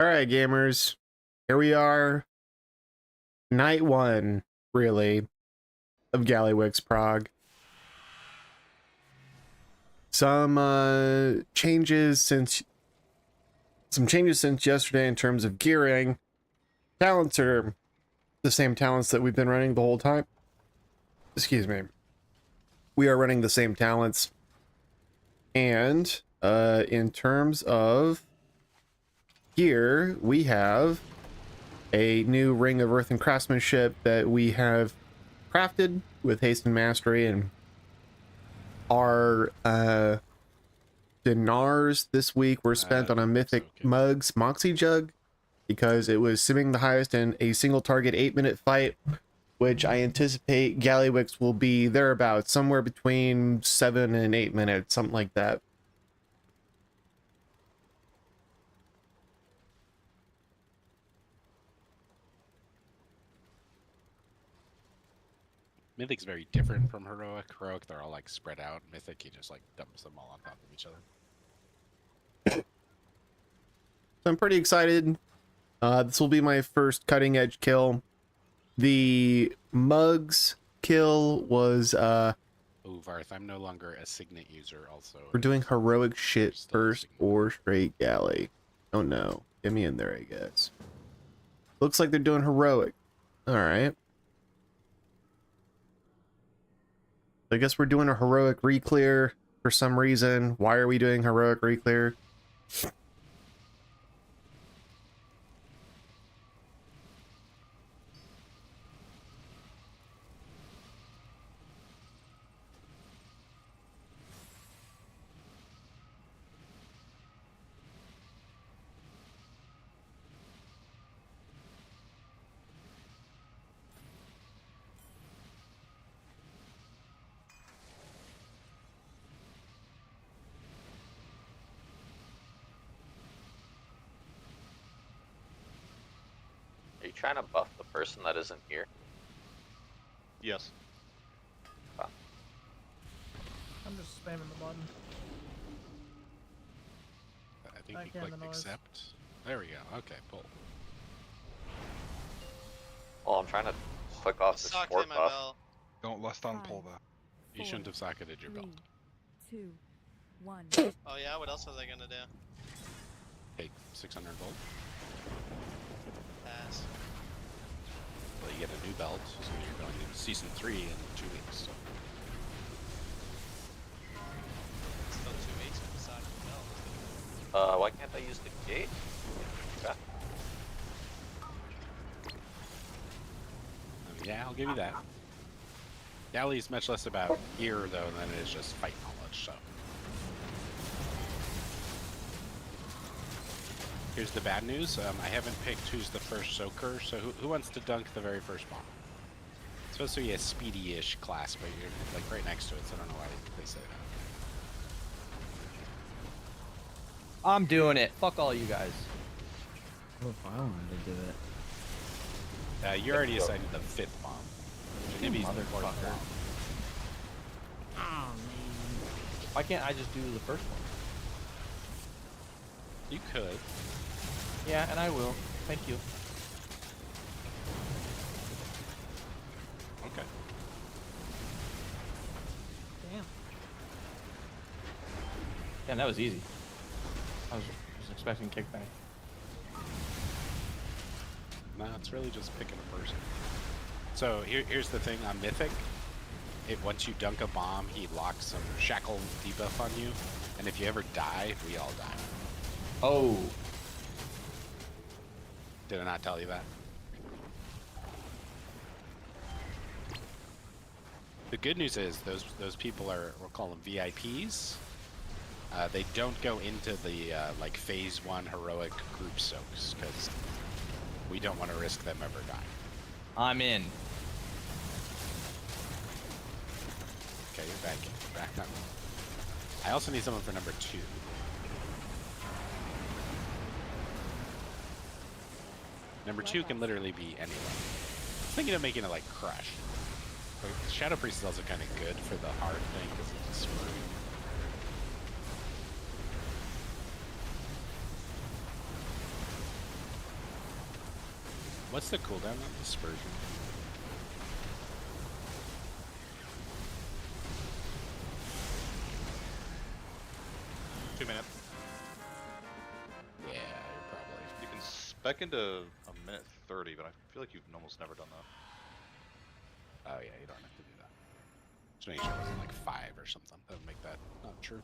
All right, gamers, here we are, night one, really, of Gallywix Prog. Some changes since yesterday in terms of gearing. Talents are the same talents that we've been running the whole time. Excuse me. We are running the same talents, and in terms of gear, we have a new Ring of Earth and Craftsmanship that we have crafted with haste and mastery, and our dinars this week were spent on a Mythic Mugs Moxie Jug because it was simming the highest in a single target 8-minute fight, which I anticipate Gallywix will be thereabouts, somewhere between 7 and 8 minutes, something like that. Mythic's very different from Heroic. Heroic, they're all like spread out. Mythic, he just like dumps them all on top of each other. So I'm pretty excited. This will be my first cutting edge kill. The Mugs kill was Oh, Varth, I'm no longer a Signet user also. we're doing heroic shit first or straight galley. Oh no. Get me in there, I guess. Looks like they're doing heroic. Alright. I guess we're doing a heroic reclear for some reason. Why are we doing heroic reclear? Are you trying to buff the person that isn't here? Yes. Oh. I'm just spamming the button. I think Back you in click the noise. accept. There we go. Okay, pull. Oh, I'm trying to click off the Socked sport in my buff. belt. Don't less than pull that. You shouldn't have socketed your belt. 3, 2, 1. Oh yeah, what else are they gonna do? Take 600 gold. Pass. Well, you get a new belt, so you're going into season 3 in 2 weeks. So. Still 2 weeks for the side of the belt. Why can't I use the gate? Okay. Yeah, I'll give you that. Galley's much less about gear, though, than it is just fight knowledge, so. Here's the bad news. I haven't picked who's the first soaker, so who wants to dunk the very first bomb? It's supposed to be a speedy-ish class, but you're like right next to it, so I don't know why they say that. I'm doing it. Fuck all you guys. Oh, if I wanted to do it. You already assigned the 5th bomb. Maybe Motherfucker. Oh, man. Why can't I just do the first one? You could. Yeah, and I will. Thank you. Okay. Damn. Damn, that was easy. I was expecting kickback. No, it's really just picking a person. So here's the thing on Mythic. Once you dunk a bomb, he locks some shackle debuff on you, and if you ever die, we all die. Oh. Did I not tell you that? The good news is those people are, we'll call them VIPs. They don't go into the like phase 1 heroic group soaks because we don't want to risk them ever dying. I'm in. Okay, you're back up. I also need someone for number 2. Number 2 can literally be anyone. I was thinking of making it like Crush. But Shadow Priest is also kind of good for the hard thing because it's screwed. What's the cooldown on dispersion? 2 minutes. Yeah, you're probably. You can spec into a minute 30, but I feel like you've almost never done that. Oh yeah, you don't have to do that. Just make sure it wasn't like 5 or something. That would make that not true.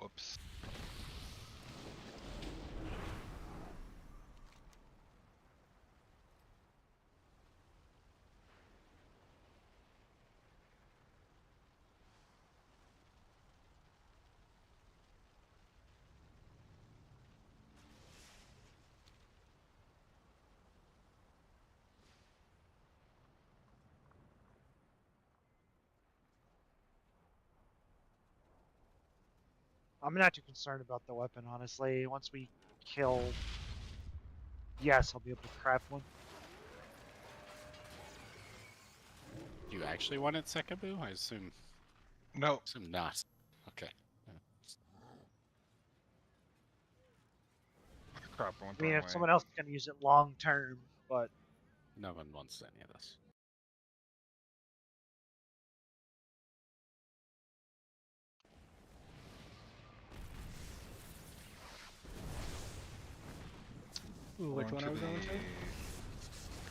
Whoops. I'm not too concerned about the weapon, honestly. Once we kill... Yes, I'll be able to craft one. Do you actually want it, Sekaboo? I assume No. not. Okay. Crap, I went I the mean, wrong if way. someone else is going to use it long term, but... No one wants any of this. Ooh, which one are we going to?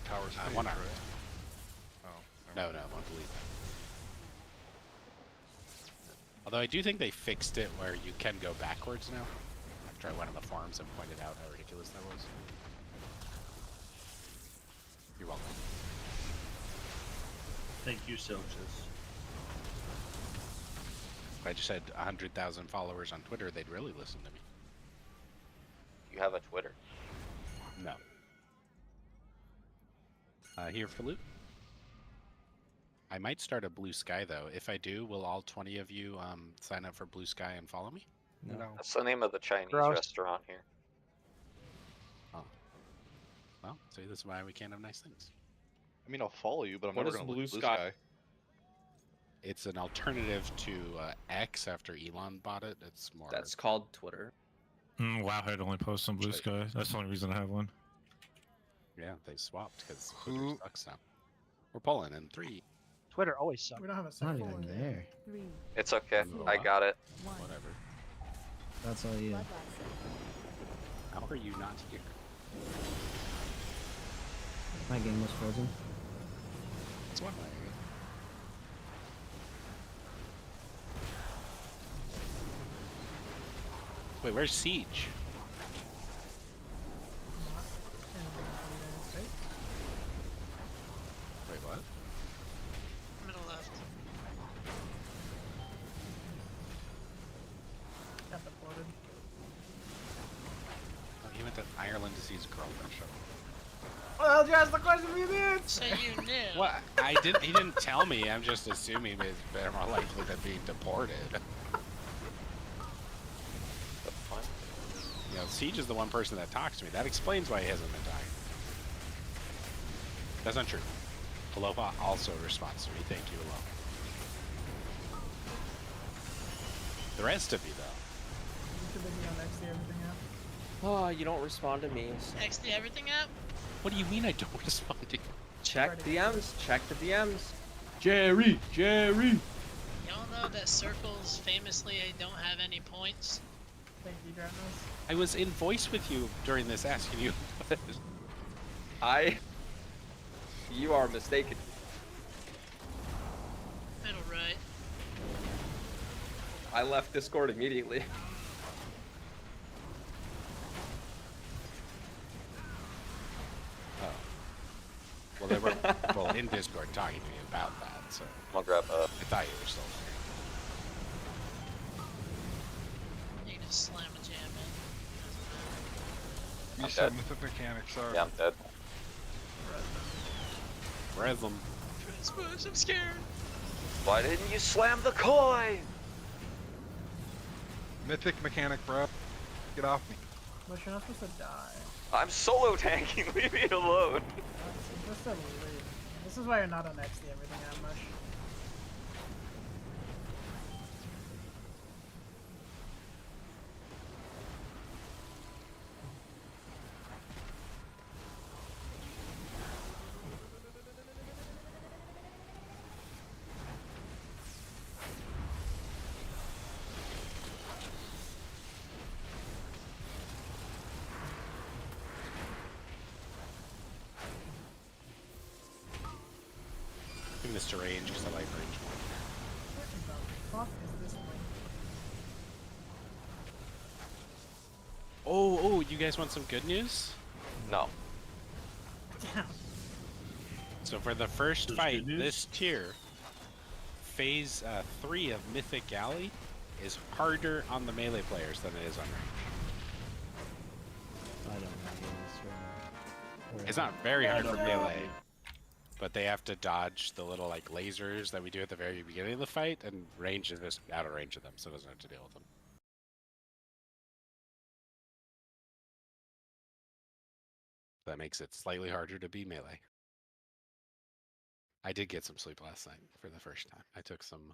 Tower's I phase, wanna- right? Oh. No, I won't believe that. Although I do think they fixed it where you can go backwards now. After I went on the forums and pointed out how ridiculous that was. You're welcome. Thank you, Celsius. If I just had 100,000 followers on Twitter, they'd really listen to me. You have a Twitter. No. Here for loot. I might start a Blue Sky though. If I do, will all 20 of you sign up for Blue Sky and follow me? No. That's the name of the Chinese Gross. restaurant here. Oh. Well, see, this is why we can't have nice things. I mean, I'll follow you, but I'm What never is going to Blue look Blue Sky? Sky. It's an alternative to X after Elon bought it. It's more. That's called Twitter. Wowhead only posts on Blue Sky. That's the only reason I have one. Yeah, they swapped because Who- Twitter sucks now. We're pulling in 3. Twitter always sucks. We don't have a Not second even one. there. 3, It's okay. Oh, I wow. got it. 1. Whatever. That's all you. Bloodlust. How are you not here? My game was frozen. It's one way. Wait, where's Siege? Not in the United States. Wait, what? Middle left. Got deported. Oh, he went to Ireland to see his girlfriend show. Well, you asked the question for you, dude. So you knew. Well, I didn't. He didn't tell me. I'm just assuming it's better, more likely than being deported. That's fine. You know, Siege is the one person that talks to me. That explains why he hasn't been talking. That's not true. Aloha also responds to me. Thank you, Aloha. The rest of you, though. You should be on next to everything else. Oh, you don't respond to me. XD everything up? What do you mean I don't respond to you? Check DMs. Check the DMs. Jerry! Y'all know that circles famously don't have any points? Thank you, Dragnos. I was in voice with you during this asking you. You are mistaken. Middle right. I left Discord immediately. Oh. Well, they were people in Discord talking to me about that, so I'll grab I thought you were still there. You can just slam a jam in. You I'm said dead. Mythic Mechanics are. Yeah, I'm dead. Rhythm. Transpush, I'm scared. Why didn't you slam the coin? Mythic Mechanic, bro. Get off me. But you're not supposed to die. I'm solo tanking. Leave me alone. You're supposed to leave. This is why you're not on XD everything that much. this to range because I like range more. What the fuck is this thing? Oh, you guys want some good news? No. Damn. So for the first There's fight good news? this tier, phase 3 of Mythic Galley is harder on the melee players than it is on range. I don't know. It's not very hard for melee, but they have to dodge the little like lasers that we do at the very beginning of the fight, and range is just out of range of them, so it doesn't have to deal with them. That makes it slightly harder to be melee. I did get some sleep last night for the first time. I took some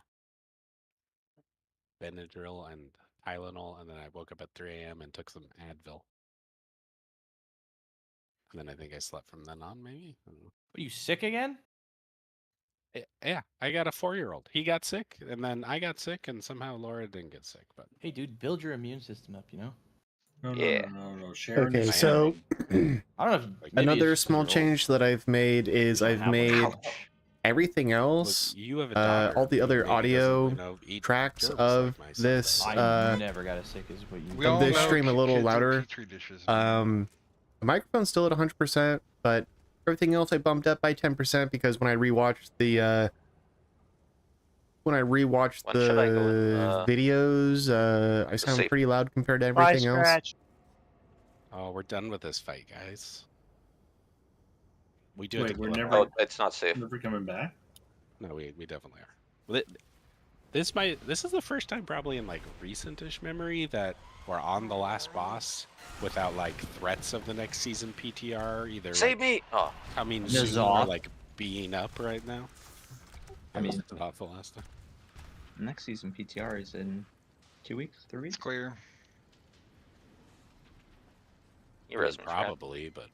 Benadryl and Tylenol, and then I woke up at 3 a.m. and took some Advil. And then I think I slept from then on, maybe? I don't know. Are you sick again? Yeah, I got a 4-year-old. He got sick, and then I got sick, and somehow Laura didn't get sick. But Hey, dude, build your immune system up, you know? Yeah. No. Sharon Okay, is so I don't know if maybe it's another just 'cause small you're old. change that I've made is You don't I've have one. made Ouch. everything look, else, you have a daughter. all the other Maybe doesn't, audio you know, eat tracks gerbils of like my son this, does. I never got as sick as what you We of all this know stream a little kids are louder. Petri dishes. The microphone's still at 100%, but everything else I bumped up by 10% because when I rewatched the When should I go in, videos, I sound safe- pretty loud compared to Bye, everything else. Scratch. Oh, we're done with this fight, guys. We do have Wait, to we're deliver. never- Oh, it's not safe. Never coming back? No, we definitely are. Well, this is the first time probably in like recentish memory that we're on the last boss without like threats of the next season PTR either Save like, me! Oh, coming There's soon or off. like being up right now. I mean, It's off the last time. next season PTR is in 2 weeks, 3 weeks. It's clear. you I mean, res me, Scratch. probably, but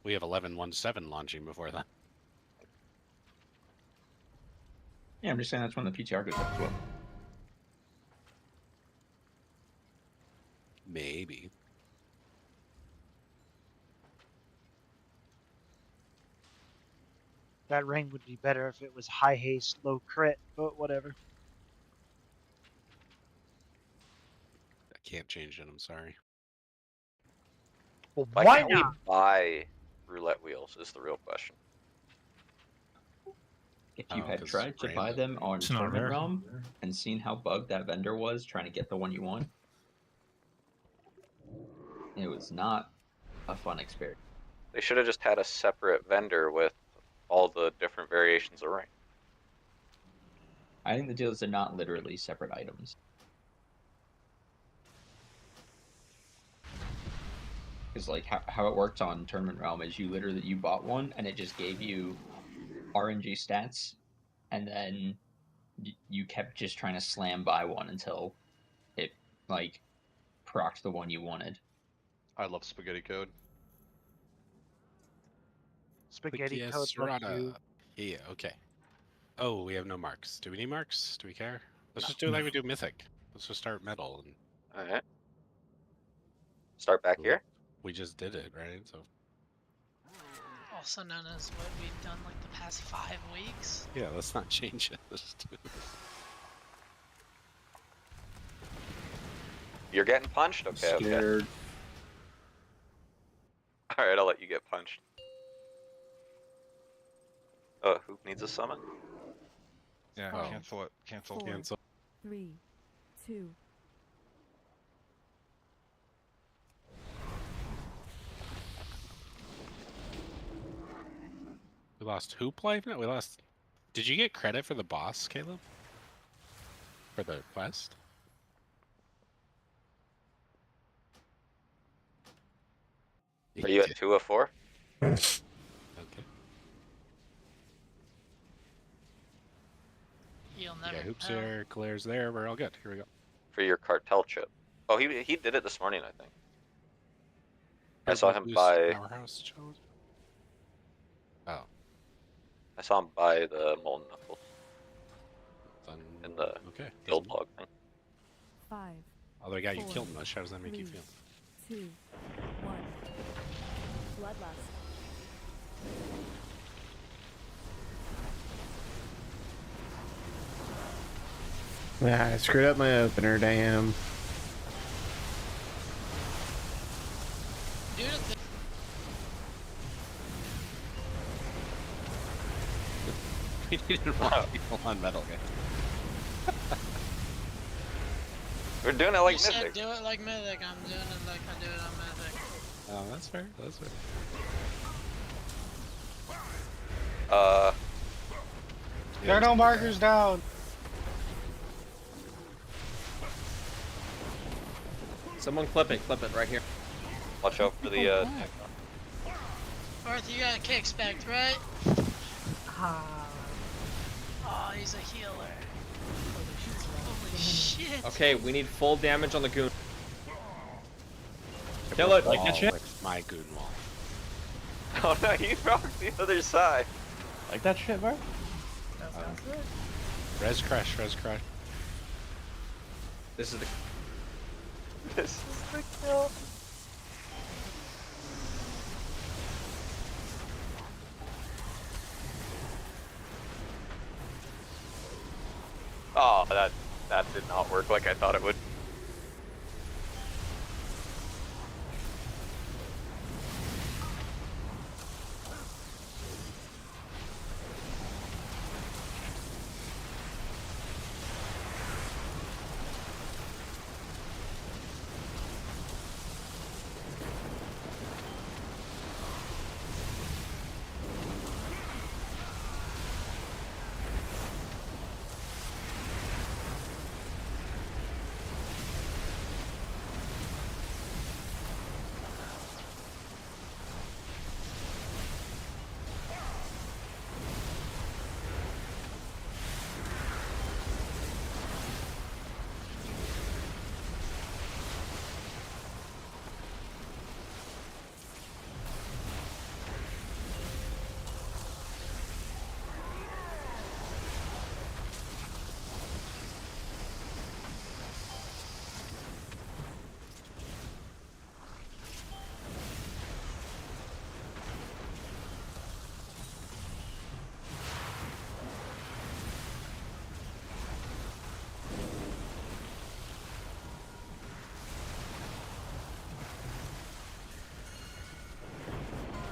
we have 11.17 launching before that. Yeah, I'm just saying that's when the PTR goes up as well. Maybe. That ring would be better if it was high haste, low crit, but whatever. I can't change it. I'm sorry. Well, Why why can't we not? buy roulette wheels is the real question. If you Oh, had 'cause tried to buy random. them on It's not Tournament rare. Realm and seen how bugged that vendor was trying to get the one you want, it was not a fun experience. They should have just had a separate vendor with all the different variations of ring. I think the deal is they're not literally separate items. Because like how it worked on Tournament Realm is you literally bought one and it just gave you RNG stats, and then you kept just trying to slam buy one until it like procced the one you wanted. I love spaghetti code. Spaghetti Yes, code loves Serrata. you. Yeah, okay. Oh, we have no marks. Do we need marks? Do we care? Let's just do it like we do Mythic. Let's just start metal. And Alright. Start back here? we just did it, right? So Also known as what we've done like the past 5 weeks. yeah, let's not change it. Let's just do it. You're getting punched? Okay, okay. Scared. Alright, I'll let you get punched. Oh, who needs a summon? Yeah, Oh. cancel it. Cancel. Four. Cancel. 3, 2. We lost hoop life? No, we lost. Did you get credit for the boss, Caleb? For the quest? Are you at 2 of 4? Okay. You'll never Yeah, hoops know. there, Claire's there. We're all good. Here we go. For your cartel chip. Oh, he did it this morning, I think. I Did saw we him lose buy. Powerhouse Joe? Oh, I saw him buy the molten knuckles then in the okay. guild log thing. 5, Although I got you 4, killed much, how does that make you 3, feel? 2, 1. Bloodlust. Ah, I screwed up my opener, damn. Dude, We needed more people on metal, guys. We're doing it like you said Mythic. do it like Mythic. I'm doing it like I do it on Mythic. Oh, that's fair. That's fair. There are no markers down. Someone clip it right here. Watch out for the Arthur, you got a kick spect, right? Ah. Oh, he's a healer. Holy shit. Okay, we need full damage on the goon. Kill it. Like that shit? With my goon wall. Oh no, you rocked the other side. Like that shit, bro? That sounds good. Res crush, res crush. This is the. This is the kill. Oh, that did not work like I thought it would.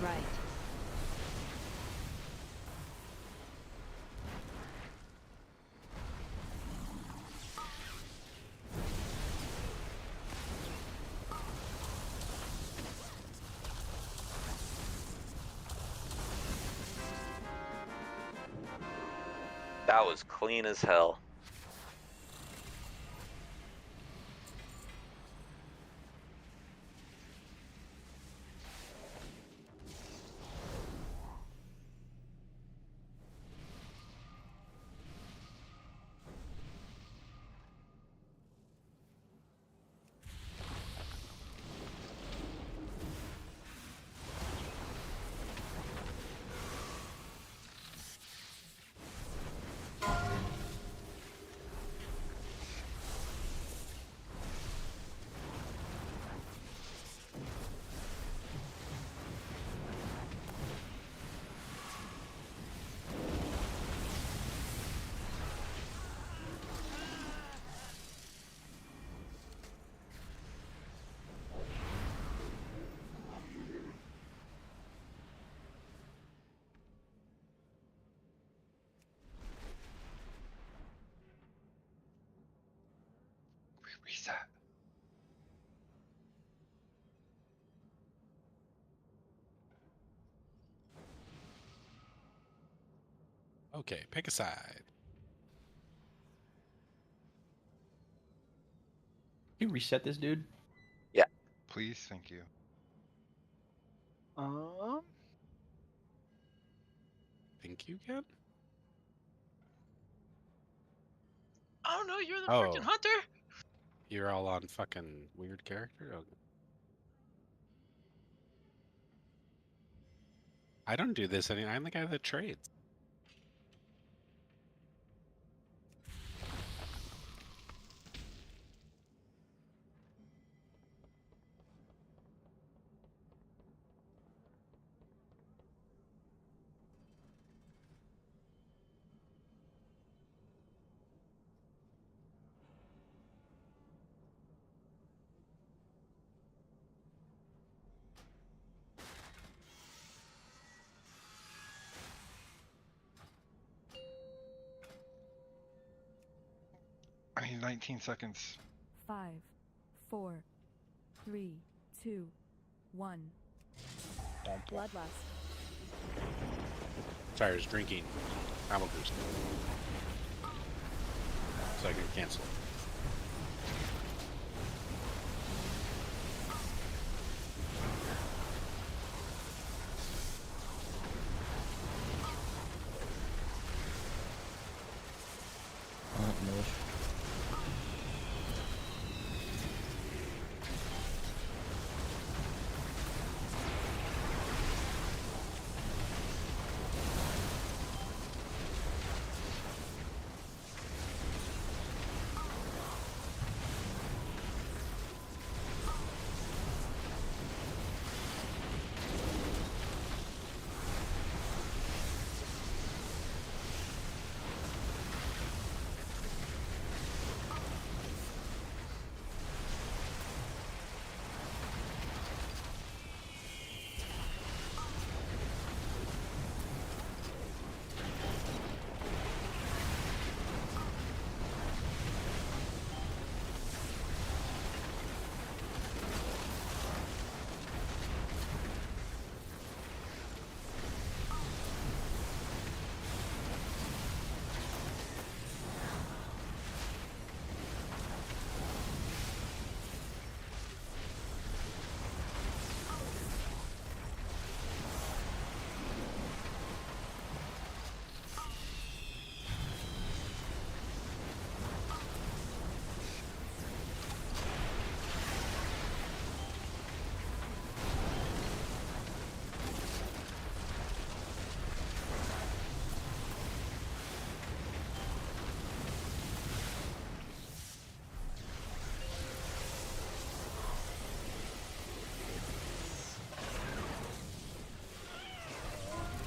Right. That was clean as hell. Reset. Okay, pick a side. You reset this dude? Please, thank you. Think you can? Oh no, you're the Oh. freaking hunter. You're all on fucking weird character? Okay. I don't do this I'm the guy that trades. 19 seconds. 5, 4, 3, 2, 1. Bloodlust. Sorry, I was drinking apple juice. So I can cancel it.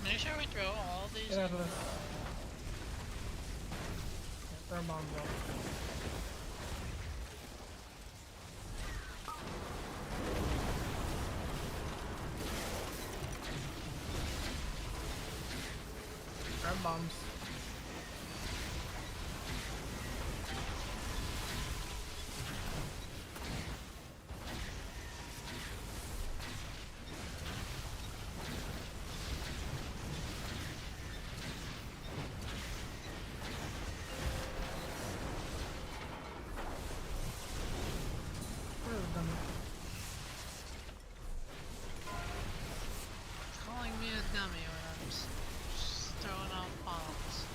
Make sure we throw all these. Get out of this. Throw bombs up. Grab bombs. Calling me a dummy when I'm just throwing out bombs.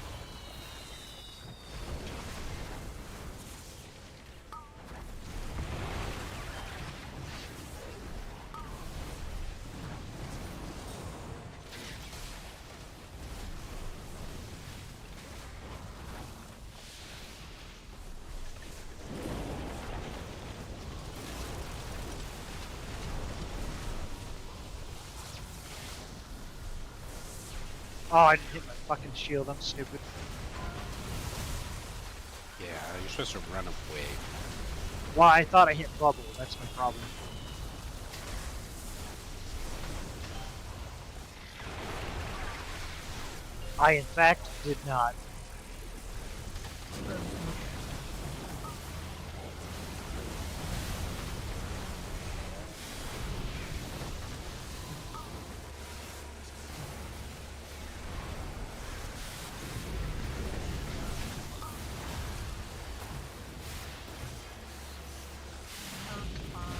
Oh, I didn't hit my fucking shield. I'm stupid. Yeah, you're supposed to run away. Well, I thought I hit bubble. That's my problem. I, in fact, did not. Oh, come on.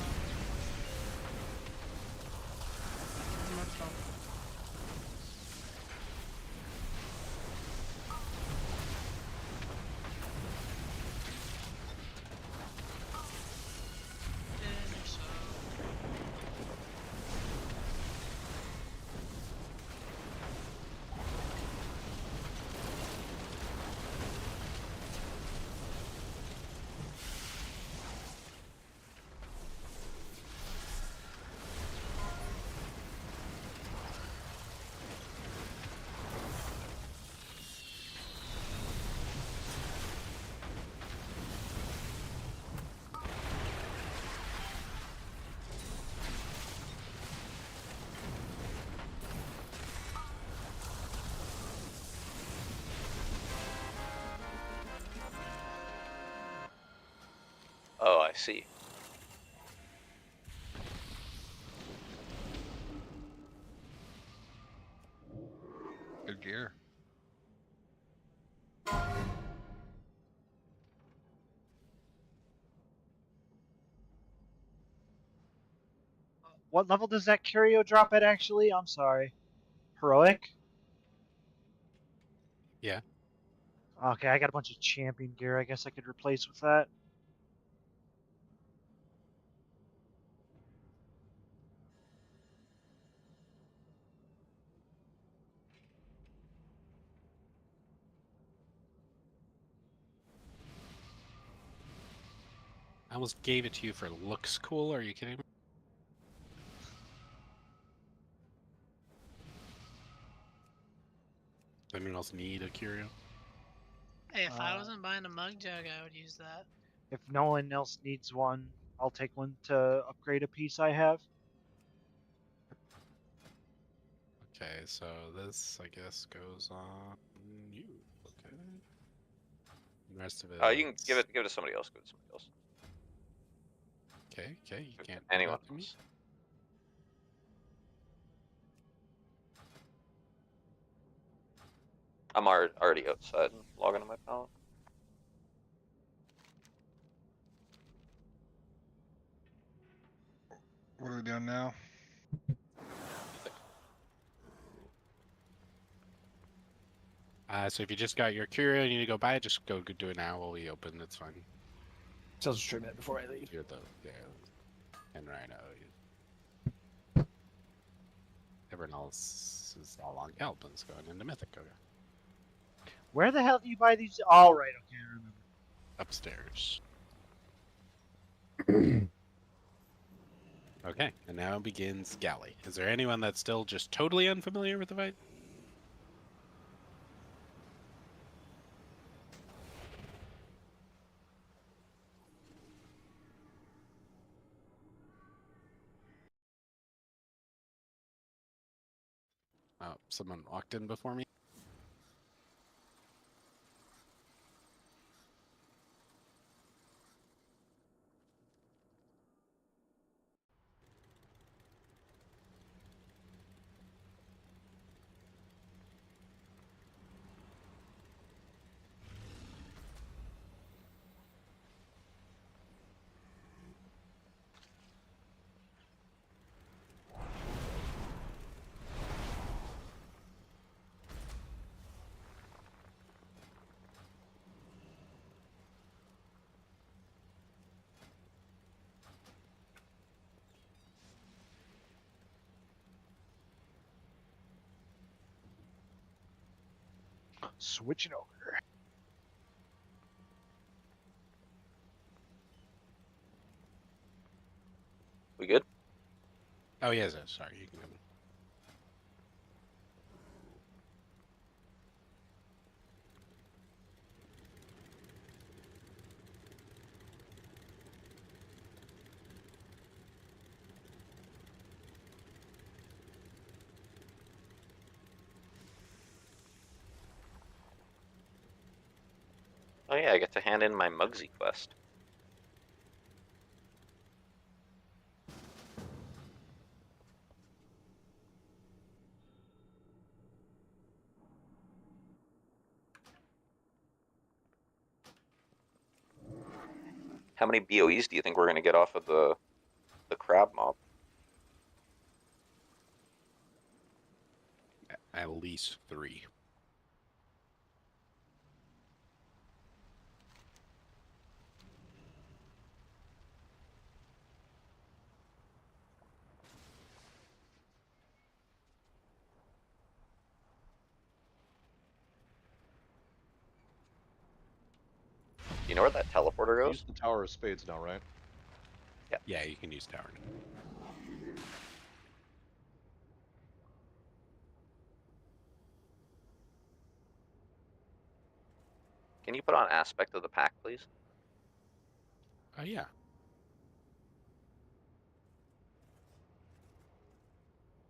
see. Good gear. What level does that curio drop at actually? I'm sorry. Heroic? Yeah. Okay, I got a bunch of champion gear I guess I could replace with that. I almost gave it to you for looks cool. Are you kidding me? Does anyone else need a curio? Hey, if I wasn't buying a mug jug, I would use that. If no one else needs one, I'll take one to upgrade a piece I have. Okay, so this, I guess, goes on you. Okay. The rest of it. You can give it to somebody else. Give it to somebody else. Okay, okay, you Give it to can't do anyone that to me. else. I'm already outside and logging on my pallet. What are we doing now? So if you just got your curio and you need to go buy it, just go do it now while we open. It's fine. So I'll just trim it before I leave. You're the and Rhino. Everyone else is all on Galpins going into Mythic. Okay. Where the hell do you buy these? All right, okay, I remember. Upstairs. Okay, and now begins Galley. Is there anyone that's still just totally unfamiliar with the fight? Oh, someone walked in before me. Switch it over. We good? Oh, yes, sorry, you can come in. Oh yeah, I get to hand in my Mugsy quest. How many BOEs do you think we're gonna get off of the crab mob? At least 3. Do you know where that teleporter goes? Use the Tower of Spades now, right? Yeah, you can use tower. Can you put on aspect of the pack, please? Yeah.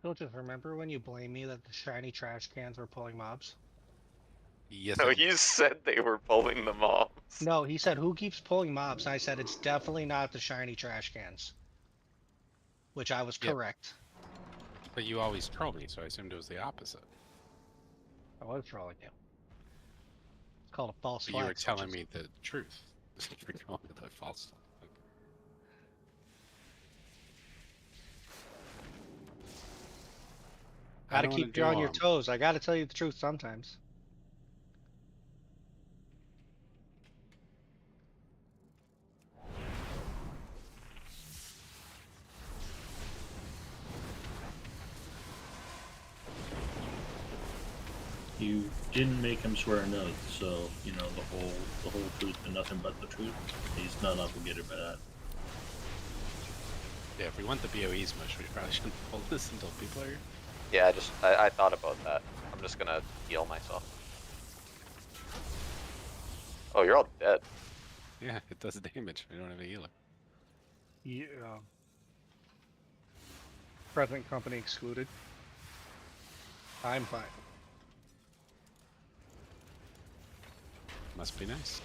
Phil, just remember when you blamed me that the shiny trash cans were pulling mobs? Yes. No, I did. you said they were pulling the mobs. No, he said, who keeps pulling mobs? I said, it's definitely not the shiny trash cans. Which I was Yep. correct. But you always troll me, so I assumed it was the opposite. I was trolling you. It's called a false But flag. you were telling me the truth. You were calling it the false. Okay. I Gotta don't wanna keep you do on your toes. I gotta tell you the truth sometimes. You didn't make him swear an oath, so you know the whole truth and nothing but the truth. He's not obligated by that. Yeah, if we want the BOE smush, we probably shouldn't pull this until people are here. Yeah, I thought about that. I'm just gonna heal myself. Oh, you're all dead. Yeah, it does damage. We don't have a healer. Yeah. Present company excluded. I'm fine. Must be nice.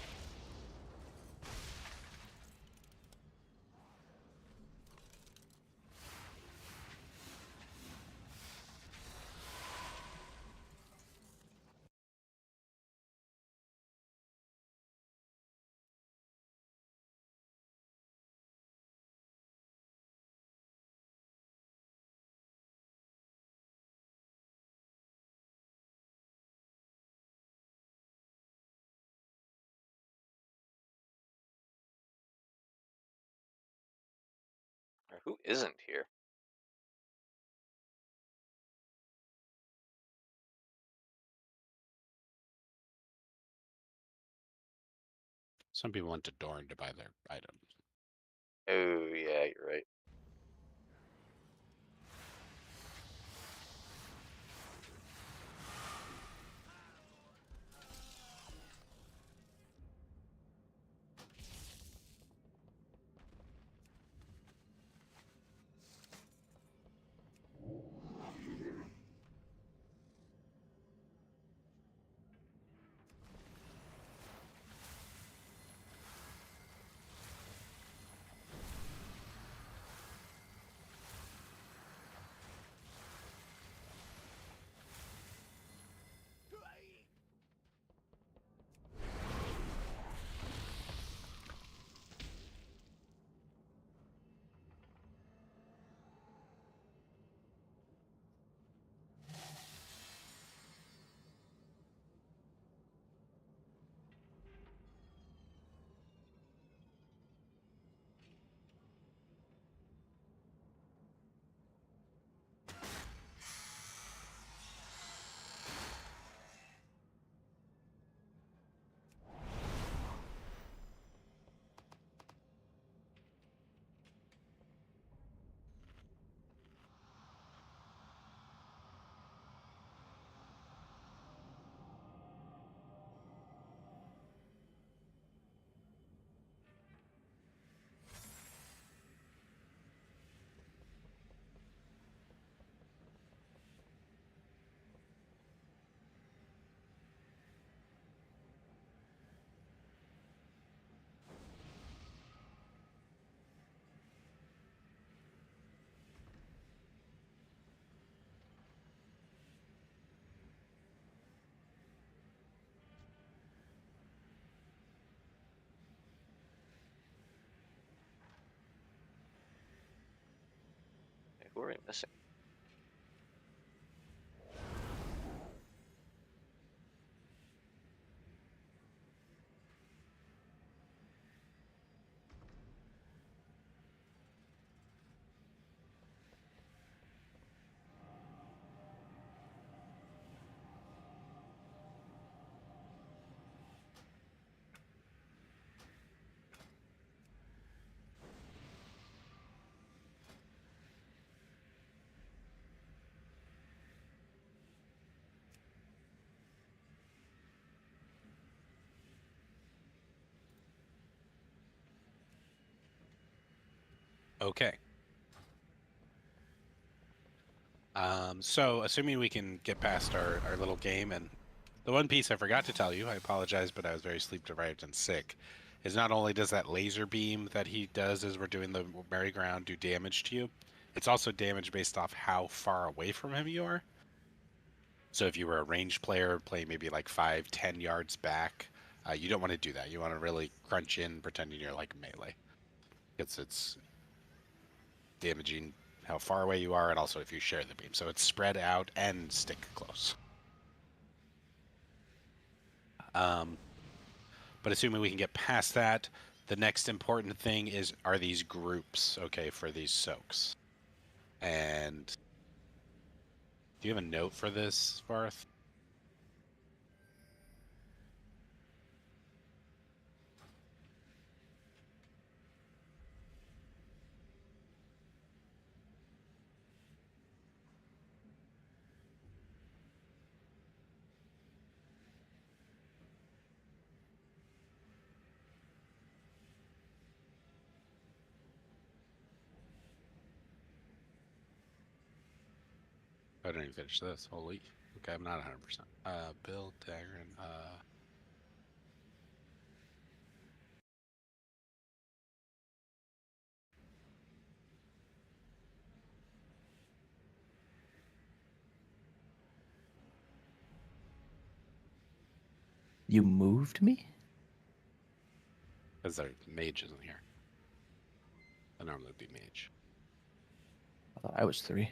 Or who isn't here? Some people went to Dorn to buy their items. Oh, yeah, you're right. Hey, who are we missing? Okay. So assuming we can get past our little game and the one piece I forgot to tell you, I apologize, but I was very sleep deprived and sick, is not only does that laser beam that he does as we're doing the merry-go-round do damage to you, it's also damage based off how far away from him you are. So if you were a ranged player playing maybe like 5-10 yards back, you don't want to do that. You want to really crunch in pretending you're like melee. It's damaging how far away you are and also if you share the beam. So it's spread out and stick close. But assuming we can get past that, the next important thing are these groups, okay, for these soaks. And do you have a note for this, Varth? I didn't even finish this. Holy. Okay, I'm not 100%. Bill, Dagrin, You moved me? because the mage isn't here. I normally would be mage. I thought I was 3.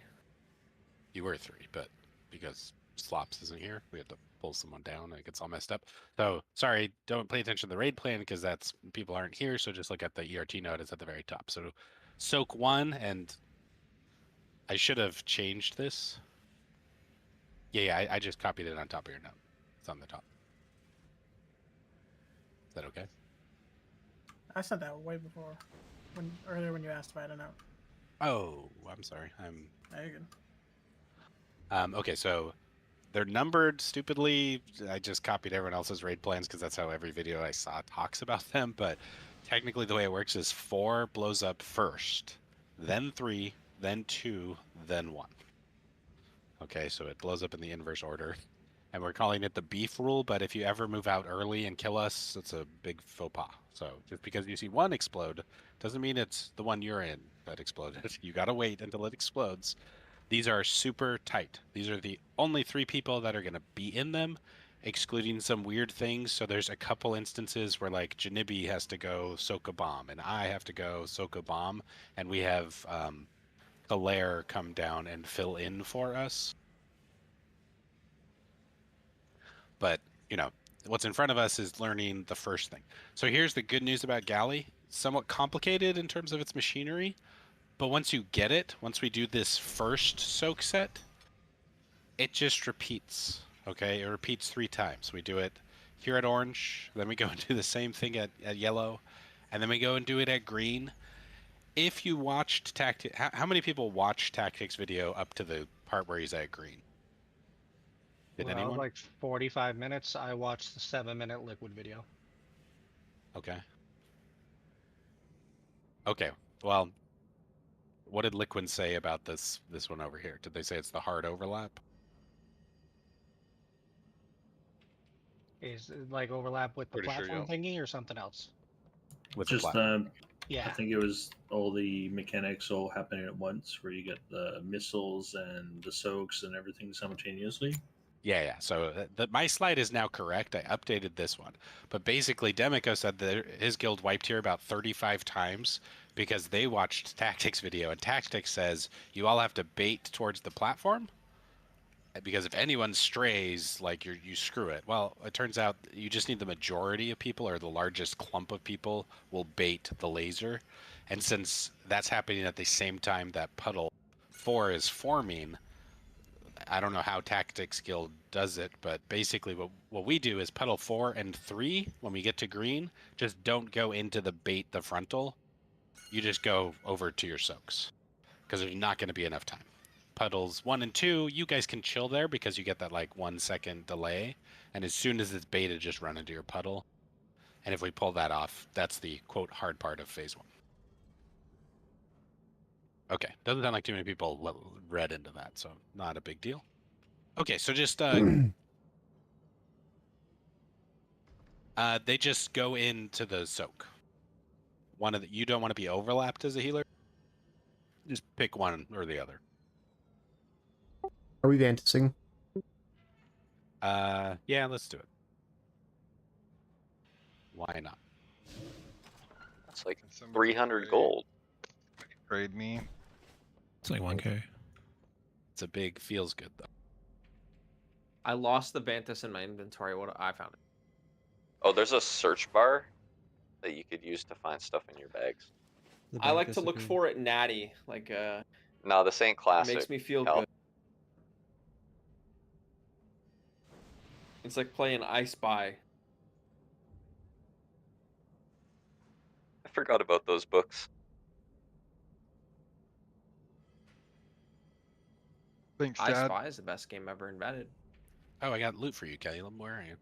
You were 3, but because Slops isn't here, we had to pull someone down and it gets all messed up. So, sorry, don't pay attention to the raid plan because that's people aren't here, so just look at the ERT note. It's at the very top. So, soak 1, and I should have changed this. Yeah, I just copied it on top of your note. It's on the top. Is that okay? I said that way before, earlier when you asked if I had a note. Oh, I'm sorry. There you go. Okay, so they're numbered stupidly. I just copied everyone else's raid plans because that's how every video I saw talks about them. But technically, the way it works is 4 blows up first, then 3, then 2, then 1. Okay, so it blows up in the inverse order. And we're calling it the beef rule, but if you ever move out early and kill us, it's a big faux pas. So just because you see one explode doesn't mean it's the one you're in that exploded. You gotta wait until it explodes. These are super tight. These are the only 3 people that are gonna be in them, excluding some weird things. So there's a couple instances where like Janibi has to go soak a bomb, and I have to go soak a bomb, and we have Hilaire come down and fill in for us. But, you know, what's in front of us is learning the first thing. So here's the good news about Galley. Somewhat complicated in terms of its machinery, but once you get it, once we do this first soak set, it just repeats, okay? It repeats 3 times. We do it here at orange, then we go and do the same thing at yellow, and then we go and do it at green. If you watched Tactics, how many people watched Tactics video up to the part where he's at green? Did anyone? Like 45 minutes. I watched the 7-minute liquid video. Okay. Okay. Well, what did Liquid say about this one over here? Did they say it's the hard overlap? Is it like overlap with the platform thingy or something else? With Just yeah. I think it was all the mechanics all happening at once, where you get the missiles and the soaks and everything simultaneously. Yeah. So my slide is now correct. I updated this one. But basically, Demico said that his guild wiped here about 35 times because they watched Tactics video. And Tactics says you all have to bait towards the platform. Because if anyone strays, like you screw it. Well, it turns out you just need the majority of people, or the largest clump of people will bait the laser. And since that's happening at the same time that Puddle 4 is forming, I don't know how Tactics Guild does it, but basically what we do is Puddle 4 and 3, when we get to green, just don't go into the bait the frontal. You just go over to your soaks, because there's not going to be enough time. Puddles 1 and 2, you guys can chill there because you get that like 1 second delay, and as soon as it's baited, just run into your puddle. And if we pull that off, that's the quote hard part of phase 1. Okay, doesn't sound like too many people read into that, so not a big deal. Okay, so just They just go into the soak. You don't want to be overlapped as a healer. Just pick one or the other. Are we vanticing? Yeah, let's do it. Why not? That's like 300 gold. Trade me. It's like 1K. It's a big, feels good though. I lost the Vantis in my inventory. What I found it. Oh, there's a search bar that you could use to find stuff in your bags. I like to look for it natty, like No, this ain't classic. It makes me feel Cal. good. It's like playing I Spy. I forgot about those books. Thanks, I Dad. Spy is the best game ever invented. Oh, I got loot for you, Caleb. Where are you?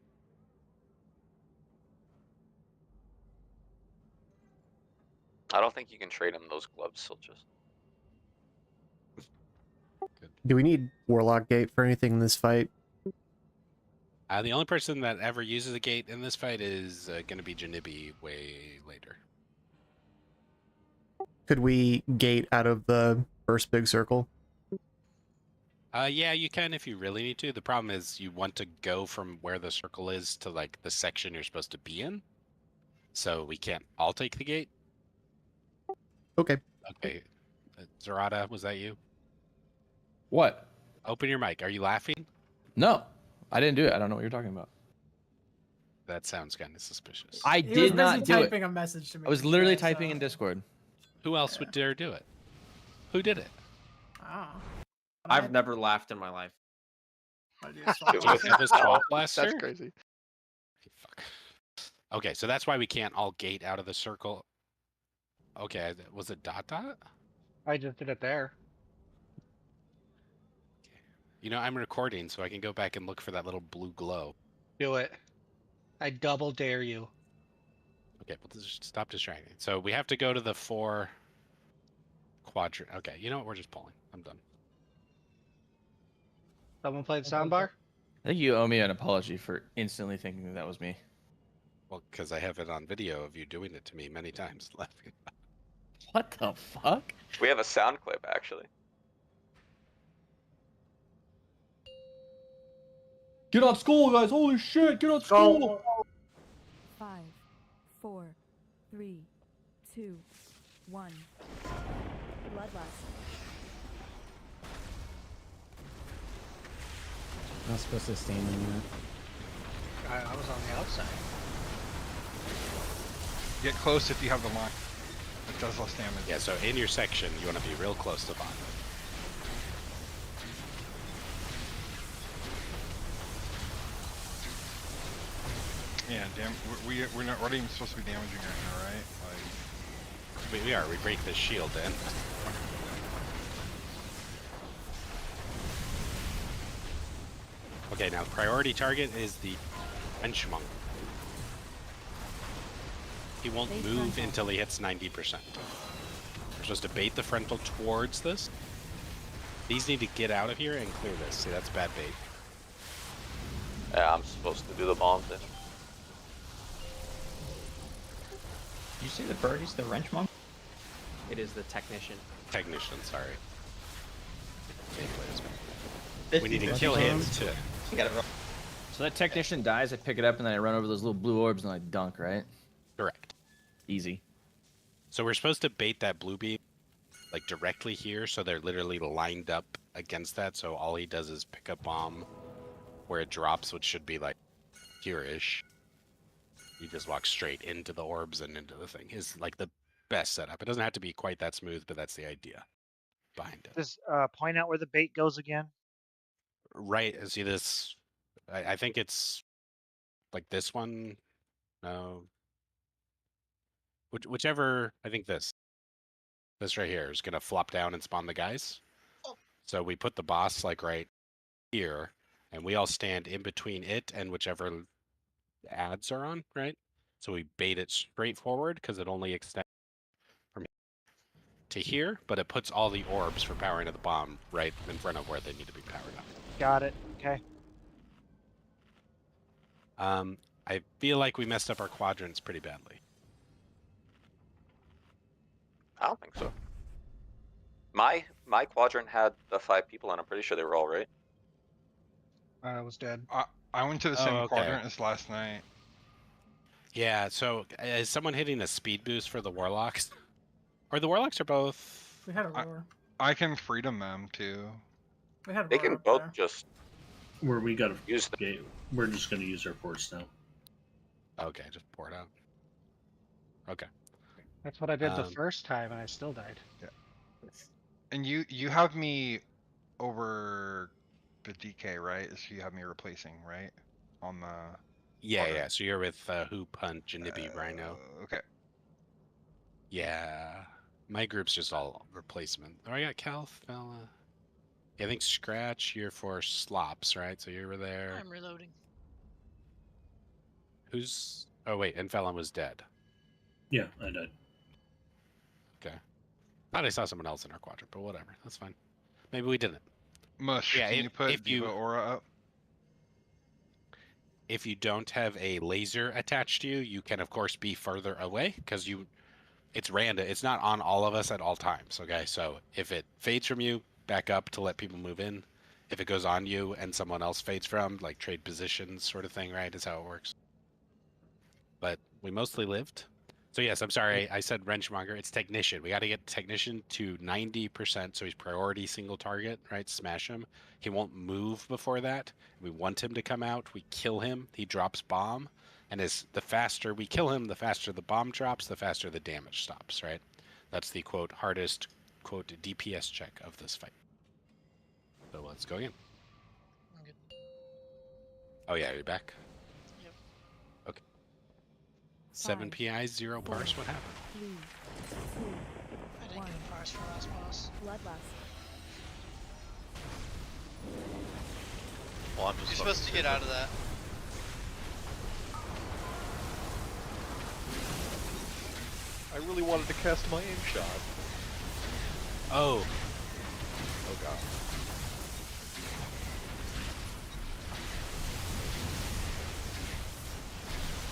I don't think you can trade him those gloves, Silchus. Do we need Warlock Gate for anything in this fight? The only person that ever uses a gate in this fight is going to be Janibi way later. Could we gate out of the first big circle? Yeah, you can if you really need to. The problem is you want to go from where the circle is to like the section you're supposed to be in. So we can't all take the gate. Okay. Okay. Zarada, was that you? What? Open your mic. Are you laughing? No, I didn't do it. I don't know what you're talking about. That sounds kind of suspicious. I He was did not busy do typing it. a message to me. I was literally yeah, typing so- in Discord. Who else would dare do it? Who did it? Ah. I've never laughed in my life. It was Swamp Blaster? That's crazy. Fuck. Okay, so that's why we can't all gate out of the circle. Okay, was it dot dot? I just did it there. You know, I'm recording, so I can go back and look for that little blue glow. Do it. I double dare you. Okay, well, just stop distracting. So we have to go to the 4 quadrant. Okay, you know what? We're just pulling. I'm done. Someone play the soundbar? I think you owe me an apology for instantly thinking that was me. Well, because I have it on video of you doing it to me many times. What the fuck? We have a sound clip, actually. Get on school, guys! Holy shit! Get on school! 5, 4, 3, 2, 1. Bloodlust. Not supposed to stand in that. I was on the outside. Get close if you have the line. It does less damage. Yeah, so in your section, you want to be real close to bottom. Yeah, damn. We're not even supposed to be damaging right now, right? Like, We are. We break this shield in. Okay, now priority target is the French monk. He won't move until he hits 90%. We're supposed to bait the frontal towards this. These need to get out of here and clear this. See, that's bad bait. Yeah, I'm supposed to do the bomb thing. Did you say the birdie's the wrench monk? It is the technician. Technician, sorry. We need to kill him too. You got it wrong. So that technician dies, I pick it up, and then I run over those little blue orbs and I dunk, right? Correct. Easy. So we're supposed to bait that blue beam like directly here, so they're literally lined up against that. So all he does is pick up bomb where it drops, which should be like here-ish. You just walk straight into the orbs and into the thing. Is like the best setup. It doesn't have to be quite that smooth, but that's the idea behind it. Just point out where the bait goes again. Right. See this? I think it's like this one. No. Whichever. I think this. This right here is gonna flop down and spawn the guys. So we put the boss like right here, and we all stand in between it and whichever ads are on, right? So we bait it straight forward because it only extends from to here, but it puts all the orbs for powering of the bomb right in front of where they need to be powered up. Got it. Okay. I feel like we messed up our quadrants pretty badly. I don't think so. My quadrant had the 5 people, and I'm pretty sure they were all right. I was dead. I went to the same quadrant as last night. Yeah, so is someone hitting a speed boost for the Warlocks? Or the Warlocks are both... We had a roar. I can freedom them too. We had a They roar can up both there. just... Where we gotta use the... okay, we're just gonna use our ports now. Okay, just pour it out. Okay. That's what I did the first time, and I still died. Yeah. And you have me over the DK, right? So you have me replacing, right? On the... Yeah. So you're with Hoop, Hunt, Janibi, Rhino. Okay. Yeah. My group's just all replacement. Oh, I got Cal, Fella. Yeah, I think Scratch, you're for Slops, right? So you were there. I'm reloading. Who's... Oh, wait, and Fallon was dead. Yeah, I died. Okay. Thought I saw someone else in our quadrant, but whatever. That's fine. Maybe we didn't. Mush, yeah, can you put Diva Aura up? If you don't have a laser attached to you, you can, of course, be further away, because it's random. It's not on all of us at all times, okay? So if it fades from you, back up to let people move in. If it goes on you and someone else fades from, like trade positions sort of thing, right, is how it works. But we mostly lived. So yes, I'm sorry, I said Wrenchmonger. It's Technician. We got to get Technician to 90%, so he's priority single target, right? Smash him. He won't move before that. We want him to come out. We kill him. He drops bomb. And the faster we kill him, the faster the bomb drops, the faster the damage stops, right? That's the, quote, hardest, quote, DPS check of this fight. So let's go again. I'm good. Oh yeah, you're back? Yep. Okay. 7 PI, 0 parse, what happened? 3, 2, I didn't get a parse for last boss. Bloodlust. Well, I'm just You're supposed to get out of that. I really wanted to cast my aim shot. Oh. Oh god.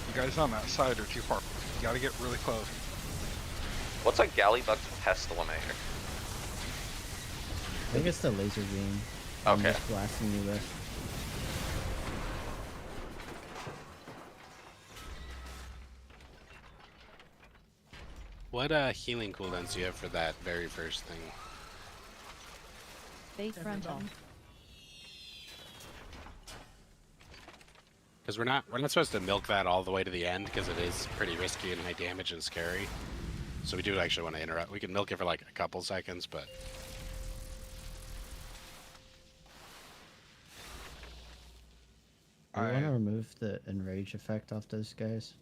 You guys on that side are too far. You gotta get really close. What's a Gallywix Pestilamator? I think it's the laser beam. I'm just blasting you with. What healing cooldowns do you have for that very first thing? Base frontal. Because we're not supposed to milk that all the way to the end because it is pretty risky and high damage and scary. So we do actually want to interrupt. We can milk it for like a couple seconds, but I want to remove the enrage effect off those guys.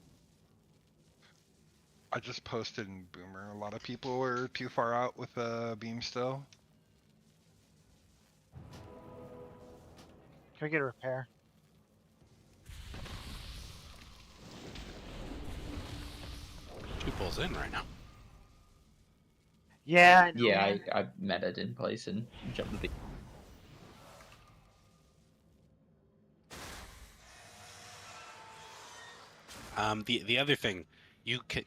I just posted in Boomer. A lot of people were too far out with the beam still. Can we get a repair? Two pulls in right now. Yeah, I know, Yeah, man. I meted in place and jumped the beam. The other thing,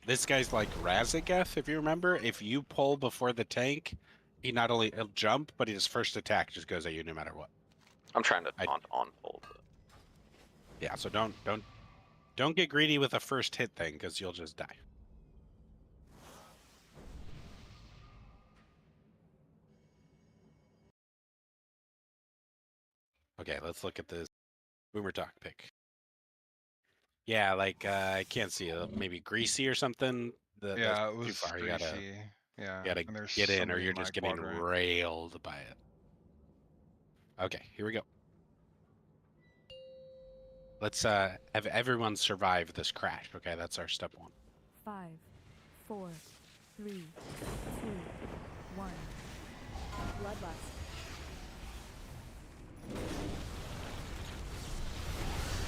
this guy's like Razageth, if you remember. If you pull before the tank, he not only he'll jump, but his first attack just goes at you no matter what. I'm trying to taunt on pull. Yeah, so don't get greedy with a first hit thing because you'll just die. Okay, let's look at this Boomer Talk pick. Yeah, like I can't see it. Maybe greasy or something. Yeah, it was too far. greasy. You gotta, Yeah, you gotta and there's get in, or somebody you're in my just getting quadrant. railed by it. Okay, here we go. Let's have everyone survive this crash. Okay, that's our step 1. 5, 4, 3, 2, 1. Bloodlust.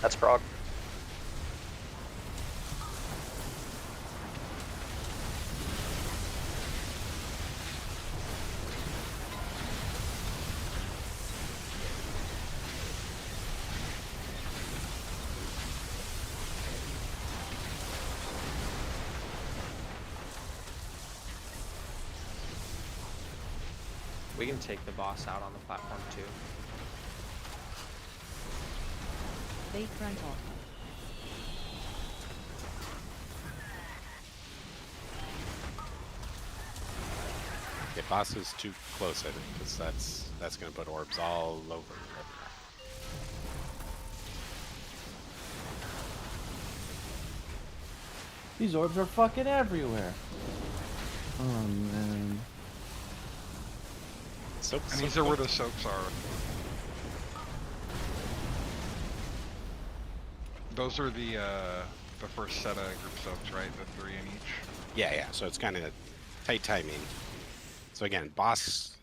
That's Prog. We can take the boss out on the platform too. Bait frontal. Okay, boss is too close, I think, because that's going to put orbs all over everywhere. These orbs are fucking everywhere. Oh man. And these are where the soaks are. Those are the first set of group soaks, right? The 3 in each. Yeah. So it's kind of tight timing. So again, boss.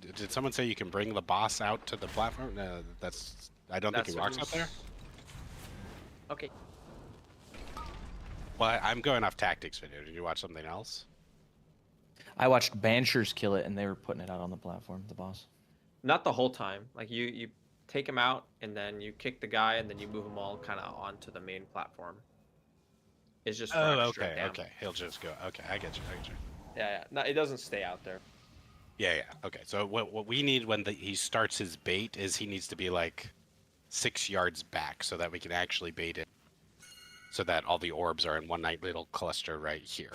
Did someone say you can bring the boss out to the platform? I don't think he walks up there. Okay. Well, I'm going off tactics video. Did you watch something else? I watched Banshers kill it, and they were putting it out on the platform. The boss. Not the whole time. Like you take him out, and then you kick the guy, and then you move them all kind of onto the main platform. It's just for extra damage. Okay. He'll just go. Okay, I get you. Yeah. No, it doesn't stay out there. Yeah. Okay. So what we need when he starts his bait is he needs to be like 6 yards back so that we can actually bait it. So that all the orbs are in one nice little cluster right here.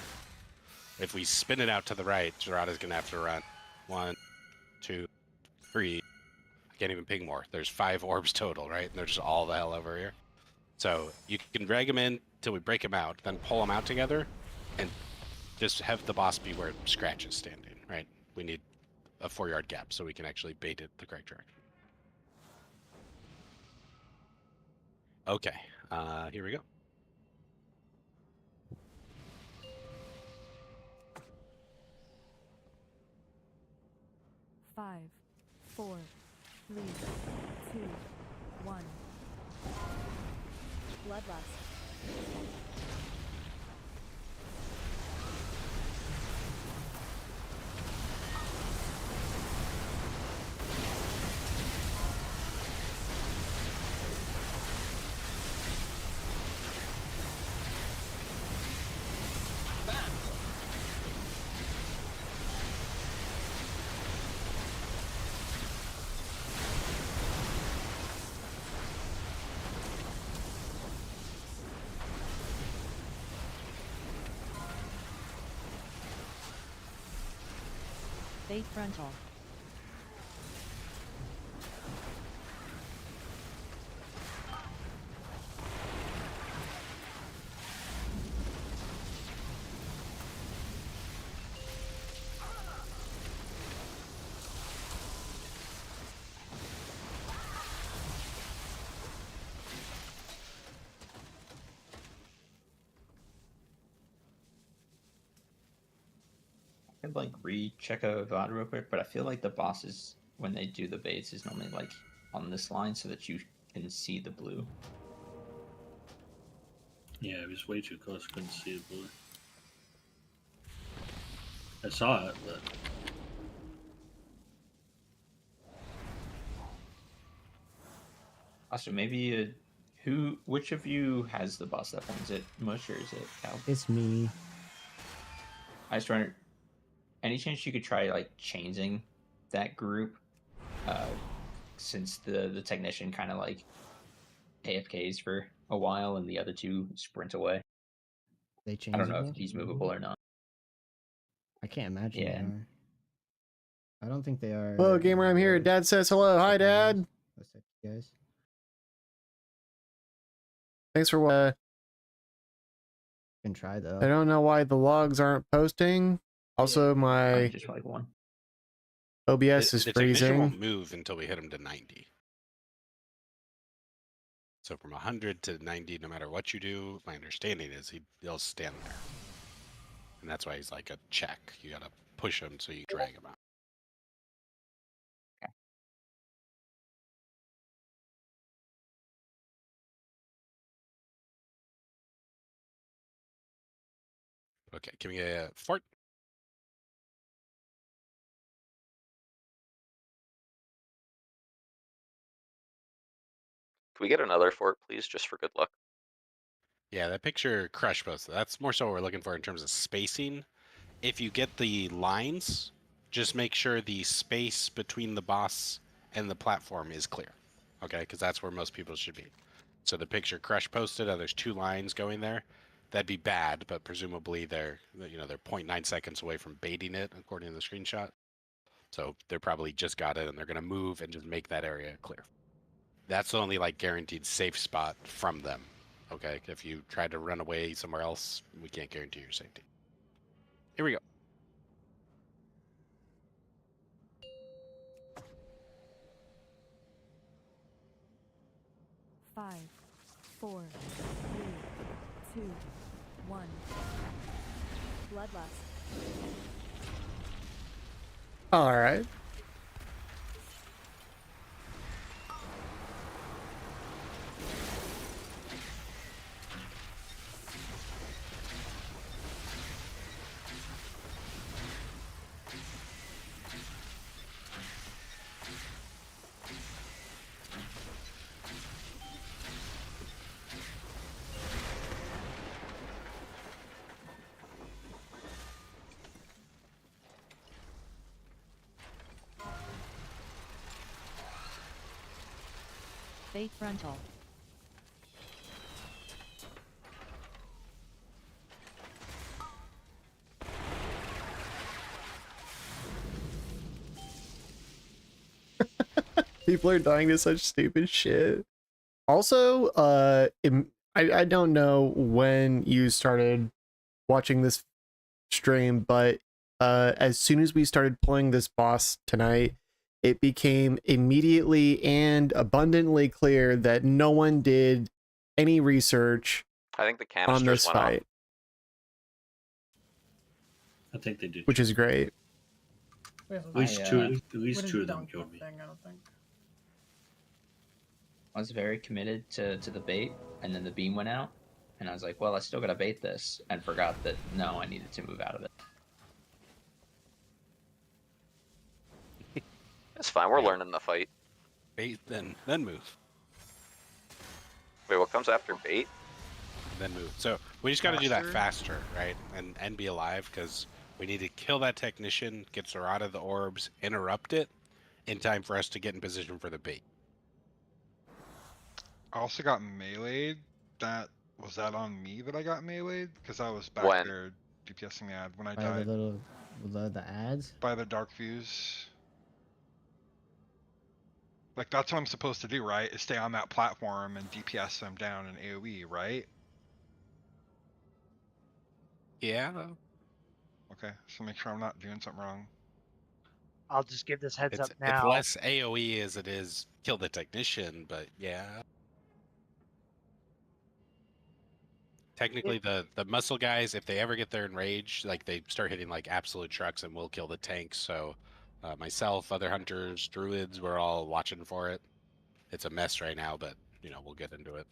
If we spin it out to the right, Gerada's gonna have to run 1, 2, 3. I can't even ping more. There's 5 orbs total, right? And they're just all the hell over here. So you can drag them in till we break them out, then pull them out together, and just have the boss be where Scratch is standing, right? We need a 4-yard gap so we can actually bait it the correct direction. Okay, here we go. Five, 4, 3, 2, 1. Bloodlust. Bait frontal. I could like recheck a VOD real quick, but I feel like the bosses when they do the baits is normally like on this line so that you can see the blue. Yeah, it was way too close. Couldn't see the blue. I saw it, but Also, maybe which of you has the boss that one? Is it Mush or is it Cal? It's me. I just wonder, any chance you could try like changing that group, since the technician kind of like AFKs for a while and the other two sprint away. They I don't know changeable? if he's movable or not. I can't imagine Yeah. they are. I don't think they are. Hello, gamer. I'm here. Dad says hello. Hi, Dad. What's up, you guys? Thanks for Can try though. I don't know why the logs aren't posting. Also, my just like one. OBS is the technician freezing. won't move until we hit him to 90. So from 100 to 90, no matter what you do, my understanding is he'll stand there. And that's why he's like a check. You gotta push him so you drag him out. Okay, can we get a fort? Can we get another fort, please, just for good luck? Yeah, that picture Crush posted. That's more so what we're looking for in terms of spacing. If you get the lines, just make sure the space between the boss and the platform is clear. Okay, because that's where most people should be. So the picture Crush posted, there's 2 lines going there. That'd be bad, but presumably they're 0.9 seconds away from baiting it, according to the screenshot. So they're probably just got it, and they're gonna move and just make that area clear. That's the only like guaranteed safe spot from them. Okay, if you try to run away somewhere else, we can't guarantee your safety. Here we go. Five, 4, 3, 2, 1. Bloodlust. All right. Fate frontal. People are dying to such stupid shit. Also, I don't know when you started watching this stream, but as soon as we started playing this boss tonight, it became immediately and abundantly clear that no one did any research I think the on canisters this went off. fight, I think they did. which is great. At least two of them killed me. Thing, I don't think. I was very committed to the bait, and then the beam went out, and I was like, well, I still gotta bait this, and forgot that, no, I needed to move out of it. It's fine. We're learning the fight. Bait, then move. Wait, what comes after bait? Then move. So we just got to do that faster, right? And be alive, because we need to kill that technician, get Zarata the orbs, interrupt it, in time for us to get in position for the bait. I also got meleeed. Was that on me that I got meleeed? Because I was back When? there DPSing the ad when I By died. the ads? By the dark fuse. Like, that's what I'm supposed to do, right? Is stay on that platform and DPS them down in AoE, right? Yeah. Okay, so make sure I'm not doing something wrong. I'll just give this heads up It's now. less AoE as it is kill the technician, but yeah. Technically, the muscle guys, if they ever get there in rage, like they start hitting like absolute trucks and will kill the tanks. So myself, other hunters, druids, we're all watching for it. It's a mess right now, but we'll get into it.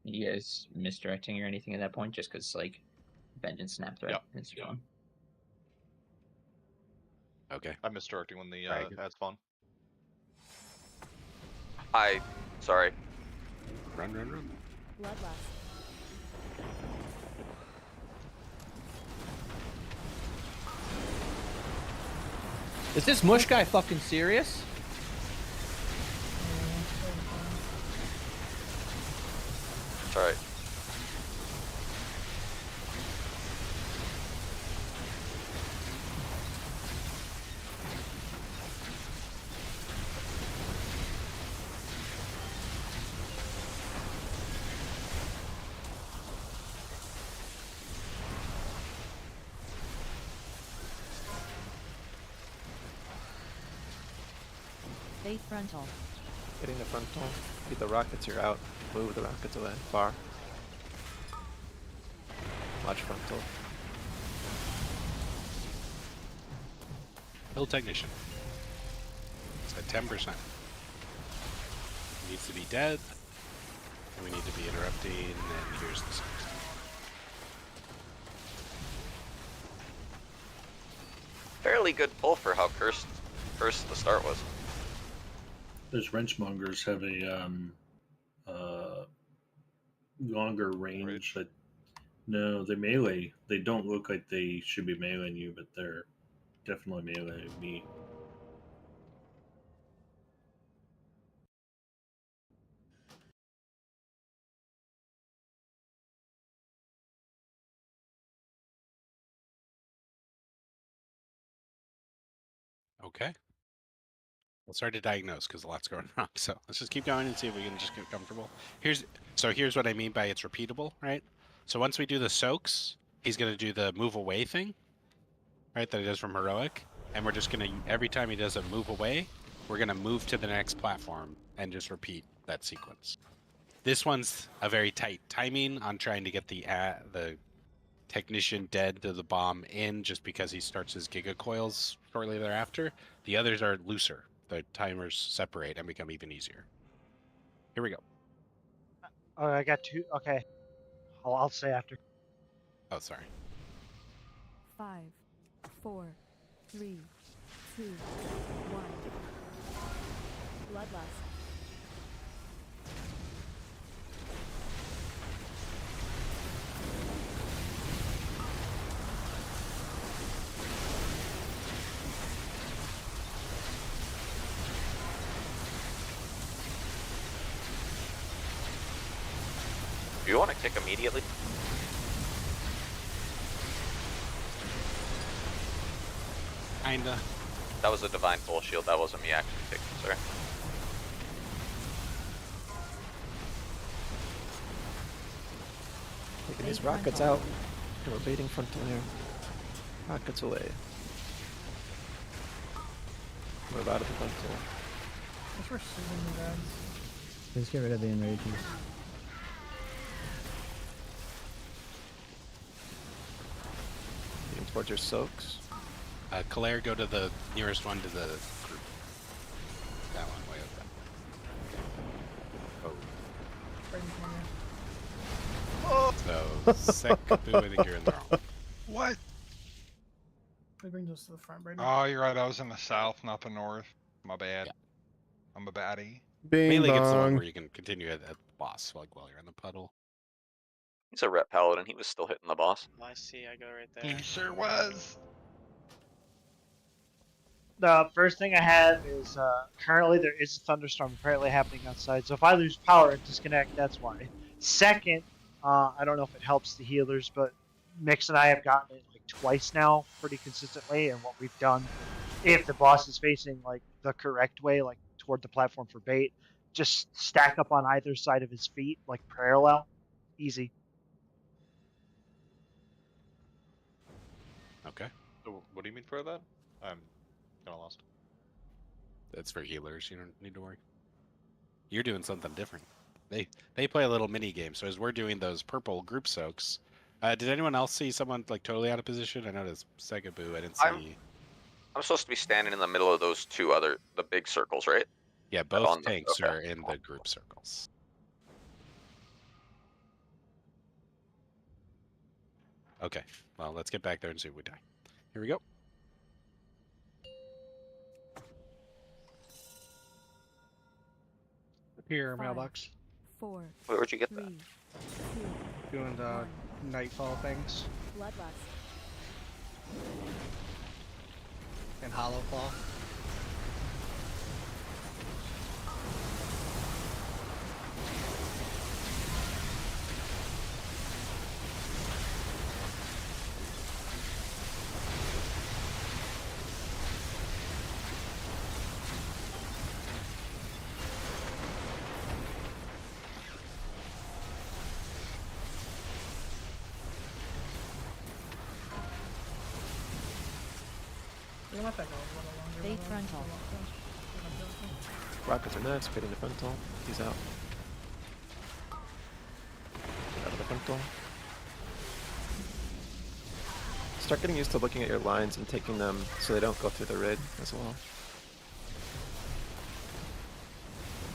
You guys misdirecting or anything at that point, just because like vengeance snap threat is fun. Okay. I'm misdirecting when the ads spawn. Sorry. Run. Bloodlust. Is this mush guy fucking serious? It's alright. Fate frontal. Hitting the frontal. Beat the rockets, you're out. Move the rockets away. Far. Watch frontal. Kill technician. It's at 10%. Needs to be dead. And we need to be interrupting, and here's the six. Fairly good pull for how cursed the start was. Those wrenchmongers have a longer range. No, they melee. They don't look like they should be meleeing you, but they're Definitely melee me. Okay. We'll start to diagnose because a lot's going wrong. So let's just keep going and see if we can just get comfortable. Here's what I mean by it's repeatable, right? So once we do the soaks, he's gonna do the move away thing, right? That he does from heroic, and we're just gonna every time he does a move away, we're gonna move to the next platform and just repeat that sequence. This one's a very tight timing on trying to get the technician dead to the bomb in, just because he starts his giga coils shortly thereafter. The others are looser. The timers separate and become even easier. Here we go. Oh, I got two. Okay. I'll say after. Oh, sorry. 5, 4, 3, 2, 1. Bloodlust. Do you want to kick immediately? Kinda. That was a divine full shield. That wasn't me actually kicking, sir. Taking these rockets out. And we're baiting frontal here. Rockets away. Move out of the frontal. What's for shooting you guys? Just get rid of the enrages. Moving towards your soaks. Claire, go to the nearest one to the group. That one, way over. Right in front Oh. So, sick boo, I think you're in the wrong. What? They bring those to the front, Brady. Oh, you're right. I was in the south, not the north. My bad. Yeah. I'm a baddie. Bing Mainly against the one bong. where you can continue at the boss, like while you're in the puddle. He's a rep paladin. He was still hitting the boss. I see, I go right there. He sure was. The first thing I have is currently there is a thunderstorm apparently happening outside. So if I lose power and disconnect, that's why. Second, I don't know if it helps the healers, but Mix and I have gotten it like twice now, pretty consistently. And what we've done, if the boss is facing like the correct way, like toward the platform for bait, just stack up on either side of his feet, like parallel, easy. Okay. So what do you mean for that? I'm kind of lost. That's for healers. You don't need to worry. You're doing something different. They play a little mini game. So as we're doing those purple group soaks, did anyone else see someone like totally out of position? I noticed Segaboo. I didn't see. I'm supposed to be standing in the middle of those two the big circles, right? Yeah, both tanks are in the group circles. Okay. Well, let's get back there and see if we die. Here we go. Here, 5, mailbox. 4, Where'd you get 3, that? 2, Doing the nightfall things. Bloodlust. And hollow claw. We'll let that go a little longer. Bait but, frontal. Rockets are next. Baiting the frontal. He's out. Out of the frontal. Start getting used to looking at your lines and taking them so they don't go through the rid as well.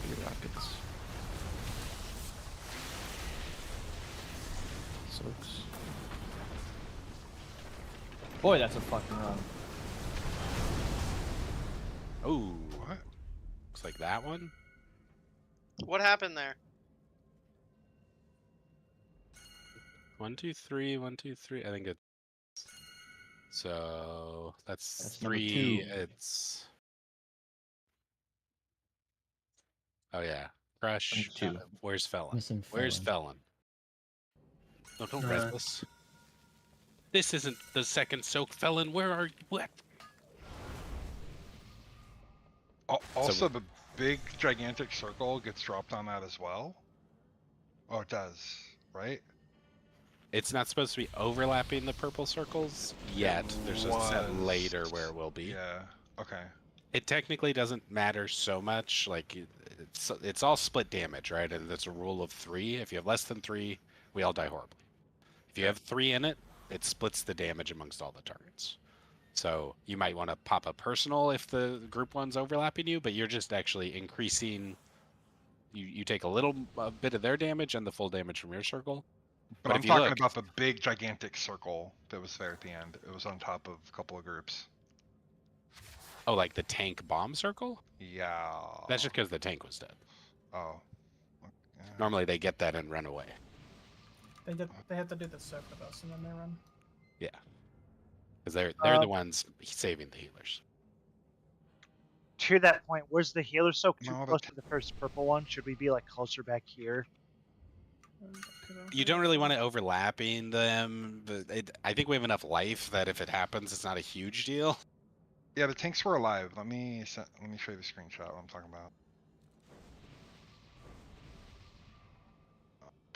Your rockets. Soaks. Boy, that's a fucking run. Oh, what? Looks like that one. What happened there? 1, 2, 3. 1, 2, 3. I think it's So that's number 3. 2. It's. Oh yeah, Crush. 2. Where's Felon? Missing Where's Felon. Felon? No, don't restless. This isn't the second soak, Felon. Where are you? What? Also, the big gigantic circle gets dropped on that as well. Oh, it does, right? It's not supposed to be overlapping the purple circles yet. There's a set later where it will be. Yeah. Okay. It technically doesn't matter so much. Like it's all split damage, right? And it's a rule of 3. If you have less than 3, we all die horribly. If you have 3 in it, it splits the damage amongst all the targets. So you might want to pop a personal if the group one's overlapping you, but you're just actually increasing. You take a bit of their damage and the full damage from your circle. But I'm talking about the big gigantic circle that was there at the end. It was on top of a couple of groups. Oh, like the tank bomb circle? Yeah. That's just because the tank was dead. Oh. Normally they get that and run away. They have to do the soak with us and then they run. Yeah. Because they're the ones saving the healers. To that point, where's the healer soak too close to the first purple one? Should we be like closer back here? You don't really want it overlapping them, but I think we have enough life that if it happens, it's not a huge deal. Yeah, the tanks were alive. Let me show you the screenshot. What I'm talking about.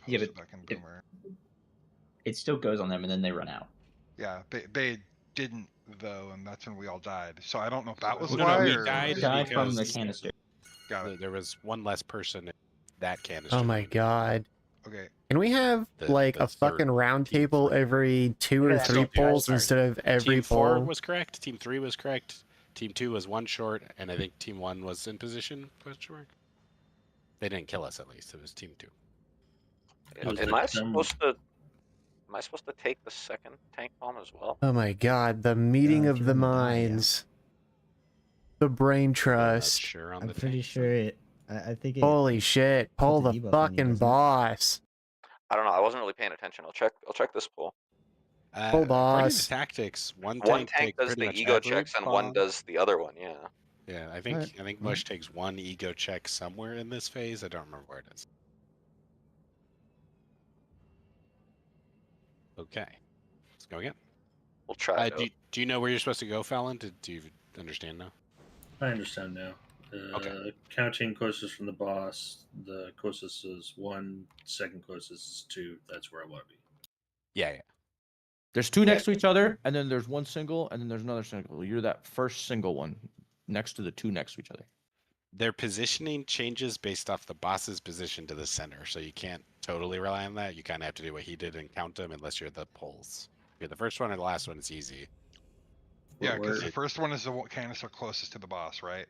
Yeah, but it still goes on them, and then they run out. Yeah, they didn't though, and that's when we all died. So I don't know if that was No, why. we or... died from the canister. Got it. There was one less person in that canister. Oh my god. Okay. Can we have like a fucking round table every 2 or 3 polls instead of every Team 4 poll? was correct. Team 3 was correct. Team 2 was 1 short, and I think Team 1 was in position. Question mark. They didn't kill us at least. It was Team 2. Am I supposed to take the second tank bomb as well? Oh my god, the meeting of the minds. The brain trust. Sure on I'm the pretty sure it. I think it. Holy shit, pull the the debuff on you, fucking doesn't it? I boss. don't know. I wasn't really paying attention. I'll check this pool. Pull According boss. to tactics, one tank takes does pretty the much ego every checks and one bomb. does the other one. Yeah. Yeah, I think Mush takes 1 ego check somewhere in this phase. I don't remember where it is. Okay, let's go again. We'll try it out. Do you know where you're supposed to go, Fallon? Do you understand now? I understand now. Okay. Counting closest from the boss, the closest is 1, second closest is 2. That's where I want to be. Yeah. There's 2 next to each other, and then there's 1 single, and then there's another single. You're that first single one next to the 2 next to each other. Their positioning changes based off the boss's position to the center, so you can't totally rely on that. You kind of have to do what he did and count them unless you're the poles. If you're the first one or the last one, it's easy. Yeah, because the first one is the canister closest to the boss, right?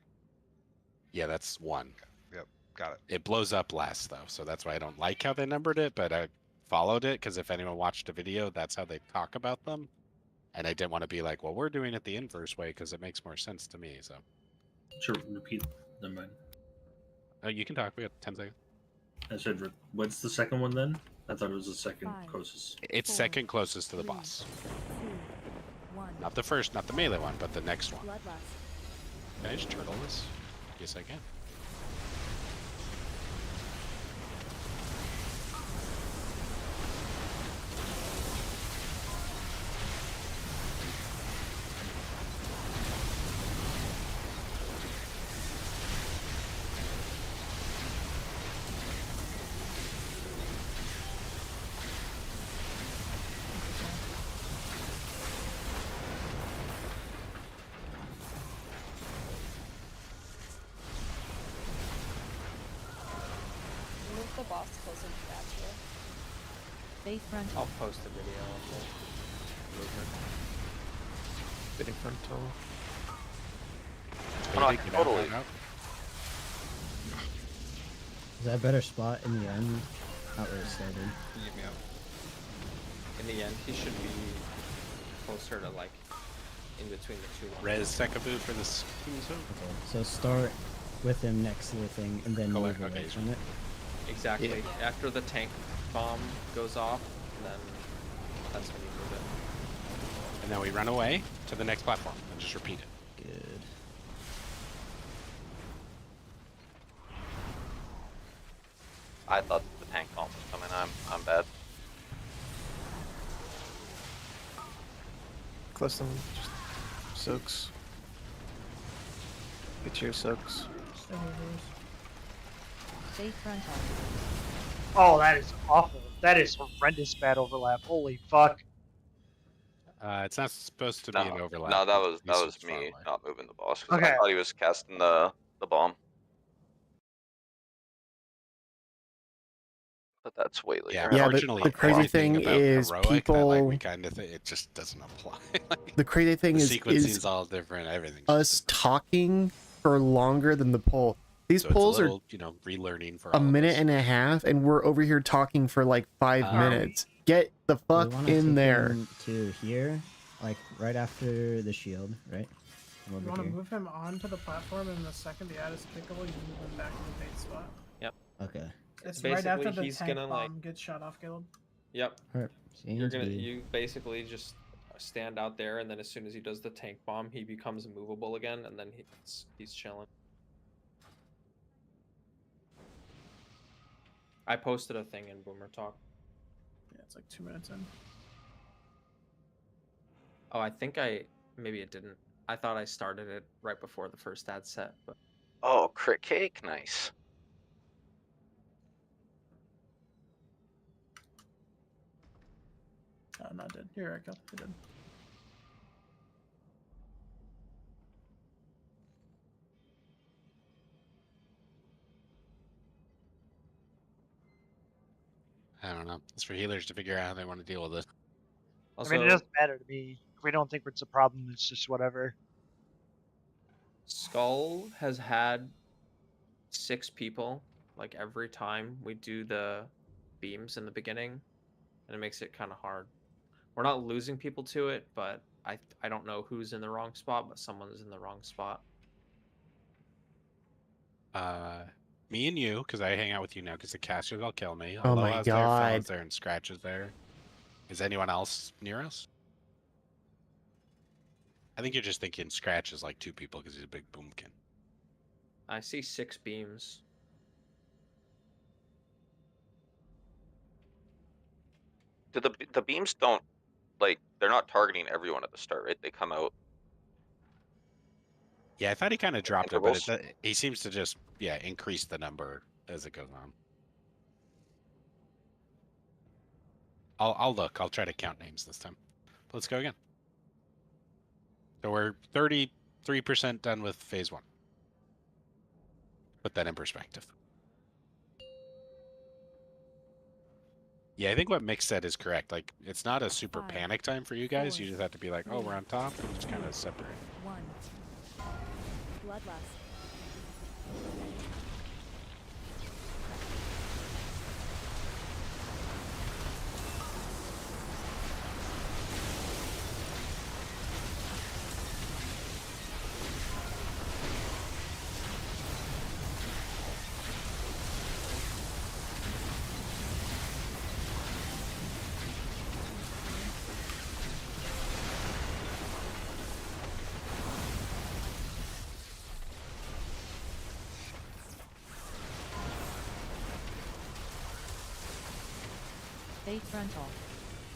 Yeah, that's 1. Yep, got it. It blows up last, though, so that's why I don't like how they numbered it, but I followed it, because if anyone watched a video, that's how they talk about them. And I didn't want to be like, well, we're doing it the inverse way, because it makes more sense to me, so. Sure, repeat. Never mind. You can talk. We got 10 seconds. I said, what's the second one then? I thought it was the second closest. It's second closest to the boss. 2, 1. Not the first, not the melee one, but the next one. Bloodlust. Can I just turtle this? Yes, I can. Move the boss closer to Bachelor. Base front. I'll post a video of the movement. Getting frontal. Totally. Is that a better spot in the end? Not where it started. Give me up. In the end, he should be closer to like in between the 2 ones. Res second boot for this. Okay, so start with him next to the thing and then move away from it. Exactly. Yeah. After the tank bomb goes off, then that's when you move it. And then we run away to the next platform and just repeat it. Good. I thought the tank bomb was coming. I'm bad. Close them. Just soaks. Get your soaks. Stay frontal. Oh, that is awful. That is horrendous bad overlap. Holy fuck. It's not supposed to be an overlap. No, that He's was far me away. not moving the boss. 'Cause Okay. I thought he was casting the bomb. But that's way later. Yeah, Yeah, unfortunately, the crazy everything thing about is heroic that, like, people. we kind of it just doesn't apply. Like, The crazy thing the is sequencing's all different. Everything's us talking for longer than the poll. These so polls it's a are little, you know, relearning for a all of minute us. and a half, and we're over here talking for like 5 minutes. Get the Do we fuck wanna in take there. him to here, like right after the shield, right? Come You over want to here. move him onto the platform, and the second the ad is kickable, you move him back to the bait spot. Yep. Okay. It's Basically, right after the he's tank gonna, bomb like- gets shot off, Caleb. Yep. Alright. You basically just stand out there, and then as soon as he does the tank bomb, he becomes movable again, and then he's chilling. I posted a thing in Boomer Talk. Yeah, it's like 2 minutes in. Oh, I think maybe it didn't. I thought I started it right before the first ad set, but Oh, crit cake, nice. Oh, no, I did. You're right, Caleb. You did. I don't know. It's for healers to figure out how they want to deal with it. I mean, it doesn't matter to me. If we don't think it's a problem, it's just whatever. Skull has had 6 people like every time we do the beams in the beginning, and it makes it kind of hard. We're not losing people to it, but I don't know who's in the wrong spot, but someone's in the wrong spot. Me and you, because I hang out with you now, because the casters all kill me. Oh my Aloha's God. there, Fallon's there, and Scratch is there. Is anyone else near us? I think you're just thinking Scratch is like 2 people because he's a big boomkin. I see 6 beams. Do the beams don't, like, they're not targeting everyone at the start, right? They come out. Yeah, I thought he kind of dropped it, but Intervals? he seems to just, increase the number as it goes on. I'll look. I'll try to count names this time. Let's go again. So we're 33% done with phase 1. Put that in perspective. Yeah, I think what Mick said is correct. Like, it's not a super panic time for you guys. You just have to be like, oh, we're on top, and just kind of separate. 1. Bloodlust. Stay frontal.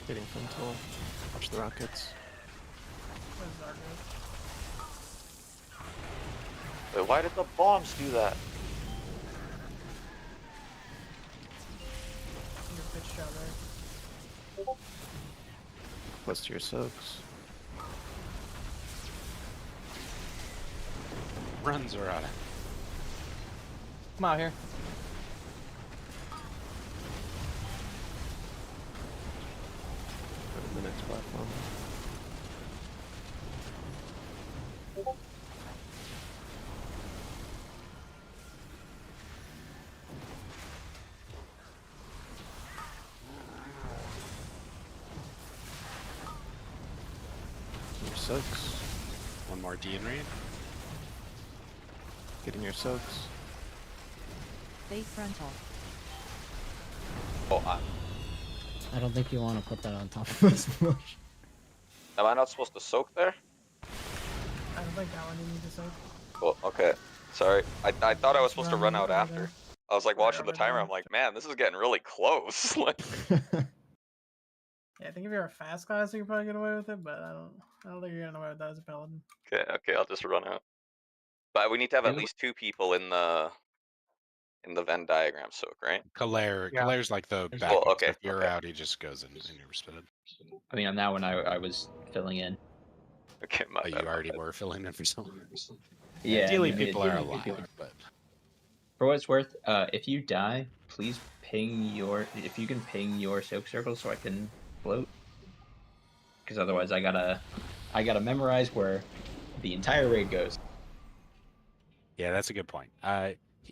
Getting frontal. Watch the rockets. Wait, why did the bombs do that? Your pitch shot there. Close to your soaks. Runs are on it. Come out here. Go to the next platform. Your soaks. One more D and raid. Getting your soaks. Stay frontal. Oh, I don't think you want to put that on top of us much. Am I not supposed to soak there? I don't think that one you need to soak. Cool. Okay. Sorry. I thought I was Just supposed to run out over after. there. I was like Right watching the over timer. there. I'm like, man, this is getting really close. Like, Yeah, I think if you're a fast class, you can probably get away with it, but I don't think you're getting away with that as a paladin. okay, I'll just run out. But we need to have at Anyway. least 2 people in the Venn diagram soak, right? Kalaire's like the Cool, backup. okay, So if you're okay. out, he just goes in and you're spinning. I mean, on that one, I was filling in. Okay, my Oh, bad, you my already bad. were filling in for someone. Yeah, Ideally, I mean, people are alive, but For what it's worth, if you die, please if you can ping your soak circle so I can float. Because otherwise, I gotta memorize where the entire raid goes. yeah, that's a good point.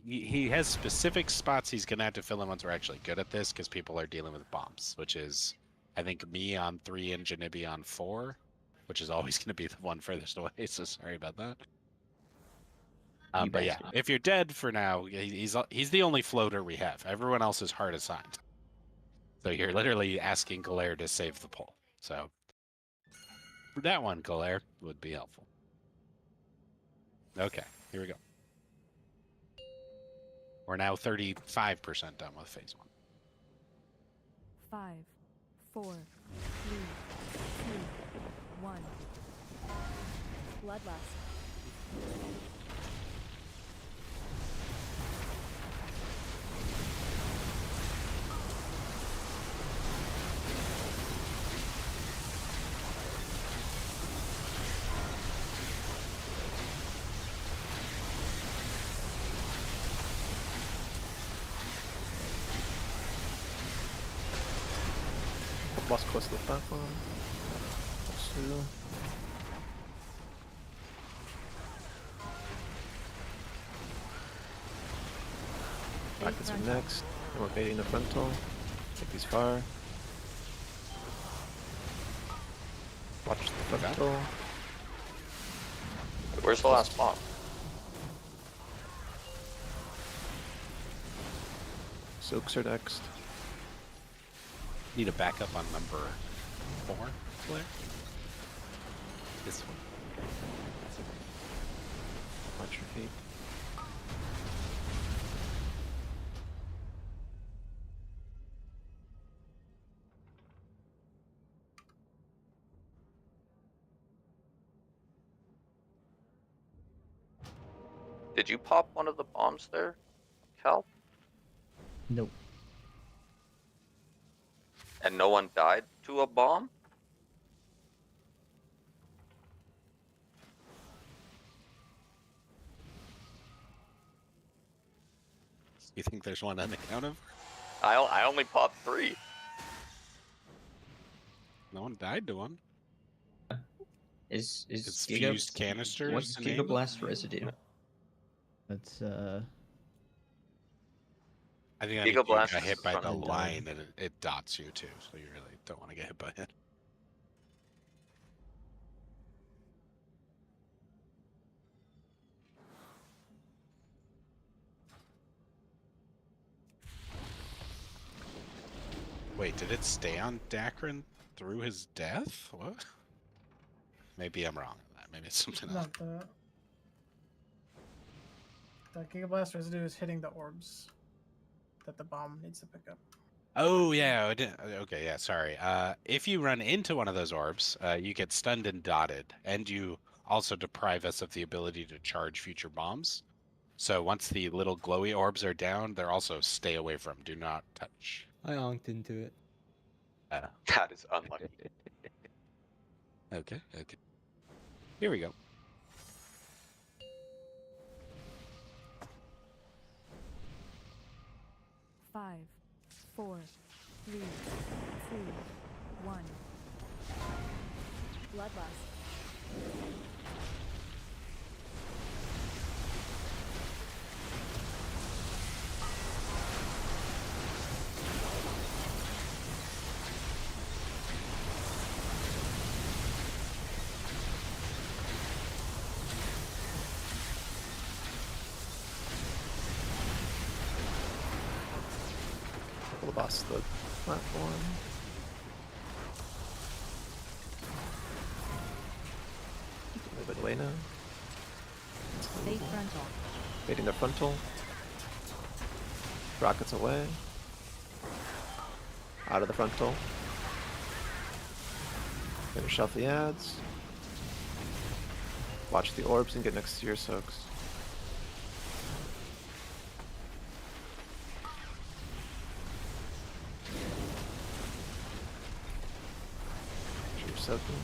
He has specific spots he's gonna have to fill in once we're actually good at this, because people are dealing with bombs, which is, I think, me on 3 and Janibi on 4, which is always gonna be the one furthest away. So sorry about that. But yeah, if you're dead for now, he's the only floater we have. Everyone else is hard assigned. So you're literally asking Galaire to save the pole. So for that one, Galaire would be helpful. Okay, here we go. We're now 35% done with phase 1. 5, 4, 3, 2, 1. Bloodlust. Boss close to the platform. Two. Packets are next. And we're baiting the frontal. Take these far. Watch the frontal. Where's the last bomb? Soaks are next. Need a backup on number 4, Claire? This one. Watch your feet. Did you pop one of the bombs there, Cal? Nope. And no one died to a bomb? You think there's one unaccounted for? I only popped 3. No one died to one. Is It's fused canisters? What's enabled? Gigablast residue? That's I think you Gigablast got is hit by front the end. line and it dots you too, so you really don't want to get hit by it. Wait, did it stay on Dacron through his death? What? Maybe I'm wrong on that. Maybe it's something else. Not the Gigablast residue is hitting the orbs that the bomb needs to pick up. Oh yeah, I didn't, okay, yeah, sorry. If you run into one of those orbs, you get stunned and dotted, and you also deprive us of the ability to charge future bombs. So once the little glowy orbs are down, they're also stay away from, do not touch. I onked into it. That is unlucky. Okay. Here we go. Five, 4, 3, 2, 1. Bloodlust. Pull the boss to the platform. away now. Fade frontal. Baiting the frontal. Rockets away. Out of the frontal. Finish off the ads. Watch the orbs and get next to your soaks. You're soaking.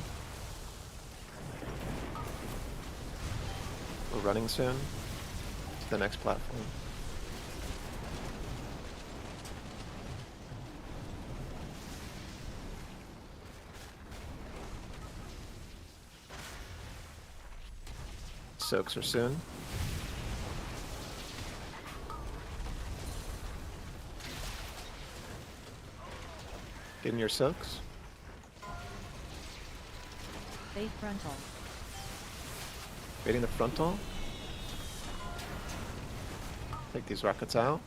We're running soon to the next platform. Soaks are soon. Get in your soaks. Fade frontal. Baiting the frontal. Take these rockets out.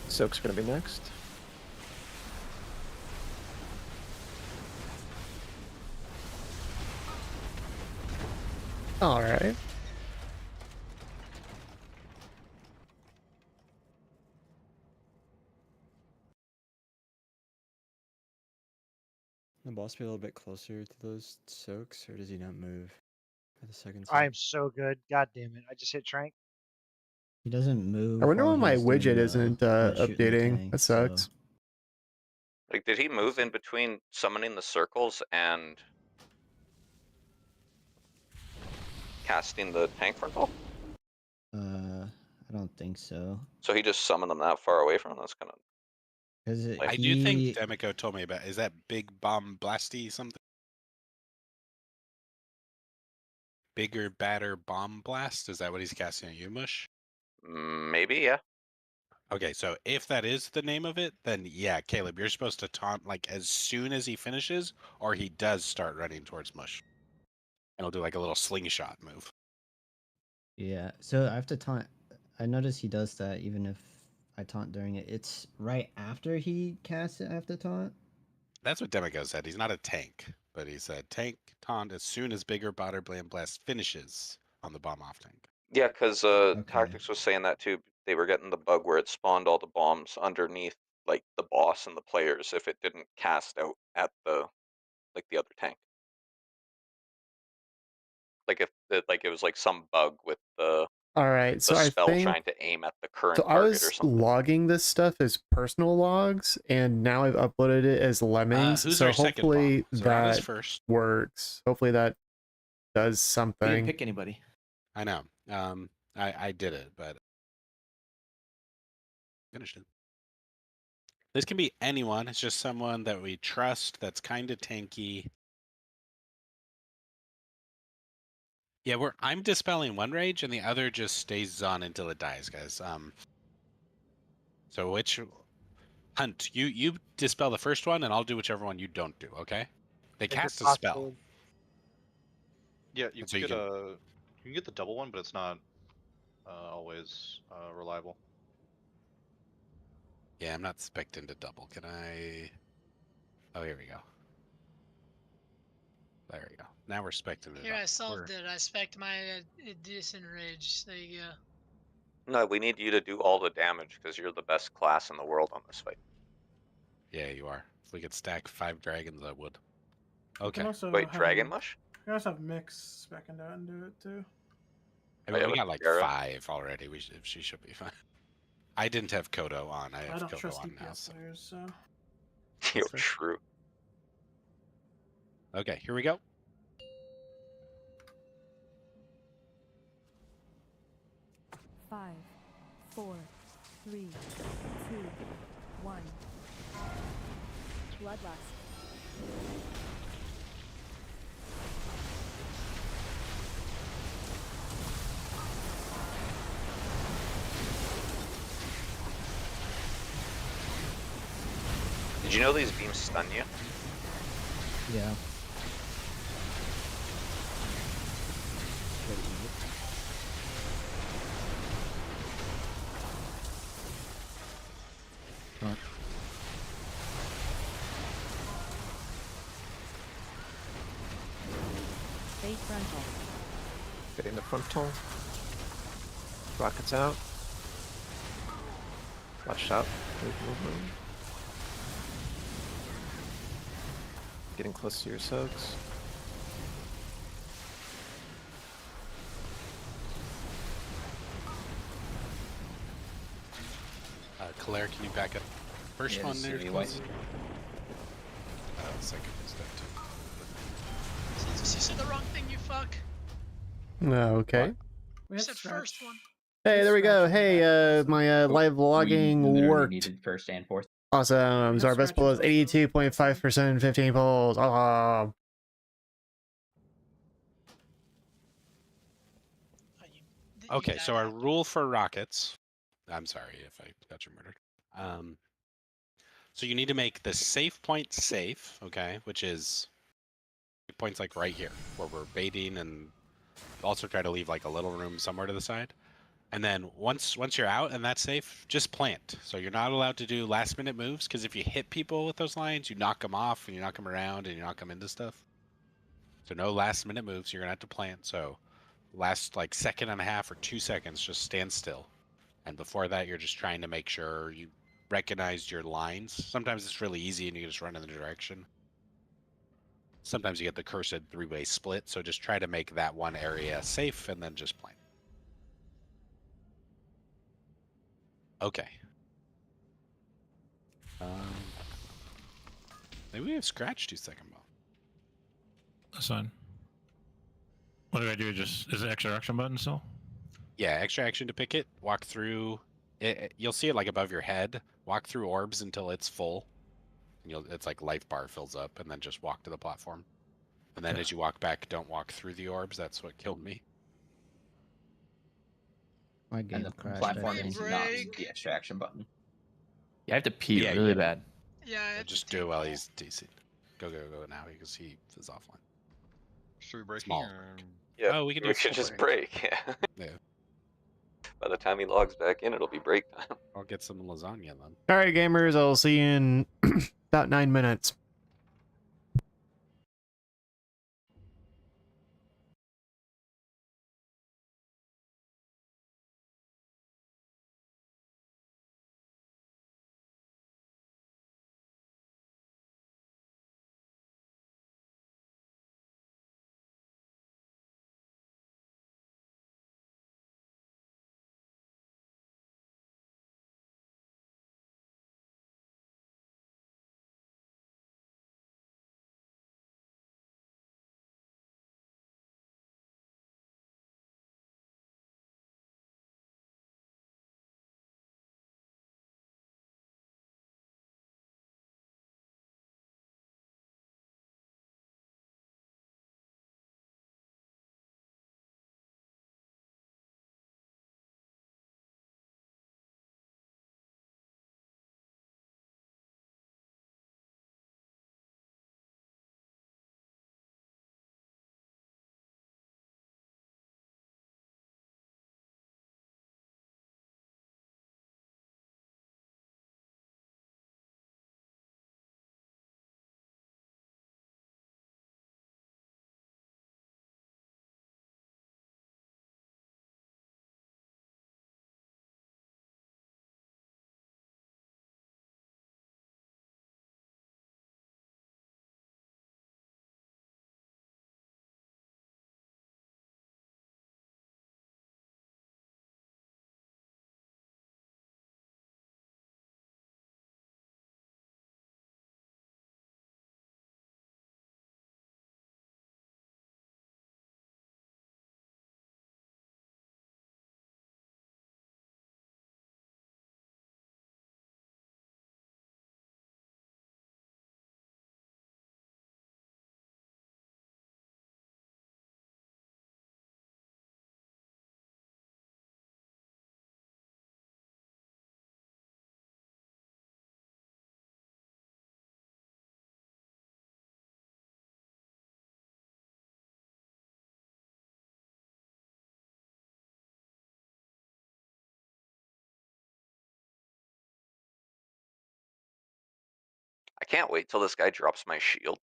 Soak's gonna be next. All right. The boss be a little bit closer to those soaks, or does he not move at the second I soak? am so good. God damn it! I just hit Trank. He doesn't move. I wonder while why my he's doing widget the- isn't while shooting the updating. tank, That so- sucks. Like, did he move in between summoning the circles and casting the tank frontal? I don't think so. So he just summoned them that far away from him? That's kind of... Because I do think Demico told me about. Is that big bomb blasty something? Bigger, badder bomb blast? Is that what he's casting at you, Mush? Maybe, yeah. Okay, so if that is the name of it, then yeah, Caleb, you're supposed to taunt like as soon as he finishes, or he does start running towards Mush. And he'll do like a little slingshot move. Yeah, so I have to taunt. I notice he does that even if I taunt during it. It's right after he casts it, I have to taunt. That's what Demico said. He's not a tank, but he said tank taunt as soon as bigger badder blam blast finishes on the bomb off tank. Yeah, because Tactics was saying that too. They were getting the bug where it spawned all the bombs underneath, like, the boss and the players if it didn't cast out at the other tank. Like if it was like some bug with the All right, so I spell think trying to aim at the current so. I target or was something. logging this stuff as personal logs, and now I've uploaded it as lemmings. Who's So our second hopefully bomb? Zerata's that first. works. Hopefully that does We something. didn't pick anybody. I know. I did it, but finished it. This can be anyone. It's just someone that we trust that's kind of tanky. Yeah, I'm dispelling one rage and the other just stays on until it dies, guys. So which Hunt, you dispel the first one and I'll do whichever one you don't do, okay? They If cast it's a spell. possible. Yeah, you And so can you get can- a you can get the double one, but it's not always reliable. Yeah, I'm not spec'd into double. Can I? Oh, here we go. There we go. Now we're spec'd into Here, double. I solved it. I spec'd my disenrage. There you go. No, we need you to do all the damage because you're the best class in the world on this fight. Yeah, you are. If we could stack 5 dragons, I would. You Okay. can also Wait, have Dragon him- Mush? You can also have Mix spec into it and do it too. I mean, yeah, we with got like Garrett. 5 already. She should be fine. I didn't have Kodo on. I I have don't Kodo trust on now. DPS players, so. You're fair. true. Okay, here we go. Five, 4, 3, 2, 1. Bloodlust. Did you know these beams stun you? Yeah. frontal. Getting the frontal. Rockets out. Watch out. Move. Getting close to your soaks. Claire, can you back up? First Yeah, one just there, see me please. white. Second is dead too. You said the wrong thing, you fuck. Okay. We You have said stretch. first one. Hey, there we go. Hey, my live logging We literally worked. needed first and fourth. Awesome. So our best poll is 82.5%, 15 polls. Awesome. Okay, so our rule for rockets. I'm sorry if I got you murdered. So you need to make the safe point safe, okay, which is points like right here, where we're baiting, and also try to leave like a little room somewhere to the side. And then once you're out and that's safe, just plant. So you're not allowed to do last minute moves, because if you hit people with those lines, you knock them off and you knock them around and you knock them into stuff. So no last minute moves. You're gonna have to plant. So last like second and a half or 2 seconds, just stand still. And before that, you're just trying to make sure you recognize your lines. Sometimes it's really easy and you can just run in the direction. Sometimes you get the cursed three-way split, so just try to make that one area safe and then just plant. Okay. Maybe we have Scratch 2-second ball. That's fine. What do I do? Just is it extra action button still? Yeah, extra action to pick it. Walk through. You'll see it like above your head. Walk through orbs until it's full. And it's like life bar fills up, and then just walk to the platform. And then as you walk back, don't walk through the orbs. That's what killed me. My game And the crashed. platform is not the extra action button. You have to pee really bad. Yeah, just do it while he's DC. Go now because he is offline. Should we break Small. here? Yeah, Oh, we can do we a could small just break. Yeah. Yeah. By the time he logs back in, it'll be break time. I'll get some lasagna then. All right, gamers. I'll see you in about 9 minutes. I can't wait till this guy drops my shield.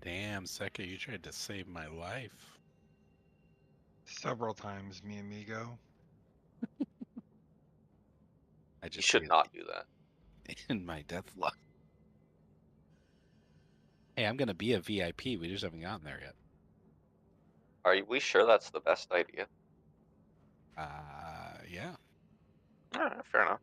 Damn, Seka, you tried to save my life. Several times, mi amigo. I You just should really not do that. in my death luck. Hey, I'm gonna be a VIP. We just haven't gotten there yet. Are we sure that's the best idea? Yeah. Alright, fair enough.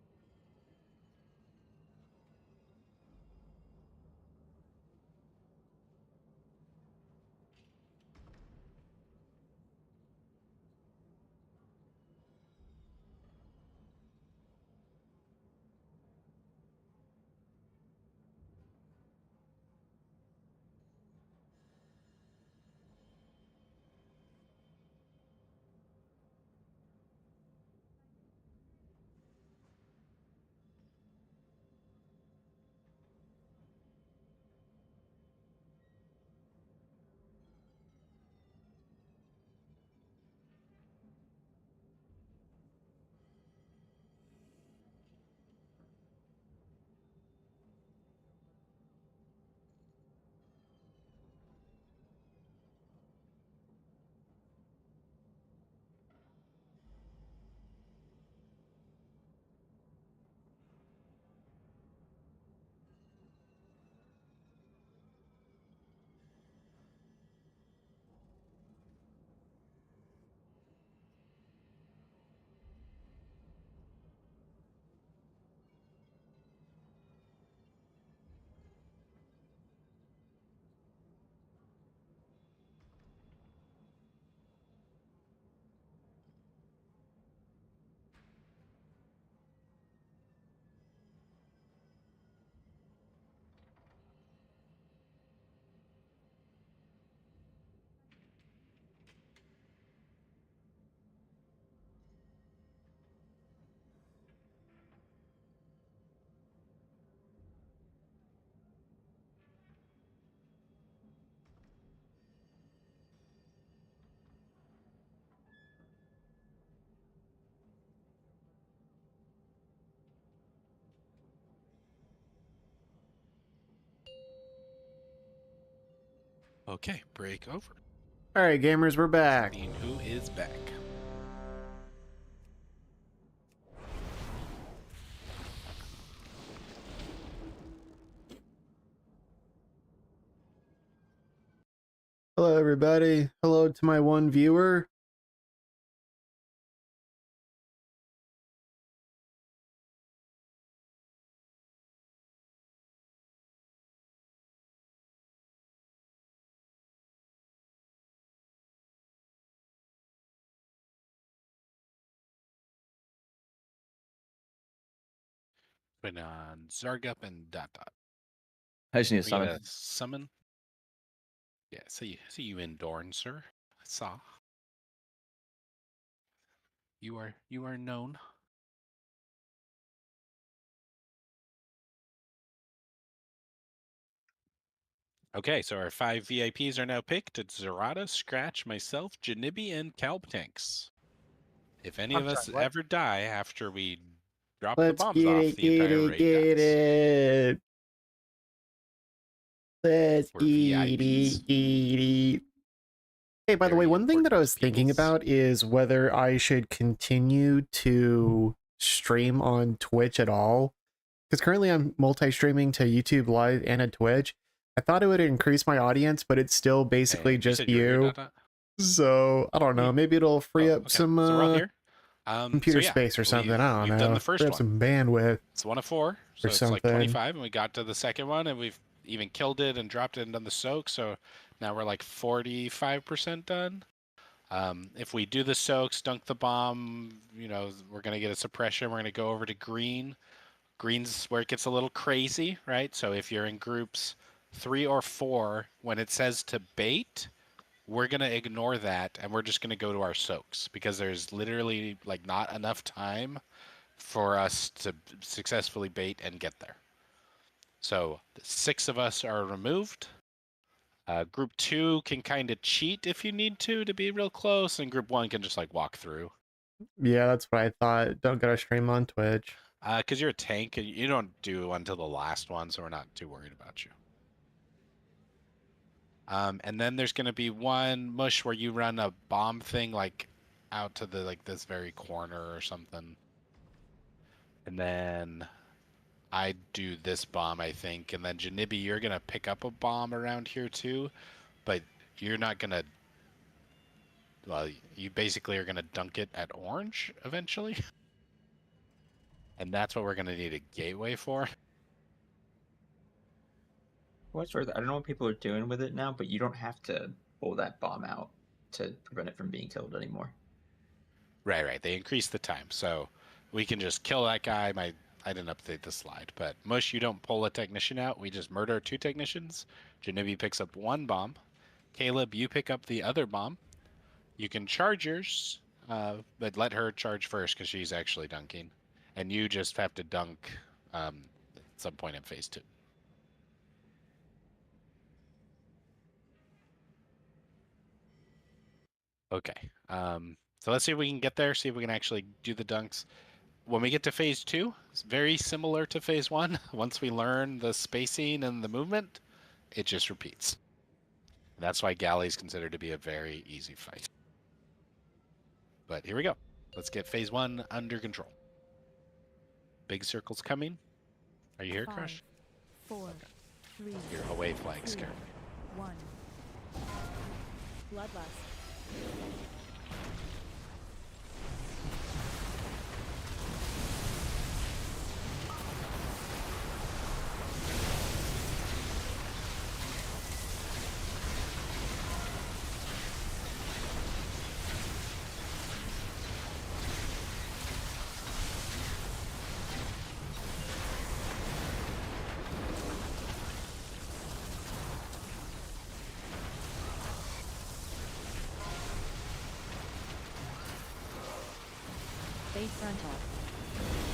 Okay, break over. All right, gamers, we're back. I mean, who is back? Hello, everybody. Hello to my one viewer. Put on Zargup and Dot Dot. I just need to We get summon. a summon. Yeah, see you in Dorn, sir. I saw. You are known. Okay, so our 5 VIPs are now picked. It's Zerata, Scratch, myself, Janibi, and Calptanks. If any of us ever die after we drop the Let's bombs get off, it, the get entire it, raid get dies. it. Let's We're get VIPs. it, get it. Hey, by the way, Very one thing that I important was thinking peoples. about is whether I should continue to stream on Twitch at all. Because currently I'm multi-streaming to YouTube Live and at Twitch. I thought it would increase my audience, but it's still basically Hey, just said you were here, you. Dot Dot? So, I don't know. Maybe it'll free up Okay, some so we're all here. computer So yeah, space or something. I don't we've done know. the first Free up one. some bandwidth. It's 1 of 4, so Or it's like something. 25, and we got to the second one, and we've even killed it and dropped it and done the soak, so now we're like 45% done. If we do the soaks, dunk the bomb, you know, we're going to get a suppression. We're going to go over to green. Green's where it gets a little crazy, right? So if you're in groups 3 or 4, when it says to bait, we're going to ignore that, and we're just going to go to our soaks, because there's literally like not enough time for us to successfully bait and get there. So 6 of us are removed. Group 2 can kind of cheat if you need to be real close, and group 1 can just like walk through. Yeah, that's what I thought. Don't gotta stream on Twitch. Because you're a tank, and you don't do until the last one, so we're not too worried about you. And then there's going to be one mush where you run a bomb thing like out to the like this very corner or something. And then I do this bomb, I think. And then Janibi, you're going to pick up a bomb around here too, but you're not going to, well, you basically are going to dunk it at orange eventually. And that's what we're going to need a gateway for. What's worth? I don't know what people are doing with it now, but you don't have to pull that bomb out to prevent it from being killed anymore. Right. They increased the time, so we can just kill that guy. I didn't update the slide, but Mush, you don't pull a technician out. We just murder 2 technicians. Janibi picks up 1 bomb. Caleb, you pick up the other bomb. You can charge yours, but let her charge first because she's actually dunking. And you just have to dunk at some point in phase 2. Okay. So let's see if we can get there, see if we can actually do the dunks. When we get to phase 2, it's very similar to phase 1. Once we learn the spacing and the movement, it just repeats. That's why Galley is considered to be a very easy fight. But here we go. Let's get phase 1 under control. Big circle's coming. Are you here, 5, Crush? 4, 3, Your away flag 2, scared me. 1. Bloodlust. Fade frontal.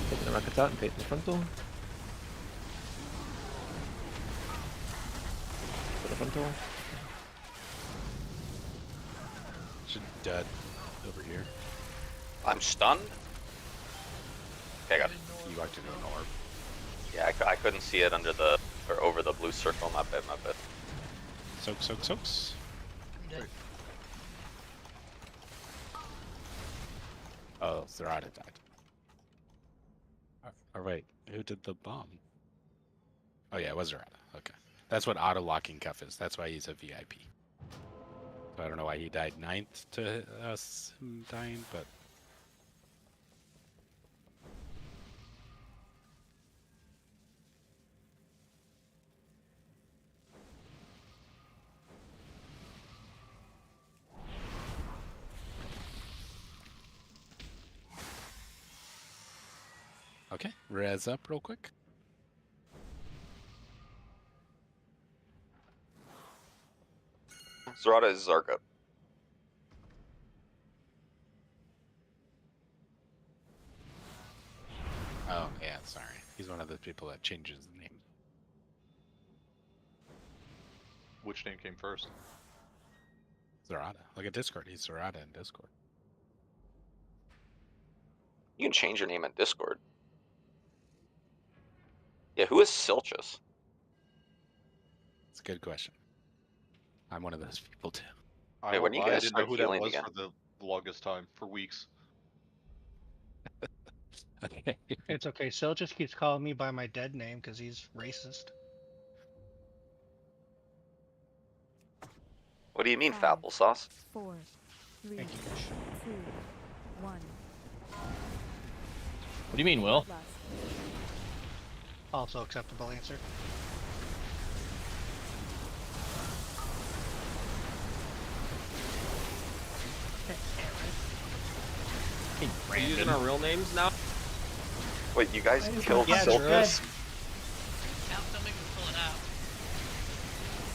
Taking the rockets out and fade the frontal. For the frontal. Should dud over here. I'm stunned. Okay, I got it. You walked into an orb. Yeah, I couldn't see it under the or over the blue circle. My bad. Soaks. Oh, Zerata died. Or wait, who did the bomb? Oh yeah, it was Zerata. Okay. That's what auto-locking cuff is. That's why he's a VIP. So I don't know why he died 9th to us dying, but... Okay, res up real quick. Zerata is Zarka. Oh, yeah, sorry. He's one of those people that changes the name. Which name came first? Zerata. Look at Discord. He's Zerata in Discord. You can change your name in Discord. Yeah, who is Silchus? It's a good question. I'm one of those people too. Hey, when you guys didn't know start who that healing was again? for the longest time, for weeks. Okay. It's okay. Sil just keeps calling me by my dead name because he's racist. What do you mean, 5, Applesauce? 4, 3, Thank you, Fish. 2, 1. What do you mean, Will? Bloodlust. Also acceptable answer. Are you using our real names now? Wait, you guys killed Yeah, Silchus? Don't make me pull it out.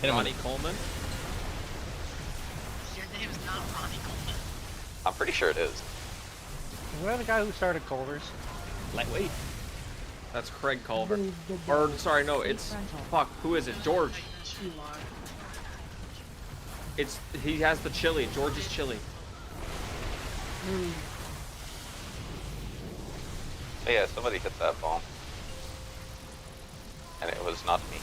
Hit him Ronnie with Coleman? Your name is not Ronnie Coleman. I'm pretty sure it is. Is that the guy who started Culver's? lightweight. That's Craig Culver. Or, sorry, no, it's... Fuck, who is it? George. He has the chili. George is chili. But yeah, somebody hit that bomb. And it was not me.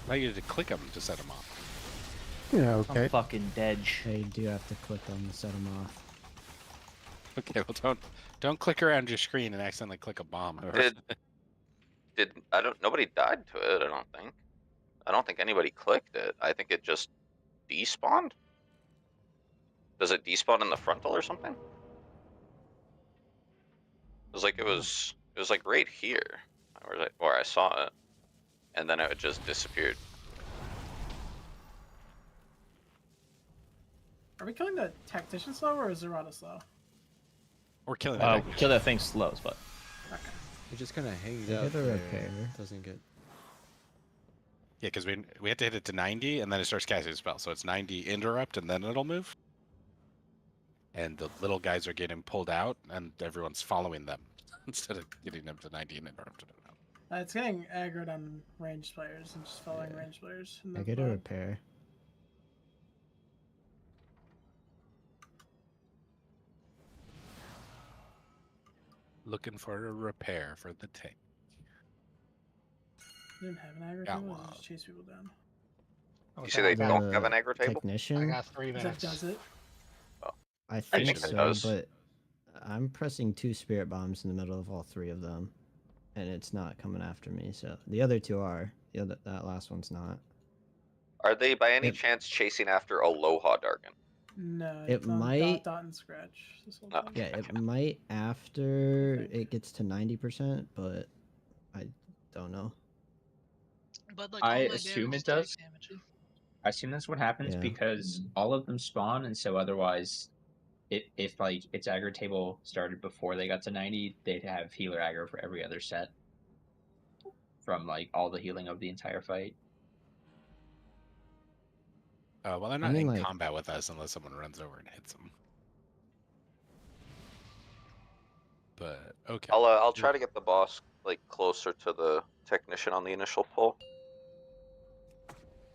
I you to click them to set them off. Yeah, okay. I'm fucking dead. Yeah, you do have to click them to set them off. Okay, well don't click around your screen and accidentally click a bomb. Nobody died to it, I don't think. I don't think anybody clicked it. I think it just despawned. Does it despawn in the frontal or something? It was like right here, where I saw it, and then it just disappeared. Are we killing the tactician slow or is Zerata slow? We're killing kill that thing slow as fuck. Okay. It just kind of hangs They out hit a there. repair. Doesn't get. Yeah, because we have to hit it to 90, and then it starts casting a spell. So it's 90 interrupt, and then it'll move. And the little guys are getting pulled out, and everyone's following them instead of getting them to 90 and interrupted. It's getting aggroed on ranged players and just following ranged players. I get a repair. Looking for a repair for the tank. Didn't have an aggro Got table, one. just chase people down. You say they don't have an aggro table? Technician? I got 3 That minutes. does it. I think think it so, does. but I'm pressing 2 spirit bombs in the middle of all 3 of them, and it's not coming after me. So the other 2 are. That last one's not. Are they by any chance chasing after Aloha Dargan? No, It it's on might- dot and scratch. This whole Oh, time. Yeah, it might after it gets to 90%, but I don't know. But like I all my assume damage it does. is tank damage. I assume that's what happens Yeah. because all of them spawn, and so otherwise, if like its aggro table started before they got to 90, they'd have healer aggro for every other set from like all the healing of the entire fight. Well, they're I not mean, in like- combat with us unless someone runs over and hits them. But okay. I'll try to get the boss like closer to the technician on the initial pull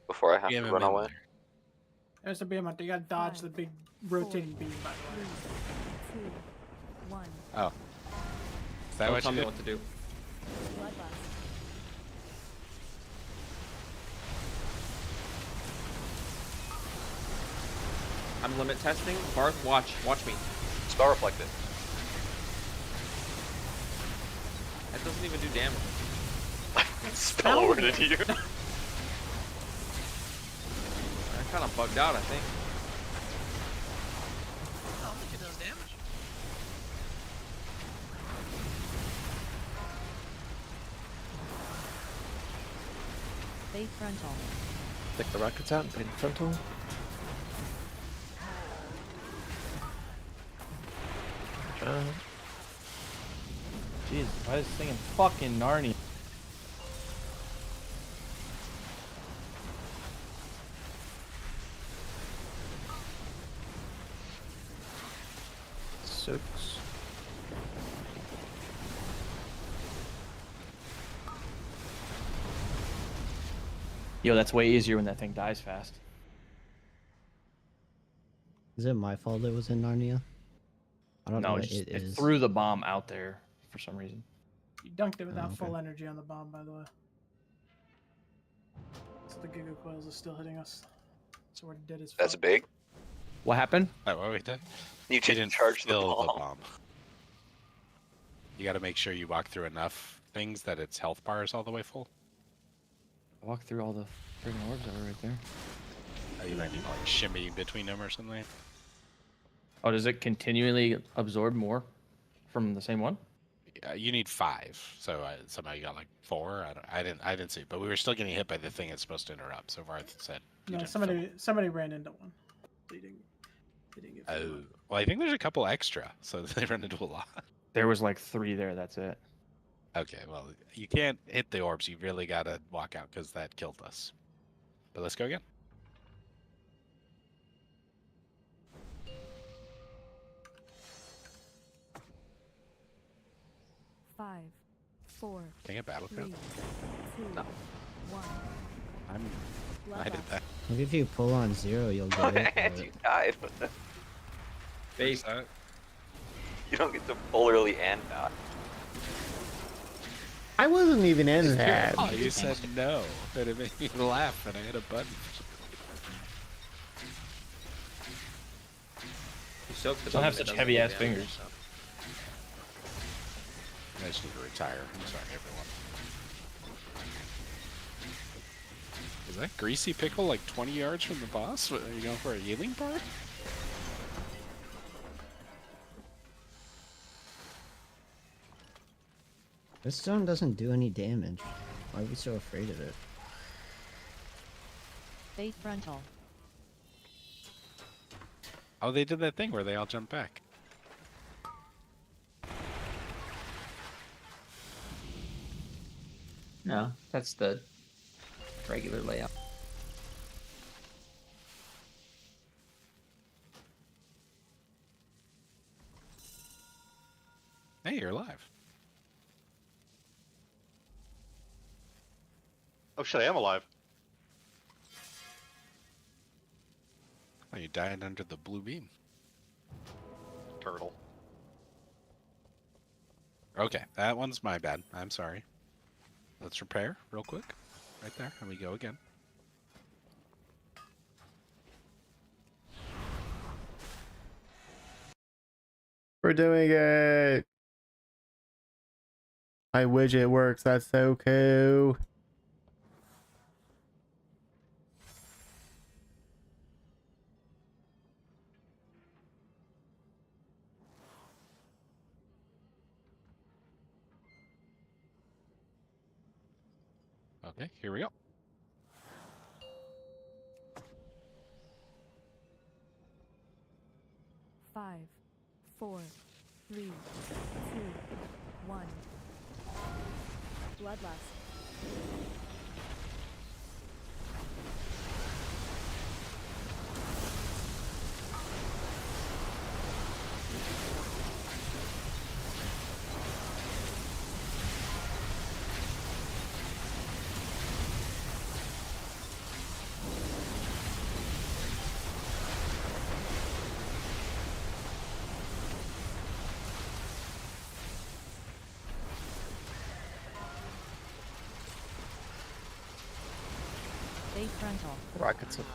before I have Get to him run in away. there. There's a beam. You gotta dodge the big rotating beam, by the way. 2, 1. Oh. Is that Don't what tell you me did? what to do. Bloodlust. I'm limit testing. Barth, watch me. Spell reflected. That doesn't even do damage. Spell worded you. I kind of bugged out, I think. I don't think it does damage. Fade frontal. Take the rockets out and put in frontal. Jesus, why is this thing in fucking Narnia? Six. Yo, that's way easier when that thing dies fast. Is it my fault it was in Narnia? I don't know No, what it it is. threw the bomb out there for some reason. You dunked it without okay. full energy on the bomb, by the way. So the Giga Coils is still hitting us. So we're dead as fuck. That's big. What happened? Oh, what we did? You didn't charge the Fill bomb. You got to make sure you walk through enough things that its health bar is all the way full. Walk through all the friggin' orbs that are right there. You might need to like shimmy between them or something. Oh, does it continually absorb more from the same one? You need 5, so somehow you got like 4. I didn't see, but we were still getting hit by the thing it's supposed to interrupt. So Varth said. you No, didn't fill somebody ran into one. They didn't get Oh, full. well, I think there's a couple extra, so they run into a lot. There was like 3 there. That's it. Okay, well, you can't hit the orbs. You really gotta walk out because that killed us. But let's go again. Five, 4, Can I get battle 3, crit? 2, 1. I did that. Maybe if you pull on 0, you'll get it. And but- you died. Face. You don't get to pull early and die. I wasn't even in It's that. your- Oh, you said no, and it made me laugh, and I hit a button. You soaked the Don't have beam, it such doesn't heavy do ass damage, fingers. so. I just need to retire. I'm sorry, everyone. Is that greasy pickle like 20 yards from the boss? What, are you going for a healing part? This stone doesn't do any damage. Why are we so afraid of it? Base frontal. Oh, they did that thing where they all jump back. No, that's the regular layout. Hey, you're alive. Oh shit, I am alive. Oh, you died under the blue beam. Turtle. Okay, that one's my bad. I'm sorry. Let's repair real quick. Right there, and we go again. We're doing it. My widget works. That's so cool. Okay, here we go. Five, 4, 3, 2, 1. Bloodlust. Base frontal. Rockets up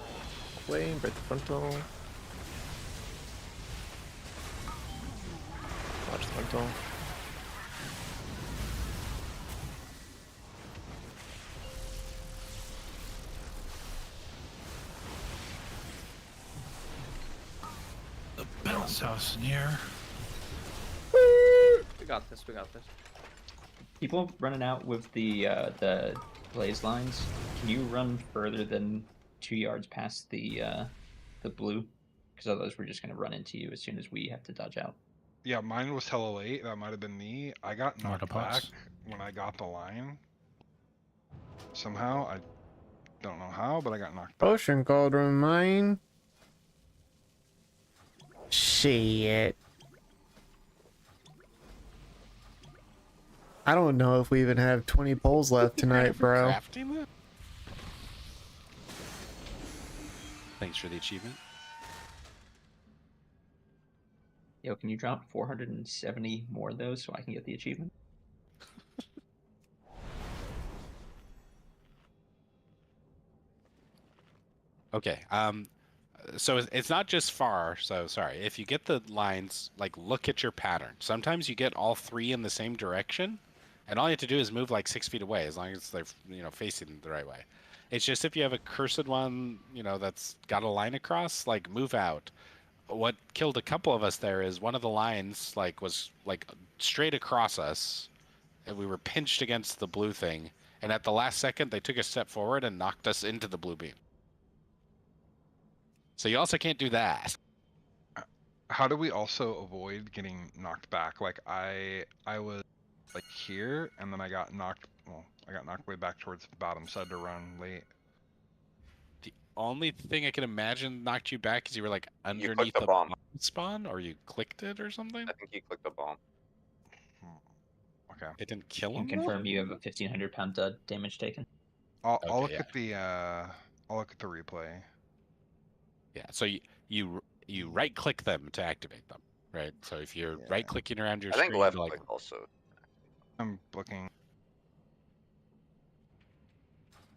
flame, break the frontal. Watch the frontal. The bounce house in here. We got this, we got this. People running out with the blaze lines. Can you run further than 2 yards past the blue? Because otherwise we're just gonna run into you as soon as we have to dodge out. Yeah, mine was hella late. That might have been me. I got knocked back Autopots. when I got the line. Somehow, I don't know how, but I got knocked back. Ocean cauldron mine. Shit. I don't know if we even have 20 poles left tonight, bro. Crafting that? Thanks for the achievement. Yo, can you drop 470 more of those so I can get the achievement? Okay, so it's not just far, so sorry. If you get the lines, like, look at your pattern. Sometimes you get all three in the same direction, and all you have to do is move like 6 feet away, as long as they're, you know, facing the right way. It's just if you have a cursed one, you know, that's got a line across, like, move out. What killed a couple of us there is one of the lines, like, was, like, straight across us, and we were pinched against the blue thing, and at the last second, they took a step forward and knocked us into the blue beam. So you also can't do that. How do we also avoid getting knocked back? Like I was like here, and then I got knocked. Well, I got knocked way back towards the bottom, so I had to run late. The only thing I can imagine knocked you back is you were like underneath the bomb. spawn, or you clicked it or something. I think you clicked the bomb. Okay. It didn't kill Can him. confirm you have a 1,500 pound damage taken. I'll Okay, look yeah. at the I'll look at the replay. Yeah. So you right click them to activate them, right? So if you're right clicking around your I think screen, left like, click also. I'm looking.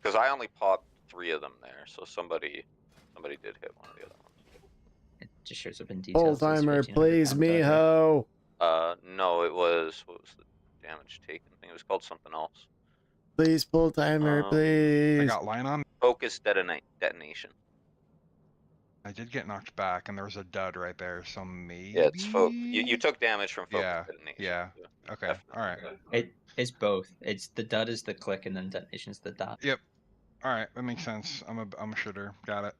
Because I only popped 3 of them there, so somebody did hit one of the other ones. It just shows up in Full details. timer, please, Miho. No, it was, what was the damage taken thing? It was called something else. Please, full timer, I please. I got line on. Focus detonation. I did get knocked back, and there was a dud right there, so maybe. Yeah, it's you took damage from focus detonation. Yeah. Okay. Definitely. All right. It's both. It's the dud is the click, and then detonation's the dot. Yep. All right, that makes sense. I'm a shooter. Got it.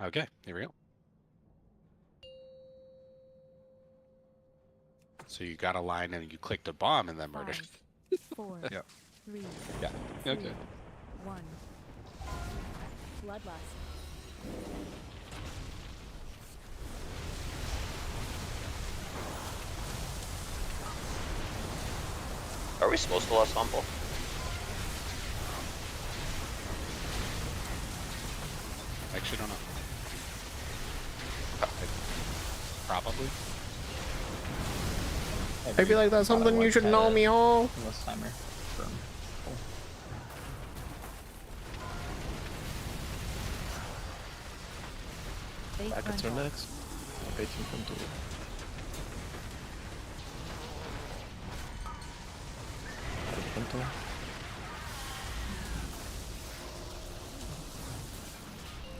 Okay, here we go. So you got a line and you clicked a bomb and then murdered. 5, 4, Yep. 3, Yeah. 2, Okay. 1. Bloodlust. Are we supposed to lose humble? Actually, don't know. Probably. I feel like that's something you should know, Miho. Less timer from. Back at turn next. Waiting from 2. Frontal.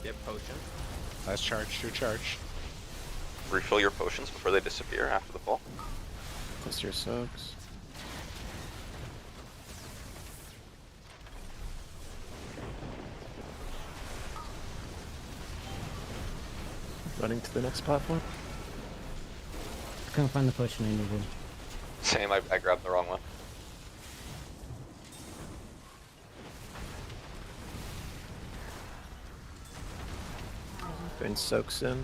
Get potion. Last charge, your charge. Refill your potions before they disappear after the fall. Plus your soaks. Running to the next platform. Couldn't find the potion I needed. Same, I grabbed the wrong one. Doing soaks in.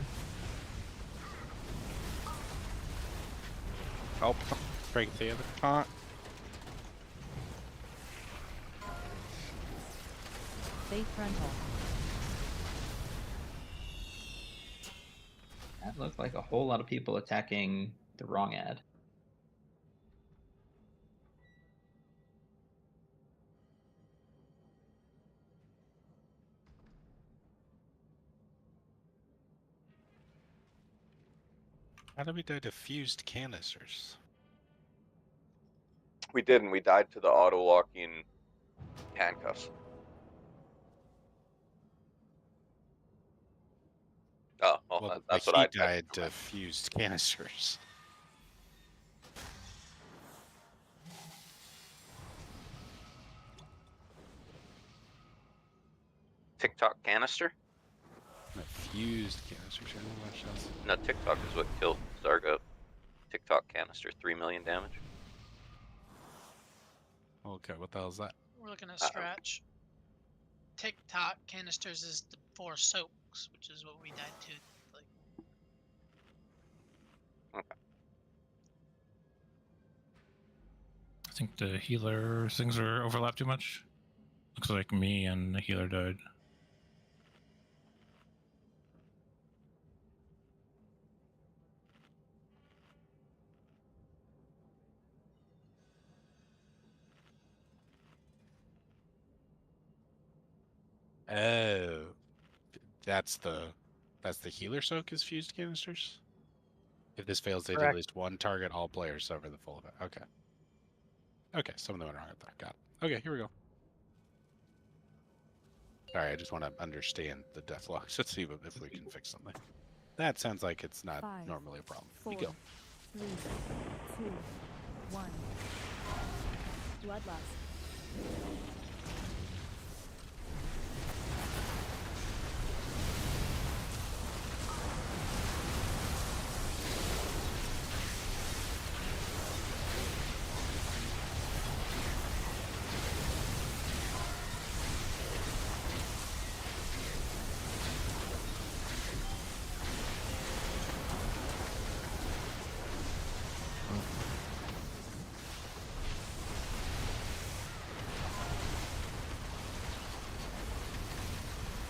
Help. Break the other. Faith rental. That looked like a whole lot of people attacking the wrong ad. How did we die to fused canisters? We didn't. We died to the auto-locking handcuffs. Oh, well, that's what I died to fused canisters. TikTok canister? No, fused canisters. No, TikTok is what killed Zarga. TikTok canister, 3 million damage. Okay, what the hell is that? We're looking at scratch. TikTok canisters is the 4 soaks, which is what we died to. Like. Okay. I think the healer things are overlap too much. Looks like me and the healer died. Oh, that's the healer soak is fused canisters. If this fails, they do at least one target. All players suffer the full effect. Okay. Okay, some of them went wrong at that. Got it. Okay, here we go. Sorry, I just want to understand the death logs. Let's see if we can fix something. That sounds like it's not 5, normally a problem. 4, You go. 3, 2, 1. Bloodlust.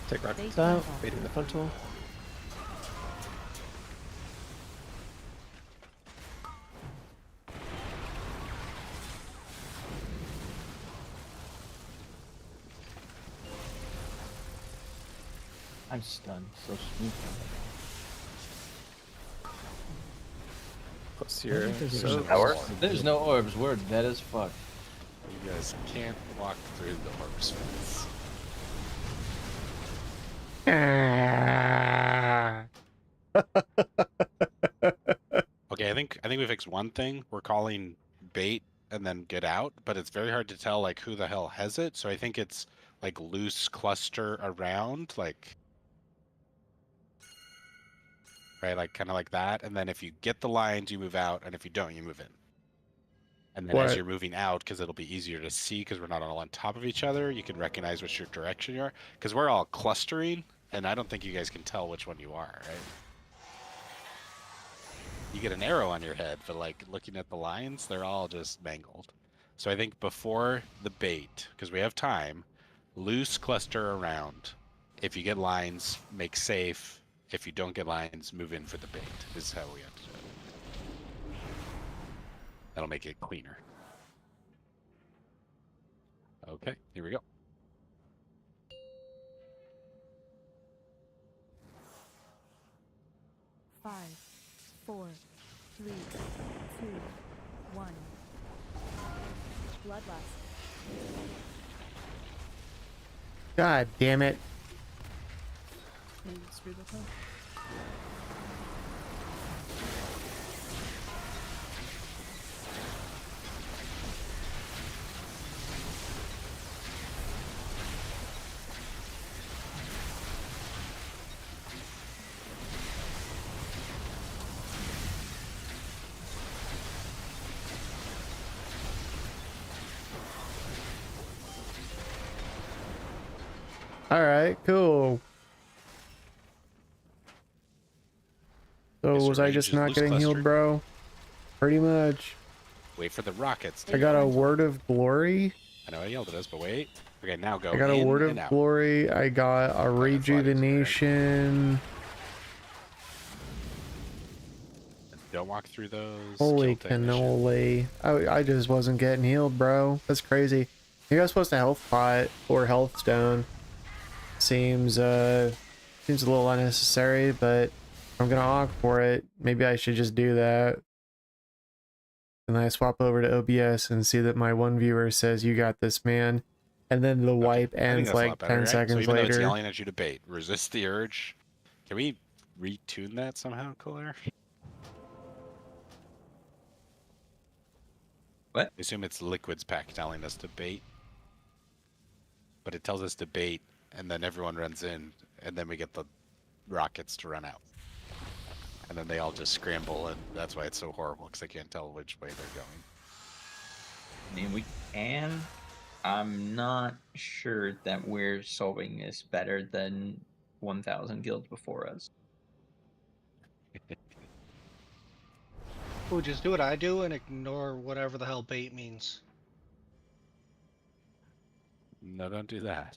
Take rockets out, waiting the frontal. I'm stunned. So smooth. Plus I your think there's so a power. There's no orbs. We're dead as fuck. You guys can't walk through the orbs fence. Okay, I think we fixed one thing. We're calling bait and then get out, but it's very hard to tell like who the hell has it. So I think it's like loose cluster around, like right, like kind of like that. And then if you get the lines, you move out, and if you don't, you move in. And then as What? you're moving out, because it'll be easier to see because we're not all on top of each other, you can recognize which your direction you are. Because we're all clustering, and I don't think you guys can tell which one you are, right? You get an arrow on your head, but like looking at the lines, they're all just mangled. So I think before the bait, because we have time, loose cluster around. If you get lines, make safe. If you don't get lines, move in for the bait. This is how we have to do it. That'll make it cleaner. Okay, here we go. Five, 4, 3, 2, 1. Bloodlust. God damn it. Can you speed this up? Alright, cool. So Yes, was I range just is not loose getting healed, clustered. bro? Pretty much. Wait for the rockets. I got a word of glory. I know I yelled at us, but wait. Okay, now go I got a in word and of out. glory. I got a rejuvenation. Don't walk through those. Holy kill technician. cannoli. I just wasn't getting healed, bro. That's crazy. You guys supposed to health pot or health stone. Seems a little unnecessary, but I'm gonna opt for it. Maybe I should just do that. And then I swap over to OBS and see that my one viewer says, "You got this, man." And then the wipe I think ends that's a lot like better, 10 right? seconds so even though it's later. yelling at you to bait, resist the urge. Can we retune that somehow, Claire? What? I assume it's Liquid's pack telling us to bait. But it tells us to bait, and then everyone runs in, and then we get the rockets to run out. And then they all just scramble, and that's why it's so horrible, because they can't tell which way they're going. I mean, we can. I'm not sure that we're solving this better than 1,000 guilds before us. Ooh, just do what I do and ignore whatever the hell bait means. No, don't do that.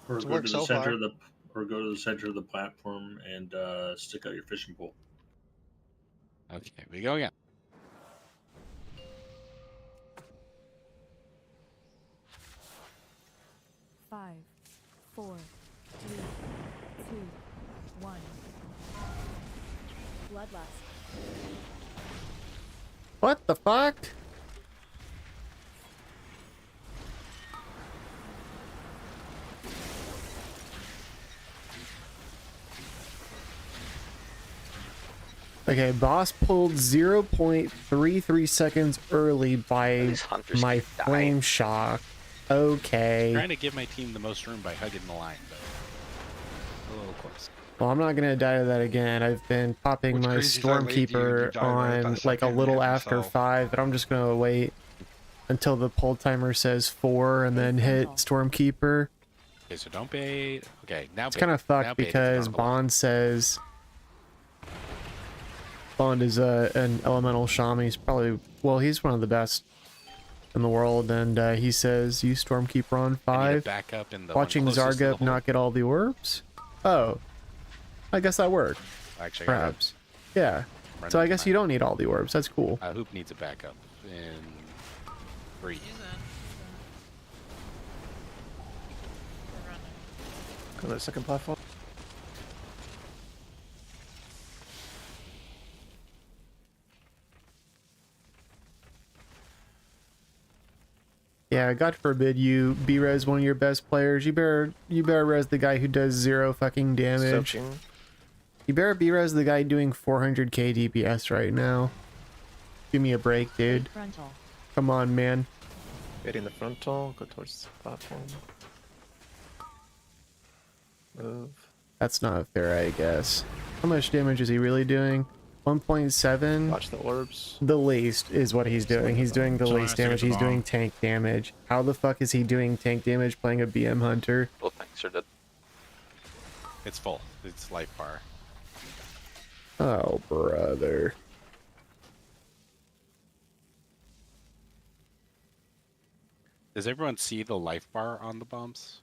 Or It's go worked to the so center far. of the, or go to the center of the platform and stick out your fishing pole. Okay, we go again. Five, 4, 3, 2, 1. Bloodlust. What the fuck? Okay, boss pulled 0.33 seconds early by These hunters my keep dying. flame shock. Okay. Trying to give my team the most room by hugging the line, but a little close. Well, I'm not gonna die to that again. I've been popping What's my crazy is I laid you and you Stormkeeper died right at on that like a second, little hit after myself. 5, but I'm just gonna wait until the pull timer says 4 and then hit Stormkeeper. Okay, so don't bait. Okay, now It's bait. kind of Now fucked bait if it's because on the line. Bond says Bond is an elemental shaman. He's probably, well, he's one of the best in the world, and he says use Stormkeeper on I need a 5. backup in the Watching one closest to the Zargup hole. not get all the orbs. Oh, I guess that worked. Actually, I got Perhaps. Yeah. Run So I into guess you don't need all the orbs. That's cool. Hoop needs a backup in 3. Go to the second platform. Yeah, God forbid you B-res one of your best players. You better res the guy who does 0 fucking damage. Soaking. You better B-res the guy doing 400k DPS right now. Give me a break, dude. Frontal. Come on, man. Getting the frontal, go towards the platform. Move. That's not fair, I guess. How much damage is he really doing? 1.7? Watch the orbs. The least is what he's doing. He's doing the least damage. He's doing tank damage. How the fuck is he doing tank damage playing a BM Hunter? Both tanks are dead. It's full. It's life bar. Oh, brother. Does everyone see the life bar on the bombs?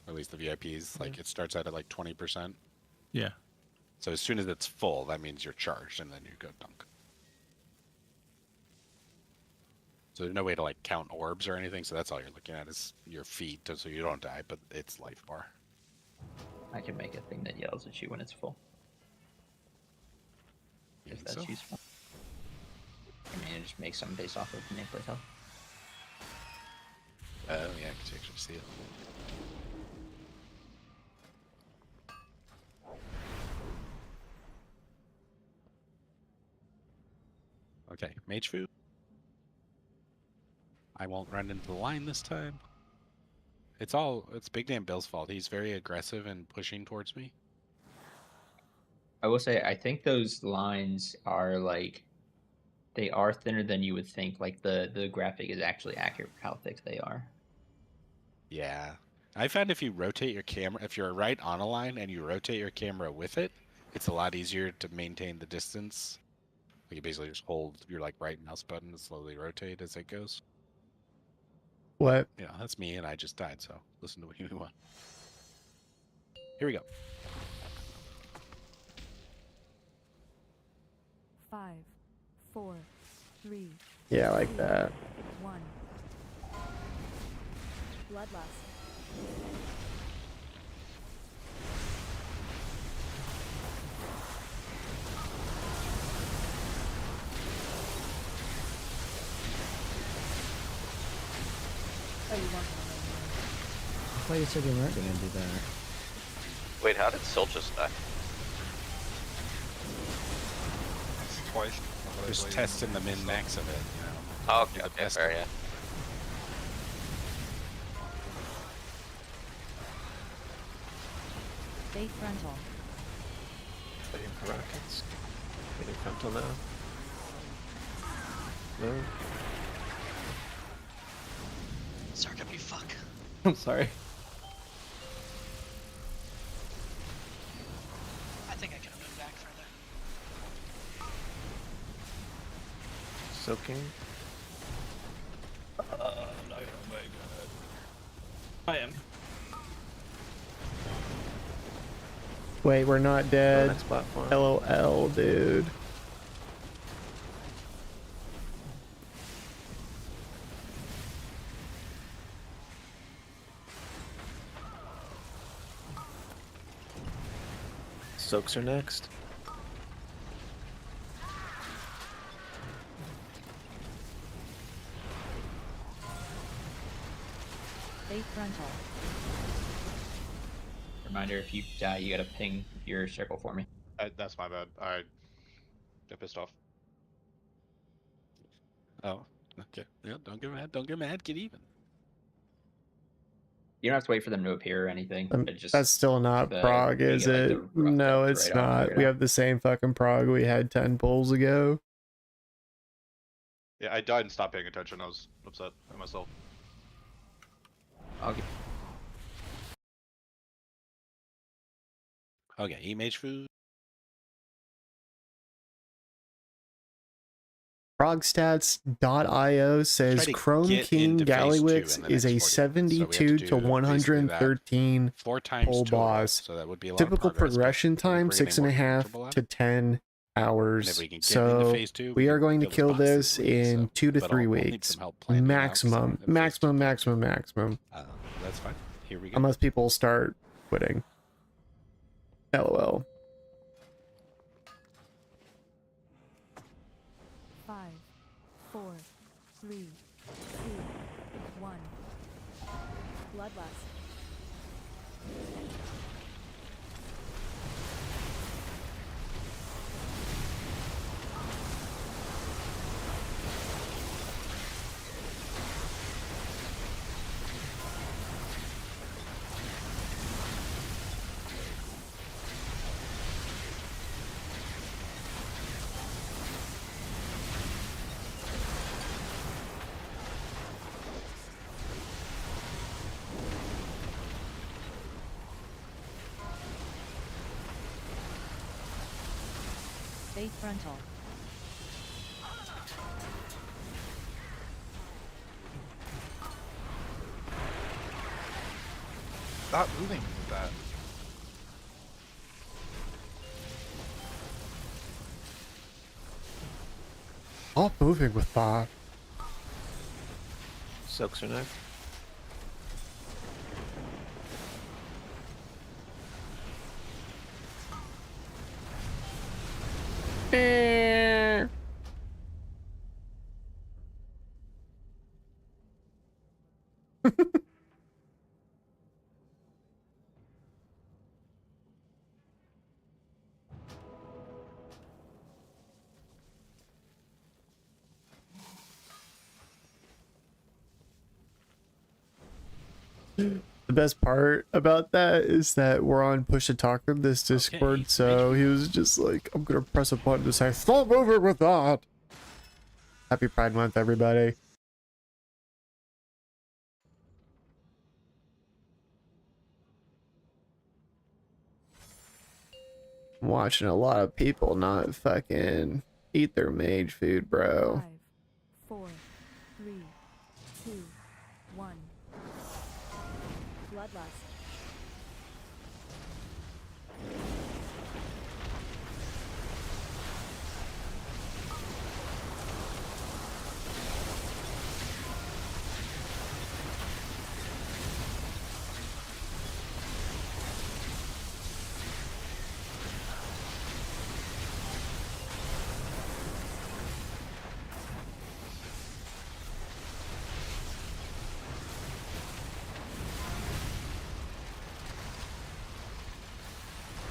Or at least the VIPs. Like it starts out at like 20%. Yeah. So as soon as it's full, that means you're charged, and then you go dunk. So there's no way to like count orbs or anything. So that's all you're looking at is your feet, so you don't die. But it's life bar. I can make a thing that yells at you when it's full. If that's useful. I mean, it just makes something based off of nameplate health. Oh yeah, I can actually see it. Okay, mage food. I won't run into the line this time. It's Big Damn Bill's fault. He's very aggressive and pushing towards me. I will say, I think those lines are like, they are thinner than you would think. Like the graphic is actually accurate for how thick they are. Yeah. I found if you rotate your camera, if you're right on a line and you rotate your camera with it, it's a lot easier to maintain the distance. Like you basically just hold your like right mouse button to slowly rotate as it goes. What? You know, that's me and I just died, so listen to what you want. Here we go. 5, 4, 3. Yeah, I like that. 1. Bloodlust. Oh, you want I thought you said you weren't gonna do that. Wait, how did Sil just die? Twice. Just testing the min-max of it, you know. Oh, okay, okay, fair, yeah. Fate frontal. Waiting for rockets. Getting frontal now. Move. Sark up, you fuck. I'm sorry. I think I could have moved back further. Soaking. Oh my god. I am. Wait, we're not dead. Next platform. LOL, dude. Soaks are next. Fate frontal. Reminder, if you die, you gotta ping your circle for me. That's my bad. I got pissed off. Oh, okay. Yeah, don't get mad. Don't get mad. Get even. You don't have to wait for them to appear or anything. It just That's still not Prog, you is get, like, it? the rough No, depth it's right off, not. right We off. have the same fucking Prog we had 10 pulls ago. Yeah, I died and stopped paying attention. I was upset at myself. Okay. Okay, e-mage food. Progstats.io says Try to Chrome get King into phase 2 Gallywix in the is a next 40 minutes. So we have 72 to to do basically 113 that 4 times pull total, boss. so that would be a lot of Typical progress, but progression I think time we're getting more 6.5 comfortable at to it. 10 And hours. if we can get into So phase 2, we are going to this kill boss this week, in 2 to but 3 I'll need weeks. some help planning it out, 'cause I'm Maximum, in phase 2 maximum, maximum. That's fine. Here we go. Unless people start quitting. LOL. 5, 4, 3, 2, 1. Bloodlust. Faith frontal. Stop moving with that. Stop moving with that. Soaks are next. The best part about that is that we're on push to talk in this Discord, so he was just like, I'm gonna press a button to say, stop moving with that. Happy Pride Month, everybody. I'm watching a lot of people not fucking eat their mage food, bro. 5, 4, 3, 2, 1. Bloodlust.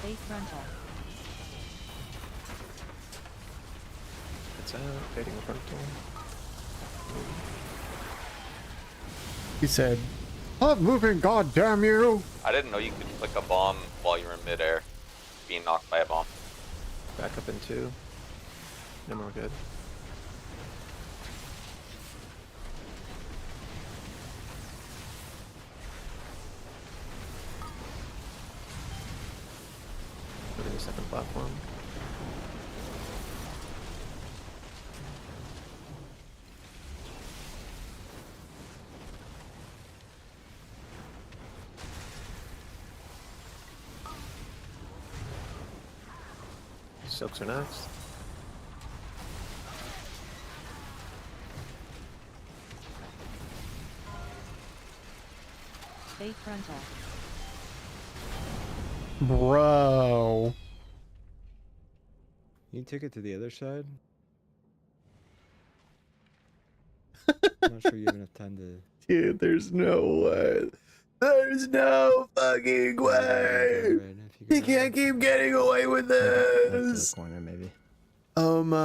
Faith frontal. It's out. Fading frontal. He said, stop moving, god damn you! I didn't know you could click a bomb while you're in midair, being knocked by a bomb. Back up in 2. Then we're good. Moving the second platform. Soaks are next. Faith frontal. Bro. You took it to the other side? I'm not sure you have enough time to... Dude, there's no way. There's no fucking way. He can't keep getting away with this. Corner, maybe. Oh my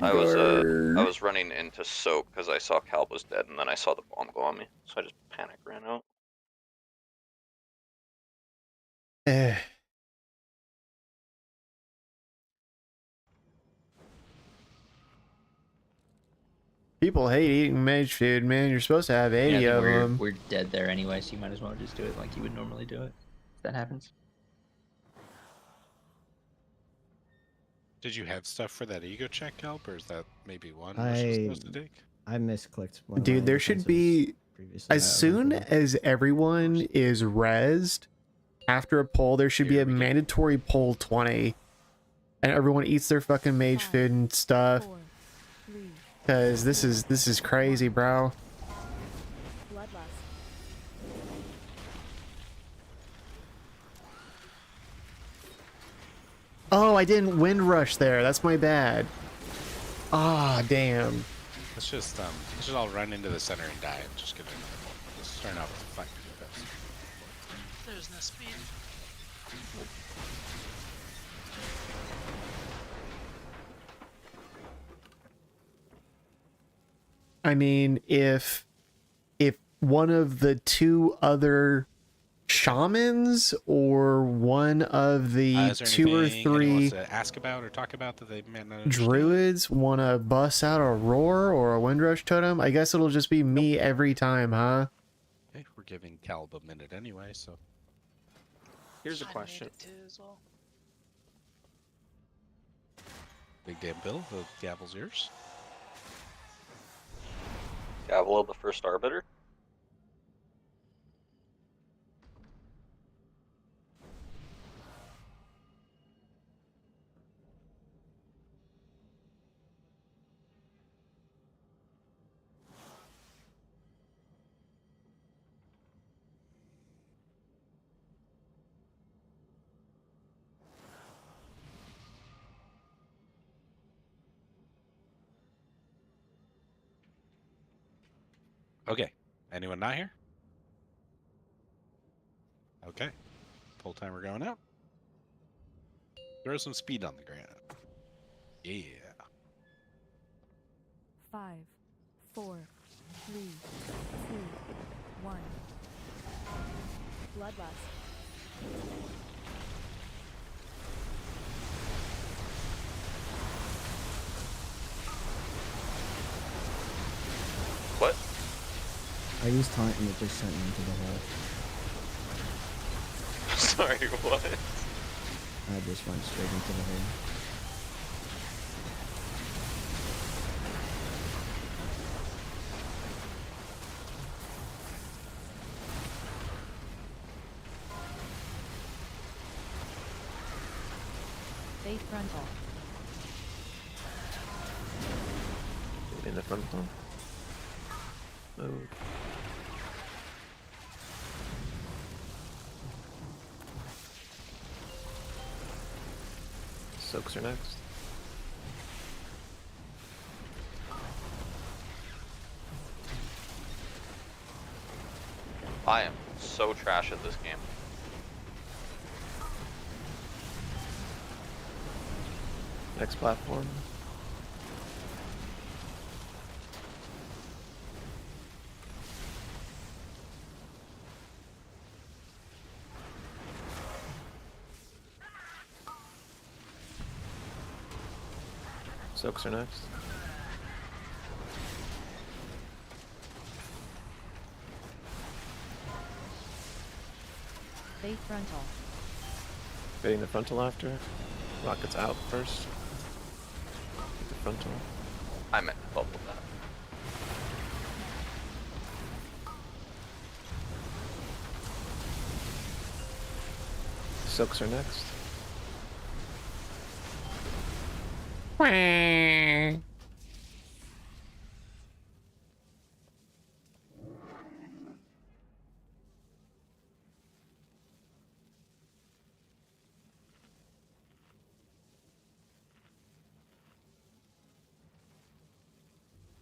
I god. was running into soak because I saw Cal was dead, and then I saw the bomb go on me, so I just panic ran out. Eh. People hate eating mage food, man. You're supposed to have 80 Yeah, of them. we're dead there anyway, so you might as well just do it like you would normally do it. If that happens. Did you have stuff for that ego check, Kelp, or is that maybe one I supposed to take? misclicked one of Dude, my there should defenses be, previously. as soon as everyone is rezzed, after a poll, there should be a mandatory poll 20. And everyone eats their fucking mage food and stuff. Because this is crazy, bro. Bloodlust. Oh, I didn't wind rush there. That's my bad. Ah, damn. Let's just all run into the center and die and just get another one. Let's start out with a fight. There's no speed. I mean, if one of the two other shamans or one of the Is there 2 or anything anyone 3 wants to ask about or talk about that they might not understand? druids want to bust out a roar or a windrush totem, I guess it'll just be me every time, huh? Okay, we're giving Caleb a minute anyway, so. Here's a question. Big damn Bill, the gavel's yours. Gavel of the first arbiter. Okay. Anyone not here? Okay. Full timer going out. Throw some speed on the ground. Yeah. 5, 4, 3, 2, 1. Bloodlust. What? I used taunt and it just sent me into the hole. Sorry, what? I just went straight into the hole. Base frontal. In the front door. Move. Soaks are next. I am so trash at this game. Next platform. Soaks are next. Base frontal. Getting the frontal after. Rockets out first. Get the frontal. I meant to bubble that. Soaks are next.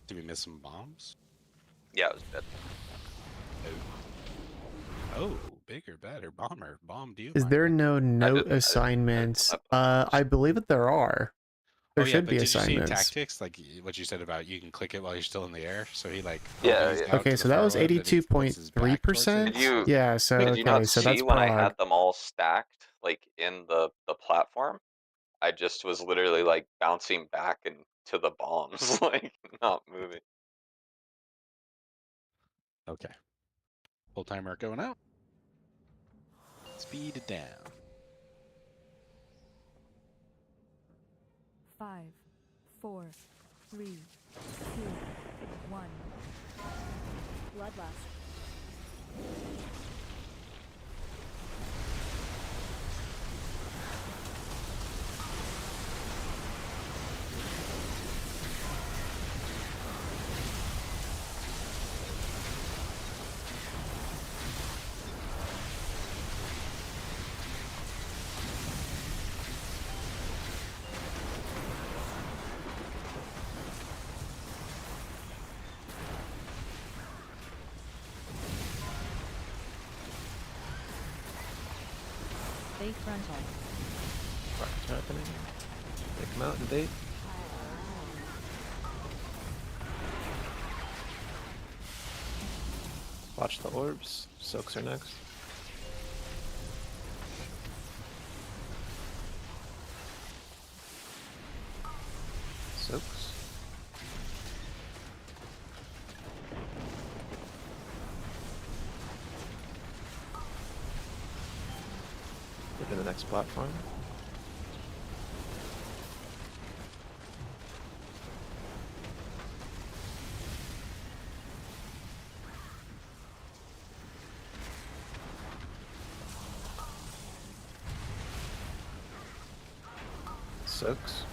Did we miss some bombs? Yeah, it was dead. Oh, bigger, better, bomber, bomb deal. Is there no note assignments? I believe that there are. There should be did you see in assignments. tactics, like what you said about you can click it while you're still in the air? So he like Yeah, movies yeah. out Okay, to so the that far was left, and he puts his back towards it. 82.3%. Did you? Yeah, so Did you not okay, so see that's when I Prog. had them all stacked, like in the platform? I just was literally like bouncing back into the bombs, like not moving. Okay. Full timer going out. Speed it down. 5, 4, 3, 2, 1. Bloodlust. Bait frontal. Rockets happening. Take them out in bait. Watch the orbs. Soaks are next. Soaks. Look at the next platform. Soaks.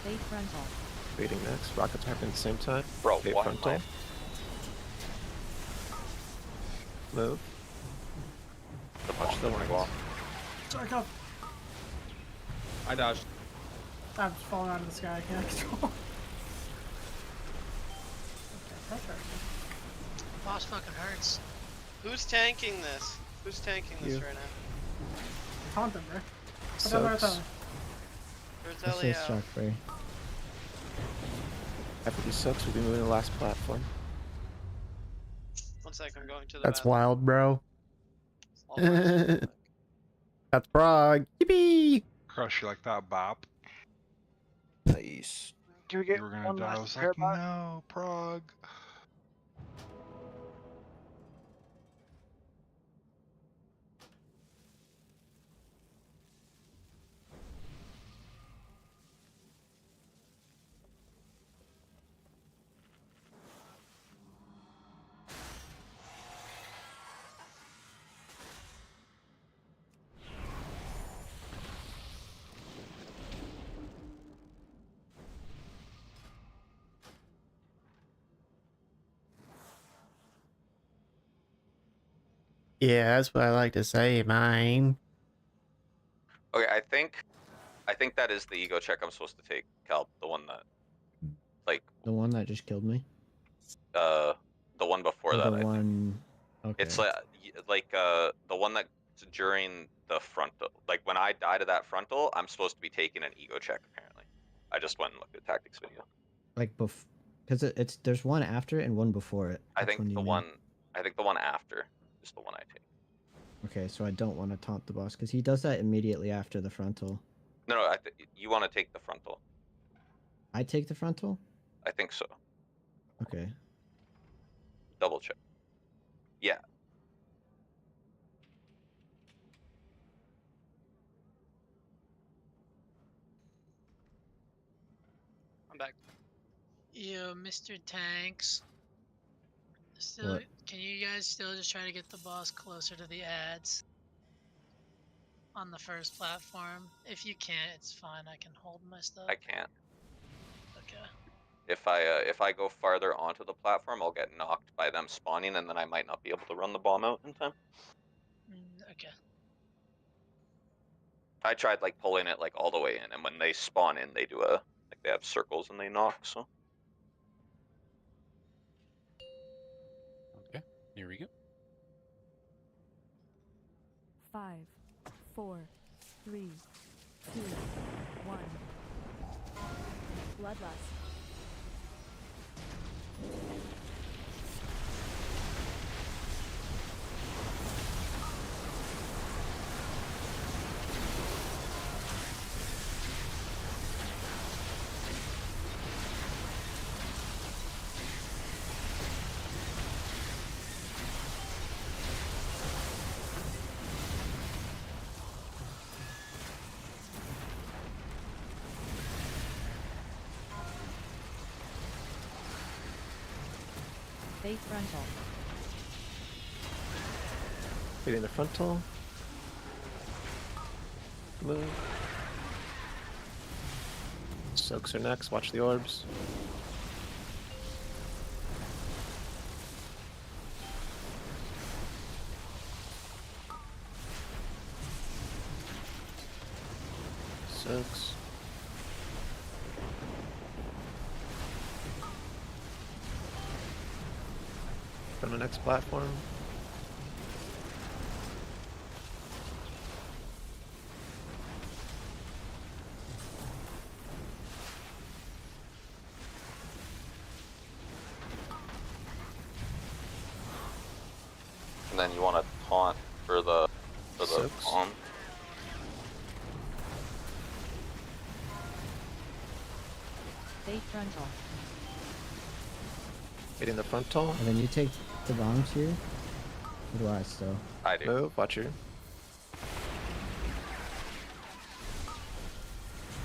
Bait frontal. Baiting next. Rockets happening at the same time. Bro, Bait what frontal. am Move. Watch the lines. Wall. Sorry, come. I dodged. I'm just falling out of the sky. I can't control. Okay, perfect. Boss fucking hurts. Who's tanking this? Who's tanking this You. right now? Taunt them, bro. Put down the Soaks. Let's say Bertelio. shock free. After these soaks, we'll be moving to the last platform. 1 sec, I'm going to the That's bathroom. wild, bro. All right. That's Prog. Yippee! Crush you like that, bop. Nice. Do we get You were gonna one die. I last was repair like, bot? no, Prog. Yeah, that's what I like to say, mine. Okay, I think that is the ego check I'm supposed to take, Cal. The one that, like, The one that just killed me. the one before Or that. the I think one. Okay. it's the one that during the frontal. Like when I die to that frontal, I'm supposed to be taking an ego check. Apparently, I just went and looked at tactics video. Like because it's there's one after it and one before it. I Which think one do the you mean? one. I think the one after is the one I take. Okay, so I don't want to taunt the boss because he does that immediately after the frontal. No, you want to take the frontal. I take the frontal. I think so. Okay. Double check. Yeah. I'm back. Yo, Mr. Tanks. Still, What? can you guys still just try to get the boss closer to the ads on the first platform? If you can't, it's fine. I can hold my stuff. I can't. Okay. If I go farther onto the platform, I'll get knocked by them spawning, and then I might not be able to run the bomb out in time. Okay. I tried like pulling it like all the way in, and when they spawn in, they do they have circles and they knock. So Okay, here we go. 5, 4, 3, 2, 1. Bloodlust. Bait frontal. Hitting the frontal. Move. Soaks are next. Watch the orbs. Soaks. the next platform. And then you want to taunt for the Soaks. bomb. Stay frontal. Hitting the frontal. And then you take the bombs here? Or do I still? I do. Move, watch your.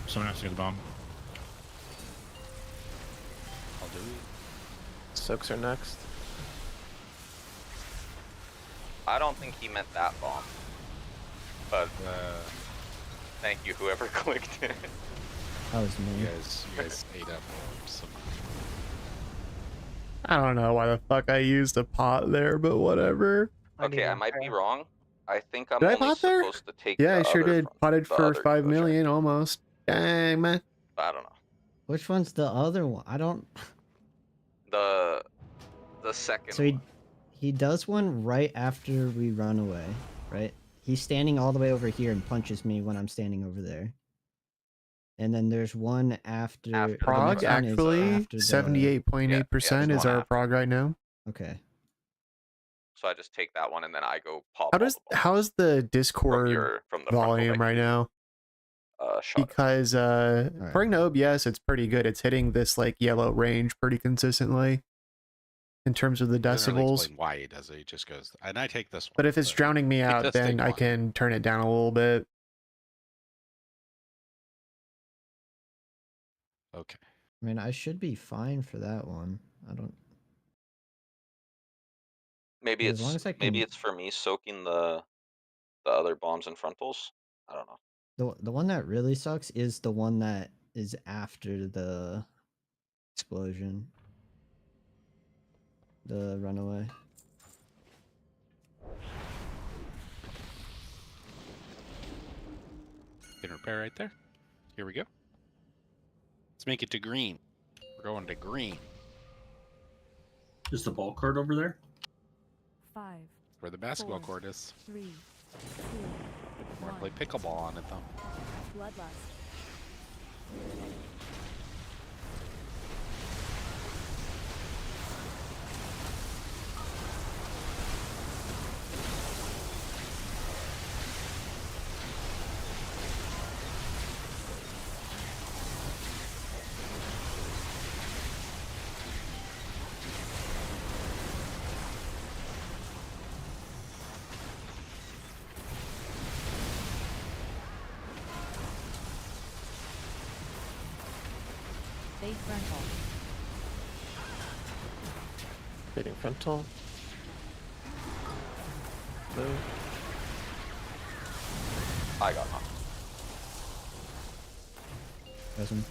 Someone has to get the bomb. I'll do it. Soaks are next. I don't think he meant that bomb. But thank you, whoever clicked it. That was me. You guys ate up some. I don't know why the fuck I used a pot there, but whatever. Okay, I might be wrong. I think I'm Did I only pot there? supposed to take Yeah, I the sure other did. from Potted the for other 5 Evo million almost. Dang, man. I don't know. Which one's the other one? I don't. The second So he does one right after we run away, right? He's standing all the way over here and punches me when I'm standing over there. And then there's one after the Prog, next one is actually, after the- 78.8% is one our after. prog right now. Okay. So I just take that one and then I go pop. How's the Discord from the volume right now? Because according to OBS, it's pretty good. It's hitting this like yellow range pretty consistently in terms of the He doesn't really decibels. explain why he does it. He just goes, and I take this one. But if it's drowning me out, does then take I one. can turn it down a little bit. Okay. I mean, I should be fine for that one. I don't. Maybe As long it's as I maybe can- it's for me soaking the other bombs and frontals. I don't know. The one that really sucks is the one that is after the explosion. The runaway. Can repair right there. Here we go. Let's make it to green. We're going to green. Is the ball card over there? 5. Where the basketball 4, court is. 3, 2, We're 1. gonna play pickleball on it though. Bloodlust. Stay frontal. Hitting frontal. Move. I got knocked. Doesn't.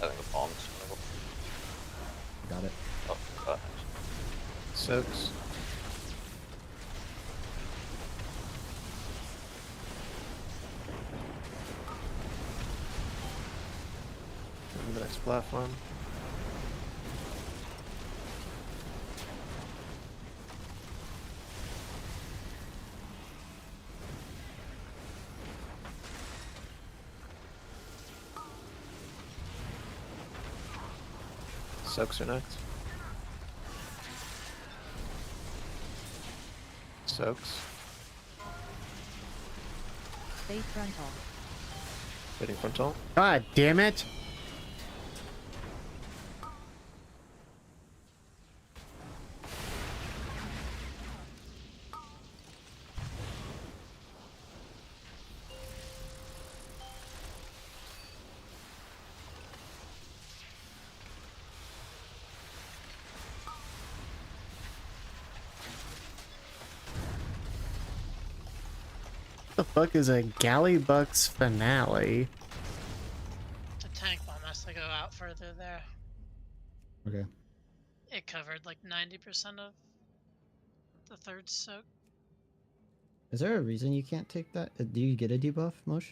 I think the bombs. Got it. Oh, Soaks. On the next platform. Soaks are next. Soaks. Stay frontal. Hitting frontal. God damn it! What the fuck is a Gallywix finale? The tank bomb has to go out further there. Okay. It covered like 90% of the third soak. Is there a reason you can't take that? Do you get a debuff, Mosh?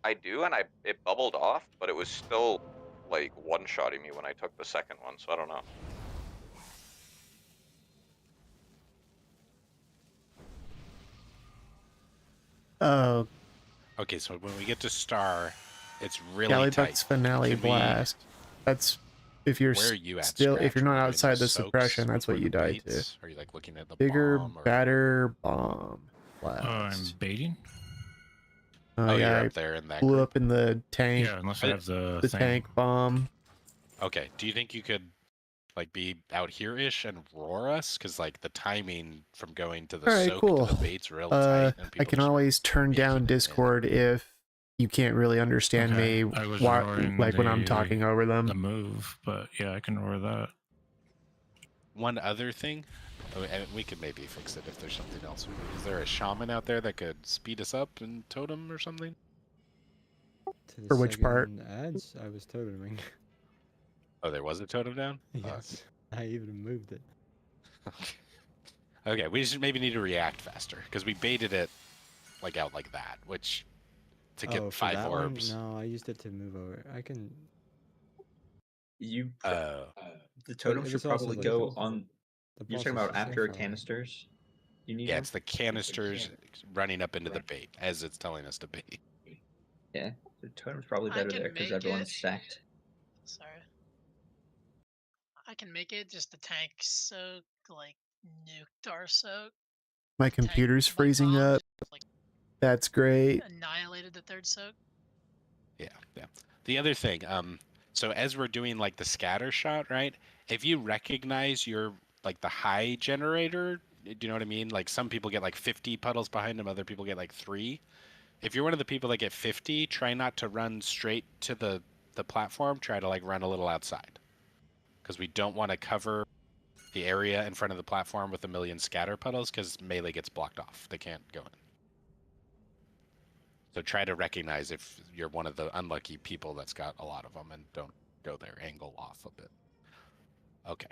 I do, and it bubbled off, but it was still like one-shotting me when I took the second one, so I don't know. Oh, Okay, so when we get to Star, it's really tight. Gallywix Finale Can we- Blast. That's if you're Where are you at, still if Scratch? you're Are not we doing outside the soaks suppression, that's what before you the die baits? to. Are you like looking at the Bigger, bomb? Or... badder, bomb. Blast. Oh, I'm baiting. Oh, yeah, you're I up there in that blew group? up in the tank. Yeah, unless I have the thing. tank bomb. Okay, do you think you could like be out here-ish and roar us? Because like the timing from going to the All right, soak cool. to the bait's real tight. And I people can just always turn down Discord if you can't really understand Okay, me I was while, roaring like when I'm the- talking over them. The move, but yeah, I can roar that. One other thing, and we could maybe fix it if there's something else. Is there a shaman out there that could speed us up in totem or something? To the For which part? second ads, I was toteming. Oh, there was a totem down? Yes, I even moved it. Okay, we just maybe need to react faster because we baited it like out like that, which to get Oh, for 5 that one? orbs. No, I used it to move over. I can. You. Oh. The totem it should was also probably like go the- on. the You're boss talking is about so after far away. canisters. You need Yeah, them? it's the canisters running up into the bait as it's telling us to bait. Yeah, the totem's probably I better can there because make everyone's it. stacked. Sorry. I can make it just the tank soak, like nuked our soak. My computer's freezing up. That's great. Annihilated the third soak. Yeah. The other thing, so as we're doing like the scatter shot, right? If you recognize your like the high generator, do you know what I mean? Like some people get like 50 puddles behind them, other people get like 3. If you're one of the people that get 50, try not to run straight to the platform. Try to like run a little outside, because we don't want to cover the area in front of the platform with a million scatter puddles, because melee gets blocked off. They can't go in. So try to recognize if you're one of the unlucky people that's got a lot of them, and don't go there. Angle off a bit. Okay.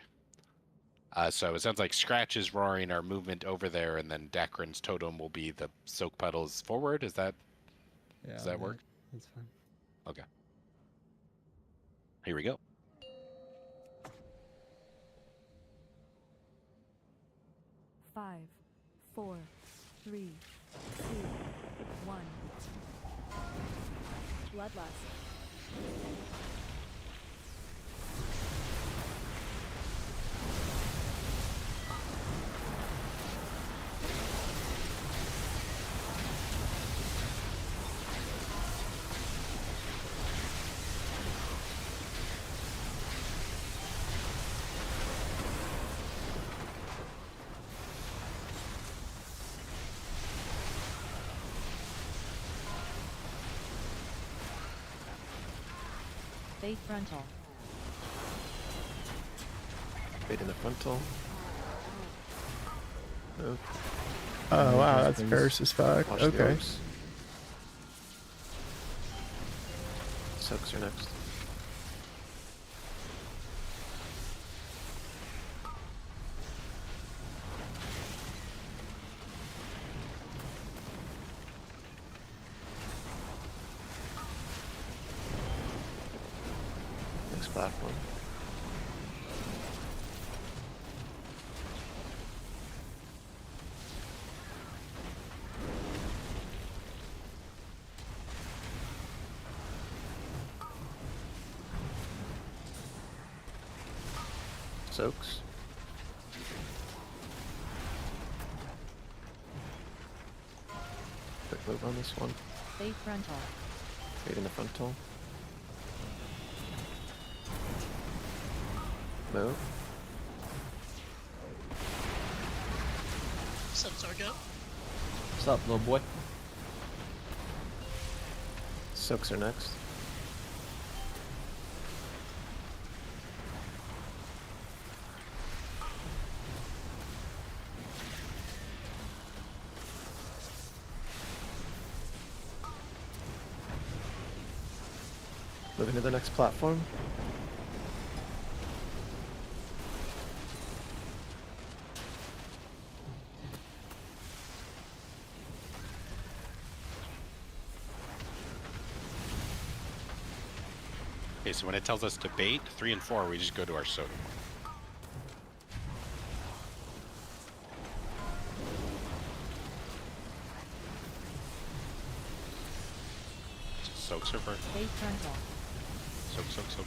So it sounds like Scratch is roaring our movement over there, and then Dakrin's totem will be the soak puddles forward. Is that? Yeah, Does that work? That's fine. Okay. Here we go. Five, 4, 3, 2, 1. Bloodlust. Bait frontal. Bait in the frontal. Oh. Oh wow, that's fierce as fuck. Watch the Okay. orbs. Soaks are next. Next platform. Soaks. Quick move on this one. Bait frontal. Bait in the frontal. Move. What's up, Zorgo? What's up, little boy? Soaks are next. Moving to the next platform. Okay, Okay, so when it tells us to bait 3 and 4, we just go to our soak. Soaks are first. Bait frontal. Soak, soak, soak.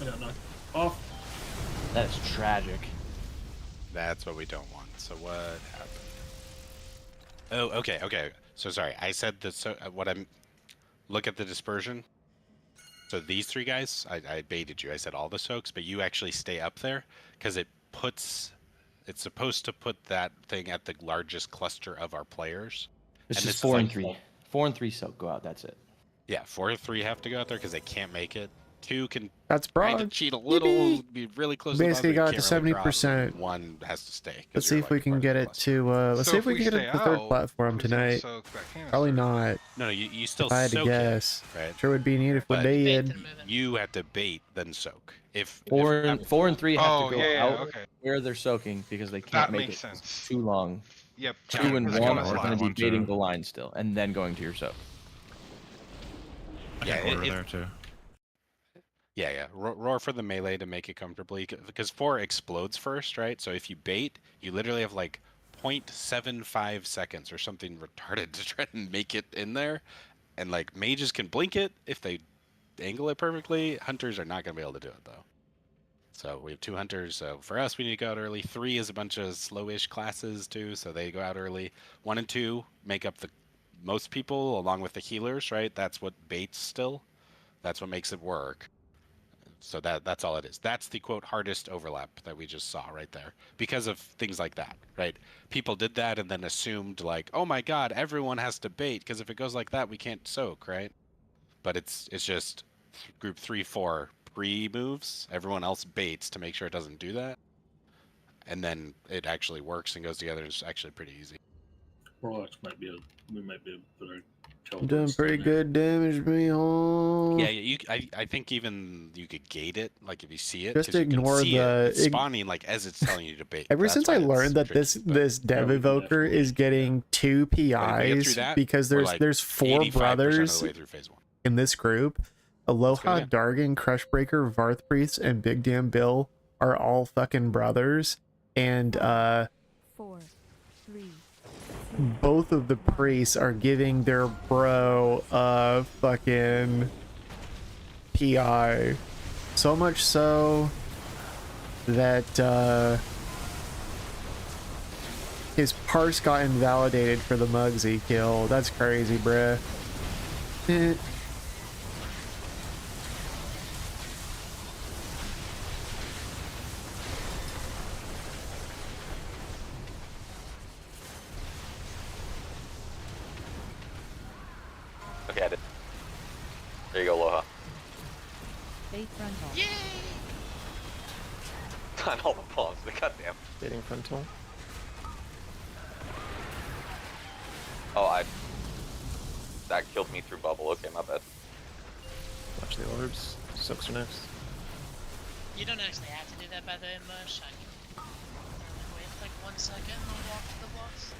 I got knocked off. That's tragic. That's what we don't want. So what happened? Oh, okay, okay. So sorry, I said that. So what I'm look at the dispersion. So these 3 guys, I baited you. I said all the soaks, but you actually stay up there because it puts. It's supposed to put that thing at the largest cluster of our players. This and is 4 and 3. 4 and 3 soak go out. That's it. Yeah, 4 or 3 have to go out there because they can't make it. 2 can That's kind Prog. of cheat a little, be really close. Basically to the got boss, to but you can't really drop. 70%. 1 has to stay. 'cause Let's see you're if we like can part of get the it cluster. to. Let's So see if if we we can get it stay to the third out, platform who's gonna tonight. soak that canister? Probably not. No, you still If I had to soak guess, it, right? sure would be neat if we But did. you have to bait then soak. If 4 and 3 have Oh, to go yeah, out okay. where they're soaking because they That can't make makes it 'cause sense. it's too long. Yep. 2 and that's 1 kinda are why. going to be One, two. baiting the line still, and then going to your soak. I Yeah, think we're there too. Yeah, yeah. Roar for the melee to make it comfortably, because 4 explodes first, right? So if you bait, you literally have like 0.75 seconds or something retarded to try and make it in there. And like mages can blink it if they angle it perfectly. Hunters are not going to be able to do it though. So we have 2 hunters. So for us, we need to go out early. 3 is a bunch of slowish classes too, so they go out early. 1 and 2 make up the most people along with the healers, right? That's what baits still. That's what makes it work. So that's all it is. That's the quote hardest overlap that we just saw right there because of things like that, right? People did that and then assumed like, oh my god, everyone has to bait because if it goes like that, we can't soak, right? But it's just group 3, 4 pre-moves. Everyone else baits to make sure it doesn't do that, and then it actually works and goes together. It's actually pretty easy. Warlocks might be we might be able to put our Doing pretty good damage, me, huh? Yeah, I think even you could gate it, like if you see it. Just 'cause you can ignore see the- it's spawning like as it's telling you to bait. Ever That's since why I it's learned that tricky, but this dev evoker is getting 2 if we get through PIs that, because we're there's like there's 4 85% of the brothers way through phase 1. in this group. Aloha, again. Dargan, Crushbreaker, Varth Priest, and Big Damn Bill are all fucking brothers, and 4, 3, both of the priests are giving their bro a fucking PI. So much so that his parse got invalidated for the Muggsy kill. That's crazy, bruh. Okay, I did. There you go, Aloha. bait frontal. Yay! On all the bombs, goddamn. Baiting frontal. Oh, that killed me through bubble. Okay, my bad. Watch the orbs. Soaks are next. You don't actually have to do that by the way, Mush. I can wait like 1 second and I'll walk to the boss.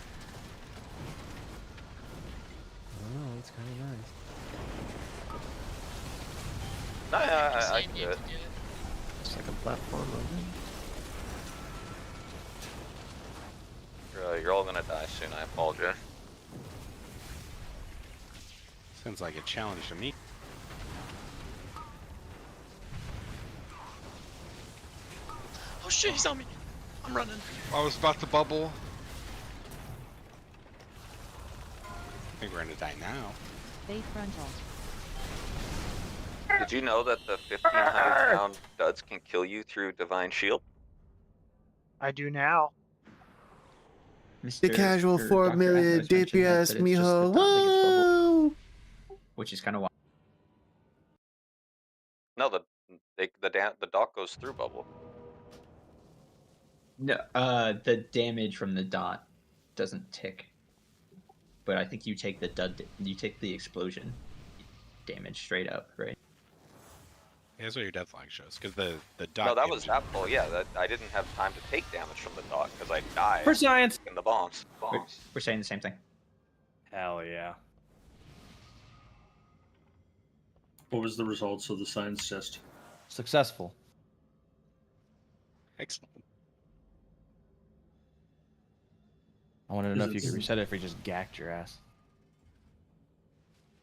Oh, that's kind of nice. No, I Saying can you do it. have to do it. Second platform open. You're all gonna die soon. I apologize. Sounds like a challenge to me. Oh shit, he's on me. I'm running. I was about to bubble. I think we're gonna die now. Bait frontal. Did you know that the 1,500-pound duds can kill you through Divine Shield? I do now. The casual 4 million DPS, mijo. Whoa! Which is kind of why. No, the dock goes through bubble. No, the damage from the dot doesn't tick. But I think you take you take the explosion damage straight up, right? That's what your death flag shows, because the dot. No, that was that pull. Yeah, I didn't have time to take damage from the dot because I died. For science. In the bombs. We're saying the same thing. Hell yeah. What was the results of the science test? Successful. Excellent. I wanted to know Is if you it- could reset it if we just gacked your ass.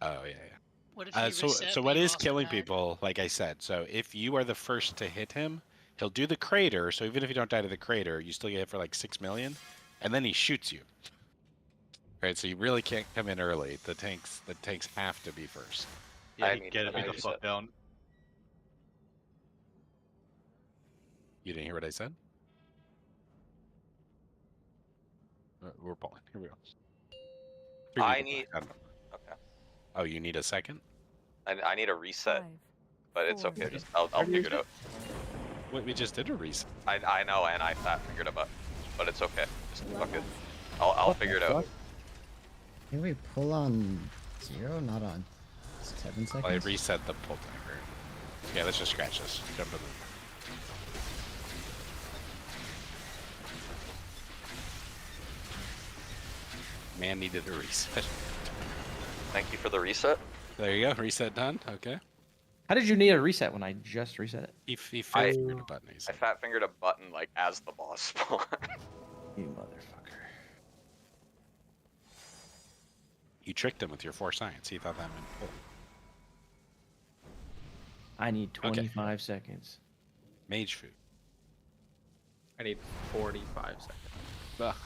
Oh yeah, What if yeah. you So reset, but what you is also killing had- people? Like I said, so if you are the first to hit him, he'll do the crater. So even if you don't die to the crater, you still get hit for like 6 million, and then he shoots you. Right. So you really can't come in early. The tanks have to be first. Yeah, I he need get a it the reset. fuck down. You didn't hear what I said? We're pulling. Here we go. I need. I don't know. Okay. Oh, you need a second? I need a reset, 5, but it's 4, okay. Just I'll figure it out. Wait, we just did a reset. I know, and I fat fingered it, but it's okay. Just fuck it. I'll figure it out. Can we pull on 0, not on 7 seconds? Well, I reset the pull timer. Yeah, let's just scratch this. Jump to the... Man needed a reset. Thank you for the reset. There you go. Reset done. Okay. How did you need a reset when I just reset it? He fat fingered a button. I fat fingered a button like as the boss spawned. You motherfucker. You tricked him with your 4 science. He thought that meant pull. I need 25 seconds. Mage food. I need 45 seconds. Ugh.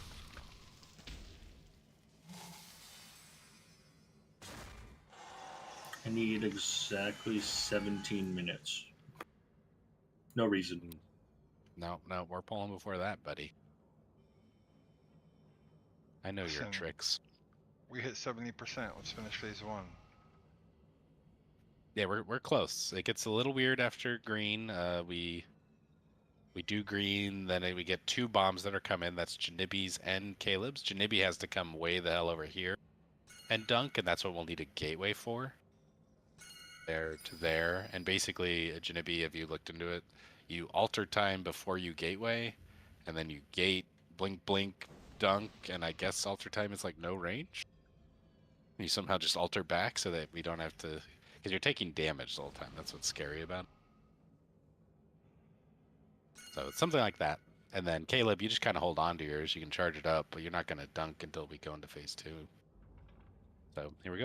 I need exactly 17 minutes. No reason. No, we're pulling before that, buddy. I know your Listen, tricks. We hit 70%. Let's finish phase 1. Yeah, we're close. It gets a little weird after green. We do green, then we get 2 bombs that are coming. That's Janibi's and Caleb's. Janibi has to come way the hell over here and dunk, and that's what we'll need a gateway for. There to there, and basically, Janibi, if you looked into it, you alter time before you gateway, and then you gate, blink, blink, dunk, and I guess alter time is like no range. You somehow just alter back so that we don't have to, because you're taking damage the whole time. That's what's scary about it. So it's something like that. And then Caleb, you just kind of hold on to yours. You can charge it up, but you're not going to dunk until we go into phase 2. So here we go.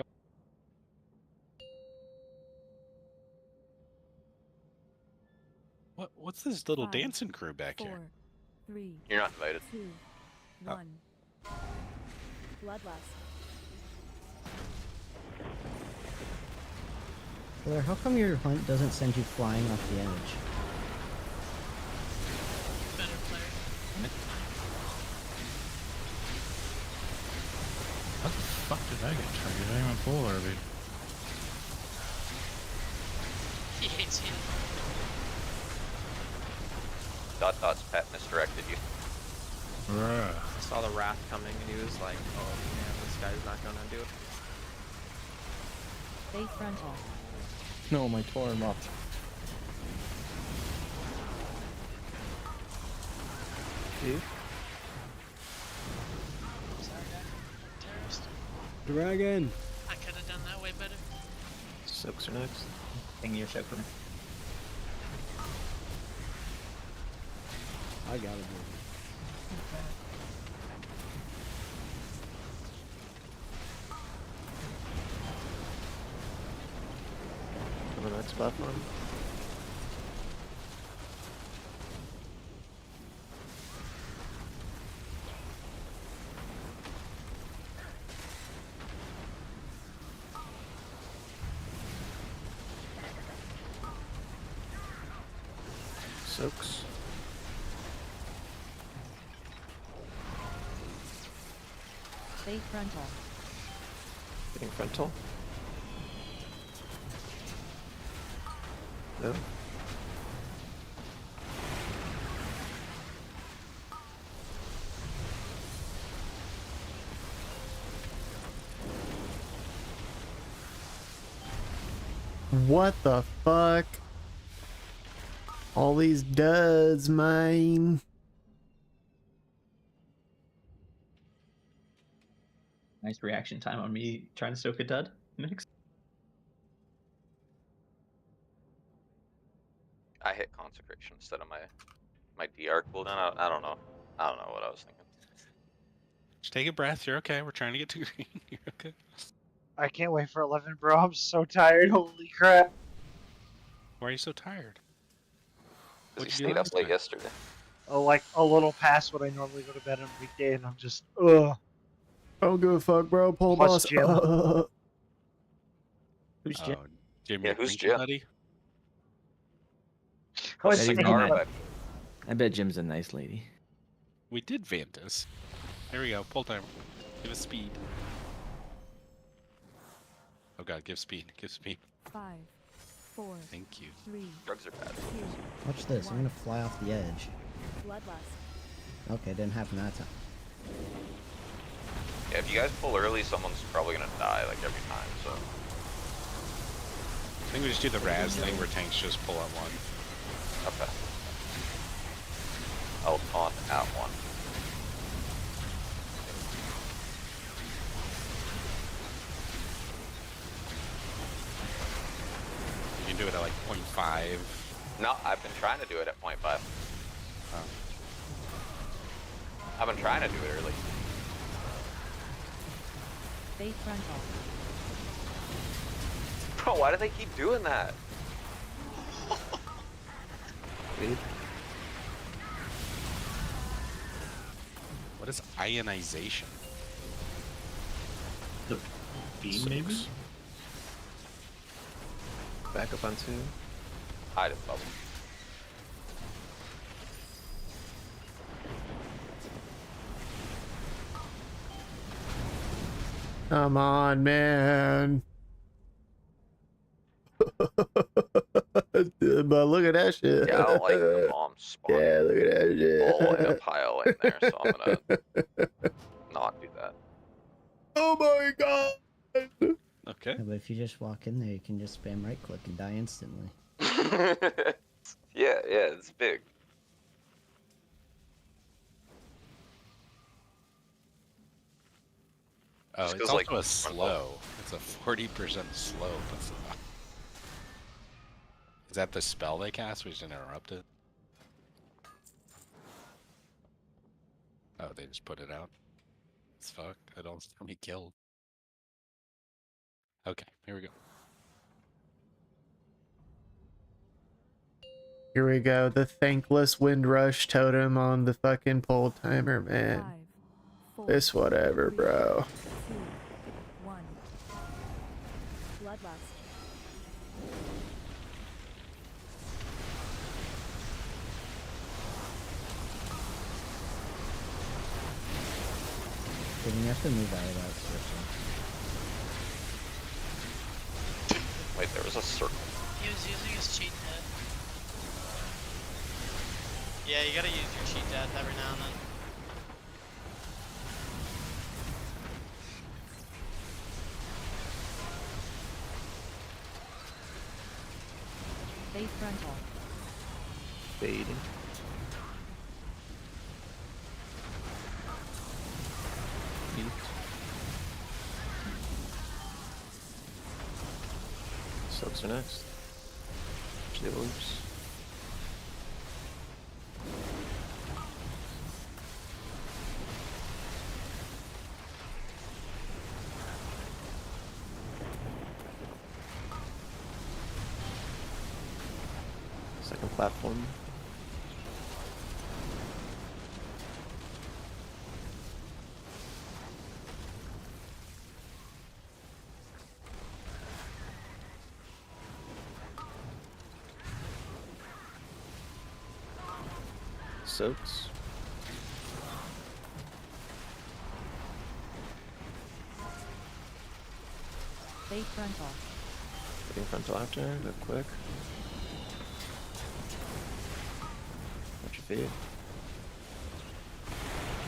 What's this little 5, dancing crew back 4, here? 3, You're not invited. 2, 1. Bloodlust. Blair, how come your hunt doesn't send you flying off the edge? Better player. How the fuck did I get triggered? I didn't even pull early. He hates you. Dot's pet misdirected you. Bruh. I saw the wrath coming and he was like, oh man, this guy's not gonna do it. Bay frontal. No, my tore him up. Steve? Sorry, terrorist. Dragon! I could have done that way better. Soaks are next. Ping your soaker. I gotta do it. On the next platform. Soaks. Bay frontal. Getting frontal. No. What the fuck? All these duds, man. Nice reaction time on me trying to soak a dud. Mix. I hit consecration instead of my DR cooldown. I don't know. I don't know what I was thinking. Just take a breath. You're okay. We're trying to get to green. You're okay. I can't wait for 11, bro. I'm so tired. Holy crap. Why are you so tired? Because he stayed up late yesterday. Oh, like a little past what I normally go to bed on a weekday, and I'm just, ugh. I don't give a fuck, bro. Pull Plus boss. Jim. Who's Jim? Jim, Yeah, your who's drinking Jim? buddy? What's Eddie's Jim? not- But I bet Jim's a nice lady. We did Vantas. There we go. Pull timer. Give us speed. Oh god, give speed. Give speed. 5, 4, Thank you. 3, drugs are bad. 2, Watch this. I'm gonna fly off the edge. bloodlust. Okay, didn't happen that time. Yeah, if you guys pull early, someone's probably gonna die like every time. So I think we just do the Raz thing where tanks just pull at one. okay. I'll taunt at one. You can do it at like 0.5. No, I've been trying to do it at 0.5. Oh. I've been trying to do it early. Fate frontal. Bro, why do they keep doing that? What is ionization? The beam, maybe? Back up on 2. Hide it, bubble. Come on, man. But look at that shit. Yeah, I don't like the bomb spawn. Yeah, look at that shit. All in a pile in there, so I'm gonna not do that. Oh my god. Okay. Yeah, but if you just walk in there, you can just spam right click and die instantly. Yeah, it's big. Oh, Just it's 'cause, also like, a slow. It's a 40% slow. Is that the spell they cast? We just interrupted. Oh, they just put it out. It's fucked. I don't want me killed. Okay, here we go. Here we go. The thankless Windrush totem on the fucking pull timer, 5, man. 4, It's whatever, 3, bro. 2, 1. Bloodlust. Then you have to move out of that circle. Wait, there was a circle. He was using his cheat death. Yeah, you gotta use your cheat death every now and then. Fate frontal. Fading. Eat. Soaks are next. Actually, oops. Second platform. Soaks. Fate frontal. Getting frontal after, go quick. Watch your feet.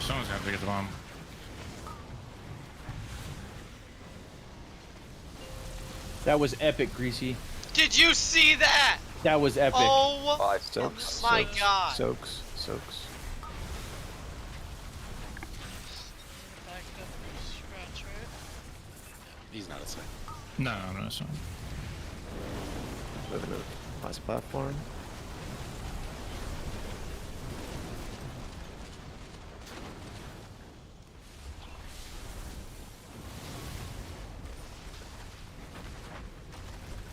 Someone's gonna have to get the bomb. That was epic, Greasy. Did you see that? That was epic. Oh Soaks. my soaks, god. Soaks. Soaks. Back up scratch, right? He's not a sniper. No, no, it's not. Moving to the last platform.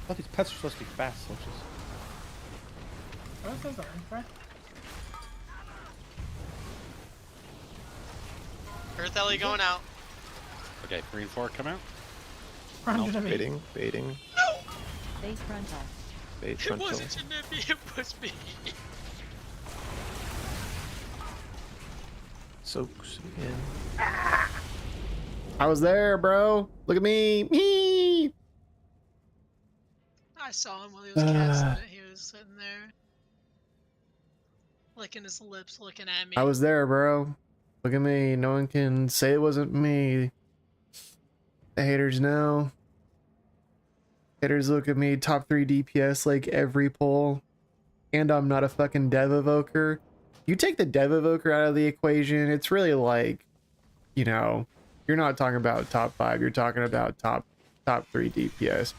thought these pets were supposed to be fast switches. What is that? Right? Earth Ellie going out. Okay, green 4 come out. Run to me. Baiting, baiting. Base frontal. Bait It frontal. wasn't your nippy, it was me. Soaks again. I was there, bro. Look at me. Me. I saw him while he was casting it. He was sitting there, licking his lips, looking at me. I was there, bro. Look at me. No one can say it wasn't me. The haters know. Haters look at me. Top 3 DPS like every poll. And I'm not a fucking dev evoker. You take the dev evoker out of the equation, it's really like, you know, you're not talking about top 5. You're talking about top 3 DPS.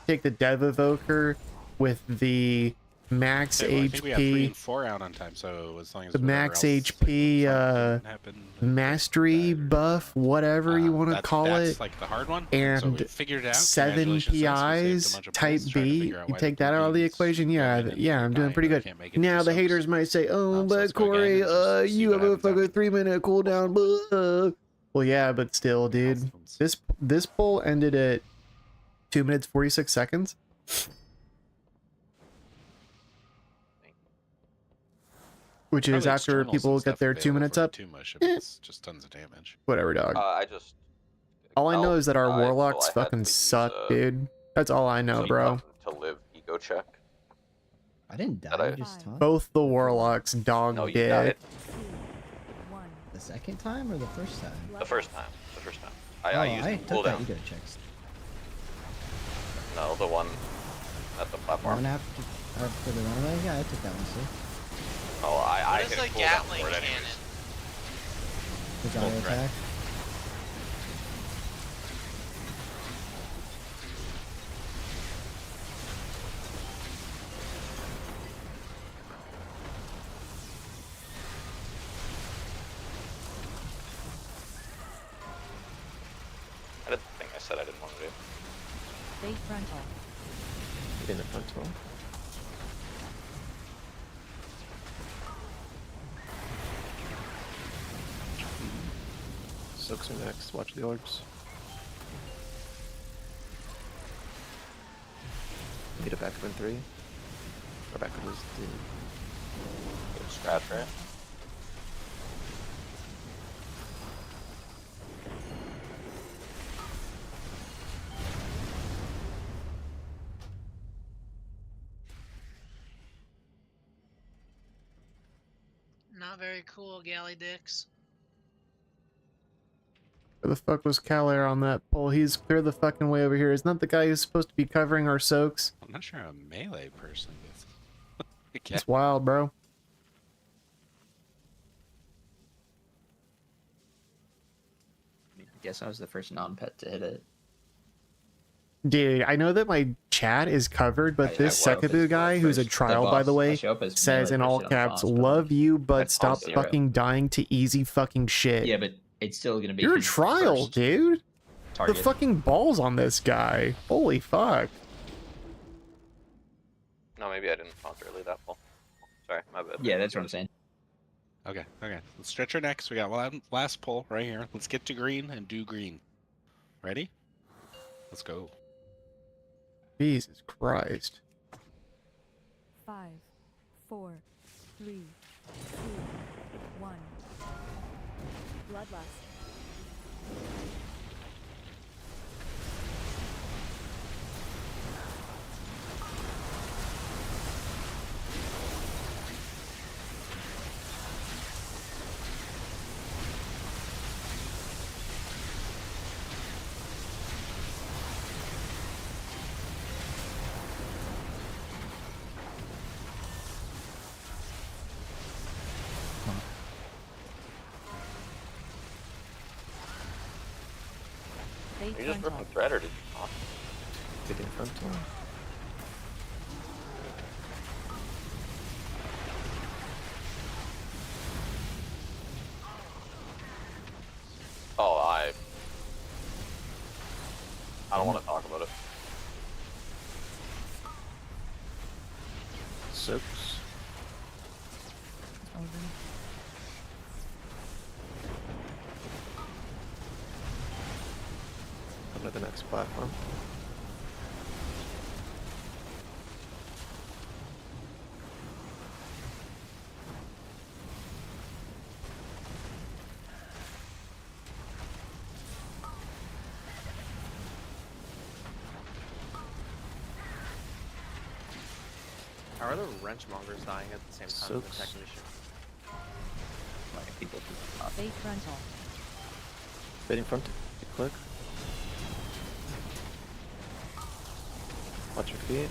Take the dev evoker with the max Okay, well, I think we have 3 HP, and 4 out on time, so as long as the whatever max else, HP, didn't happen, mastery buff, whatever you want to call that's it, like the hard one. and so we figured it out. 7 Congratulations to us. We saved a PIs bunch of type polls trying to B, figure out you why take the that out of the Philippines equation, yeah, went in yeah, I'm and doing died, pretty but good. can't make it Now to the subs. haters might say, oh, So let's but go again Corey, and just see you what have a happens after. fucking 3-minute cooldown, well, yeah, but still, dude, this poll ended at 2 minutes 46 seconds. Which is Probably after externals people and get stuff their 2 available minutes for up. Too much if it's just tons of damage. Whatever, dog. I just. All I know Cal is that our died, so warlocks I had fucking to use, suck, dude. That's all I know, keep bro. button to live ego check. I didn't die. That I I- just talked. Both the warlocks dog No, you did. died. The second time or the first time? The first time. The first time. Oh, I used I the took that cooldown. ego checks. No, the one at the platform. One after the runaway? Yeah, I took that one too. Oh, I What is hit a a cooldown Gatling for it cannon? anyways. The gyro Full threat. attack. I did the thing I said I didn't want to do. Base frontal. In the frontal. Soaks are next. Watch the orbs. Need a backup in 3. Or backup is 2. Good scratch, right? Not very cool, Galley Dicks. Where the fuck was Calair on that pole? He's clear the fucking way over here. Isn't that the guy who's supposed to be covering our soaks? I'm not sure a melee person gets. It's wild, bro. I guess I was the first non-pet to hit it. Dude, I know that my chat is covered, but this Sekaboo guy, who's a trial, by the way, says in all caps, love you, but stop zero. fucking dying to easy fucking shit. Yeah, but it's still gonna be. You're a his trial, first dude. target. The fucking balls on this guy. Holy fuck. No, maybe I didn't talk early that full. Sorry, my bad. Yeah, that's what I'm saying. Okay, okay. Let's stretch our necks. We got one last pull right here. Let's get to green and do green. Ready? Let's go. Jesus Christ. 5, 4, 3, 2, 1. Bloodlust. Base You just frontal. ripped a thread or did you not? Taking frontal. Oh, I don't want to talk about it. Soaks. Come to the next platform. How are the wrenchmongers dying at the same time as the Soaks. technician? Base frontal. Fading front. Click. Watch your feet.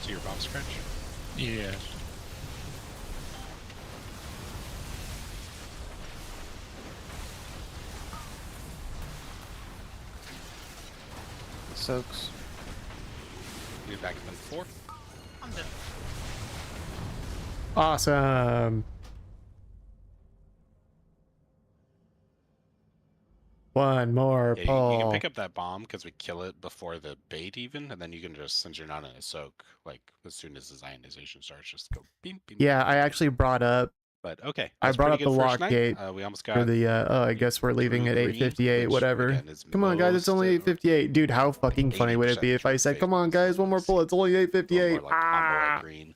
See your bomb scratch? Yeah. Soaks. Move back to 4. I'm done. Awesome. One more Yeah, pull. you can pick up that bomb because we kill it before the bait even, and then you can just, since you're not in a soak, like as soon as his ionization starts, just go beam, beam. Yeah, I actually brought up. But okay, I that's brought pretty up the good first lock night. gate We almost for got the. Oh, I guess we're leaving through at green, 8:58. which, Whatever. again, is Come on, guys, it's most only of 8:58. Dude, how fucking funny would it be if I said, "Come on, guys, one more pull"? It's only a little 8:58. more like combo like green.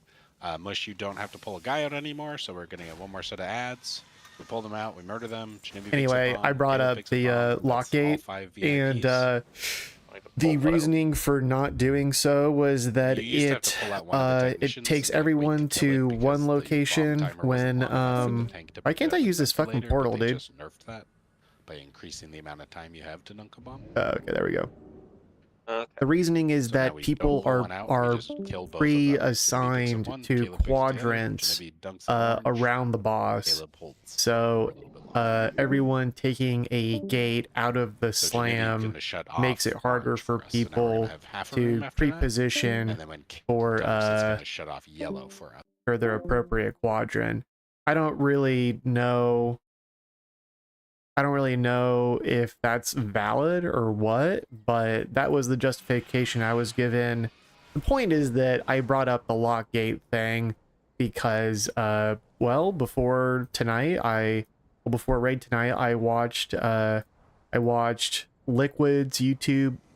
Mush, you don't have to pull a guy out anymore, so we're gonna get one more set of ads. We pull them out, we murder them. Shinobi picks Anyway, up I bomb, brought Caleb up picks up the bomb. That's lock all gate, 5 and VIPs. the reasoning for not doing so was that You used to have to pull out one of the it technicians takes and then wait everyone to kill it to because one the bomb location timer wasn't when long enough for the tank to why pick can't it I up use this fucking later, portal, but they dude? just nerfed that by increasing the amount of time you have to nunk a bomb. Okay, there we go. Okay. The reasoning is So now that we people don't pull one out, we are just kill both of them. Shinobi picks up pre-assigned one, to Caleb picks up the other, quadrants Shinobi dunks the orange, around the boss. Caleb holds So everyone taking a gate out of the So Shinobi's slam gonna shut makes off it harder orange for us. So now we're gonna people have half a room to after that, pre-position and then when Caleb for dumps, it's gonna shut off yellow for us. for their appropriate quadrant. I don't really know if that's valid or what, but that was the justification I was given. The point is that I brought up the lock gate thing because well, before raid tonight I watched Liquid's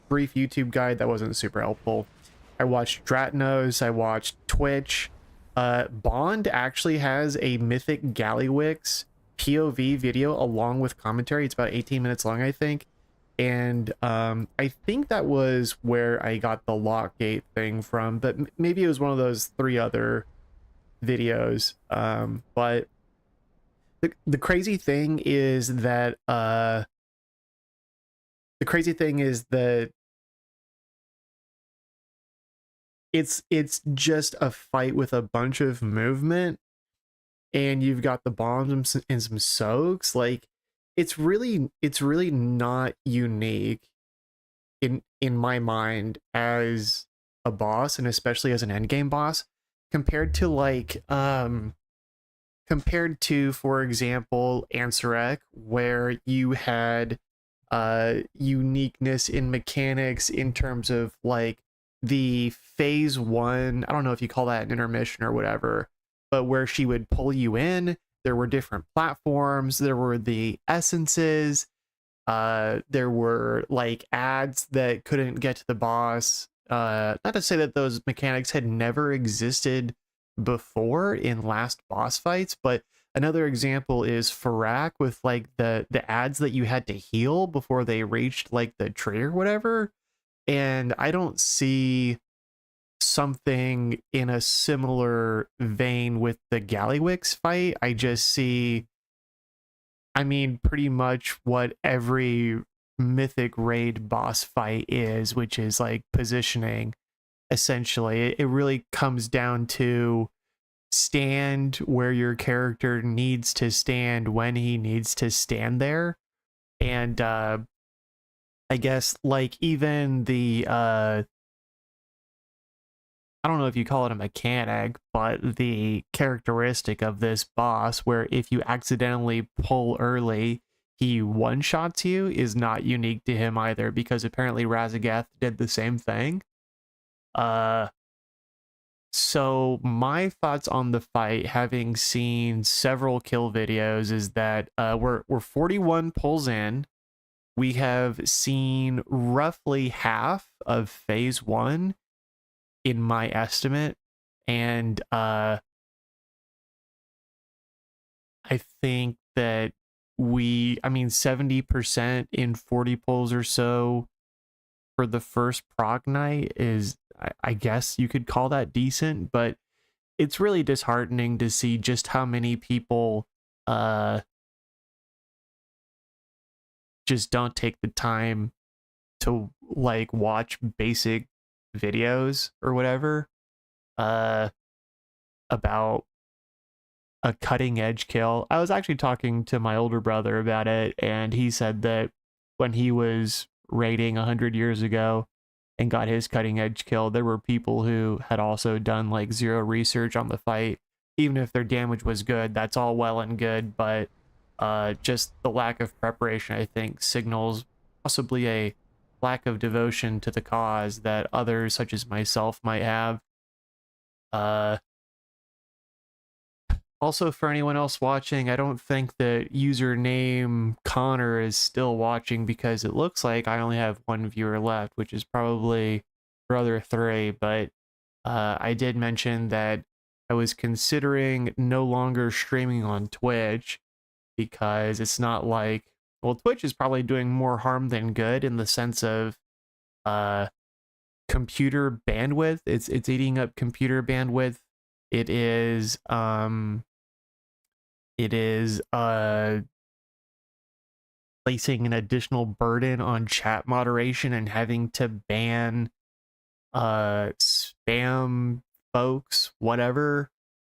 brief YouTube guide that wasn't super helpful. I watched Dratnos, I watched Twitch. Bond actually has a Mythic Gallywix POV video along with commentary. It's about 18 minutes long, I think. And I think that was where I got the lock gate thing from, but maybe it was one of those 3 other videos. But the crazy thing is that it's just a fight with a bunch of movement, and you've got the bombs and some soaks. Like it's really not unique in my mind as a boss, and especially as an endgame boss, compared to for example Ansarek, where you had uniqueness in mechanics in terms of like the phase 1, I don't know if you call that an intermission or whatever, but where she would pull you in, there were different platforms, there were the essences, there were like ads that couldn't get to the boss. Not to say that those mechanics had never existed before in last boss fights, but another example is Farak with like the ads that you had to heal before they reached like the tree or whatever. And I don't see something in a similar vein with the Gallywix fight. I just see, I mean, pretty much what every Mythic raid boss fight is, which is like positioning. Essentially, it really comes down to stand where your character needs to stand when he needs to stand there. And I guess like even the I don't know if you call it a mechanic, but the characteristic of this boss where if you accidentally pull early, he one-shots you is not unique to him either, because apparently Razageth did the same thing. So my thoughts on the fight, having seen several kill videos, is that we're 41 pulls in. We have seen roughly half of phase 1 in my estimate, and I think that 70% in 40 pulls or so for the first Prog night is, I guess you could call that decent, but it's really disheartening to see just how many people just don't take the time to like watch basic videos or whatever about a cutting edge kill. I was actually talking to my older brother about it, and he said that when he was raiding 100 years ago and got his cutting edge kill, there were people who had also done like zero research on the fight. Even if their damage was good, that's all well and good, but just the lack of preparation, I think, signals possibly a lack of devotion to the cause that others, such as myself, might have. Also, for anyone else watching, I don't think that username Connor is still watching, because it looks like I only have one viewer left, which is probably Brother 3, but I did mention that I was considering no longer streaming on Twitch, because it's not like, well, Twitch is probably doing more harm than good in the sense of computer bandwidth. It's eating up computer bandwidth. It is placing an additional burden on chat moderation and having to ban spam folks, whatever.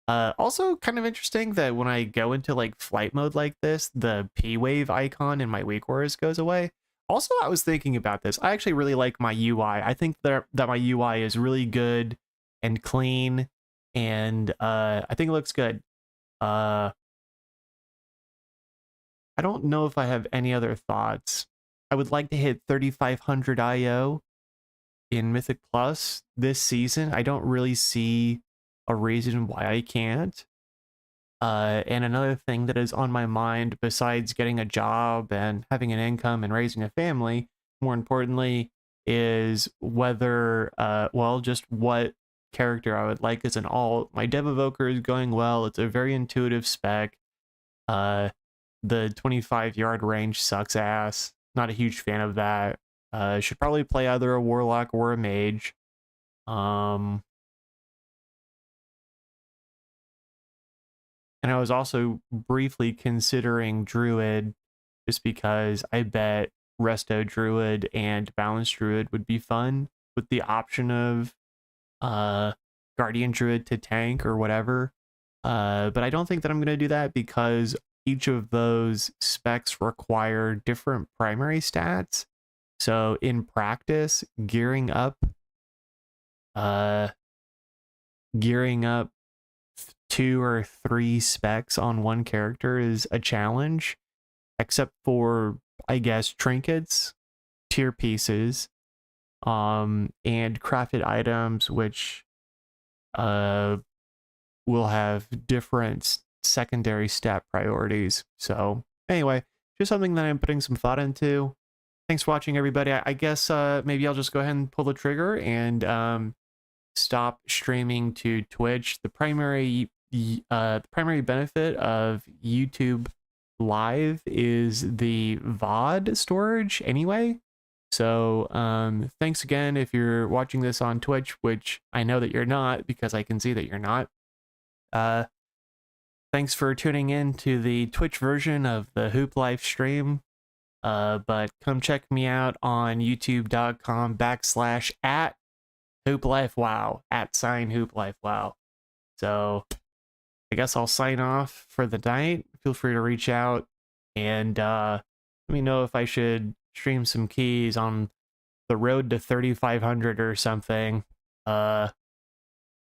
Also kind of interesting that when I go into like flight mode like this, the P-wave icon in my weak auras goes away. Also, I was thinking about this. I actually really like my UI. I think that my UI is really good and clean, and I think it looks good. I don't know if I have any other thoughts. I would like to hit 3,500 IO in Mythic Plus this season. I don't really see a reason why I can't. And another thing that is on my mind, besides getting a job and having an income and raising a family, more importantly, is whether, just what character I would like as an alt. My Dev Evoker is going well. It's a very intuitive spec. The 25-yard range sucks ass. Not a huge fan of that. Should probably play either a Warlock or a Mage. And I was also briefly considering Druid, just because I bet Resto Druid and Balanced Druid would be fun, with the option of Guardian Druid to tank or whatever. But I don't think that I'm going to do that, because each of those specs require different primary stats. So in practice, gearing up 2 or 3 specs on one character is a challenge, except for, I guess, trinkets, tier pieces, and crafted items, which will have different secondary stat priorities. So anyway, just something that I'm putting some thought into. Thanks for watching, everybody. I guess maybe I'll just go ahead and pull the trigger and stop streaming to Twitch. The primary benefit of YouTube Live is the VOD storage anyway. So thanks again if you're watching this on Twitch, which I know that you're not, because I can see that you're not. Thanks for tuning in to the Twitch version of the Hoop Life stream. But come check me out on youtube.com/@HoopLifeWow, @HoopLifeWow. So I guess I'll sign off for the night. Feel free to reach out and let me know if I should stream some keys on the road to 3,500 or something.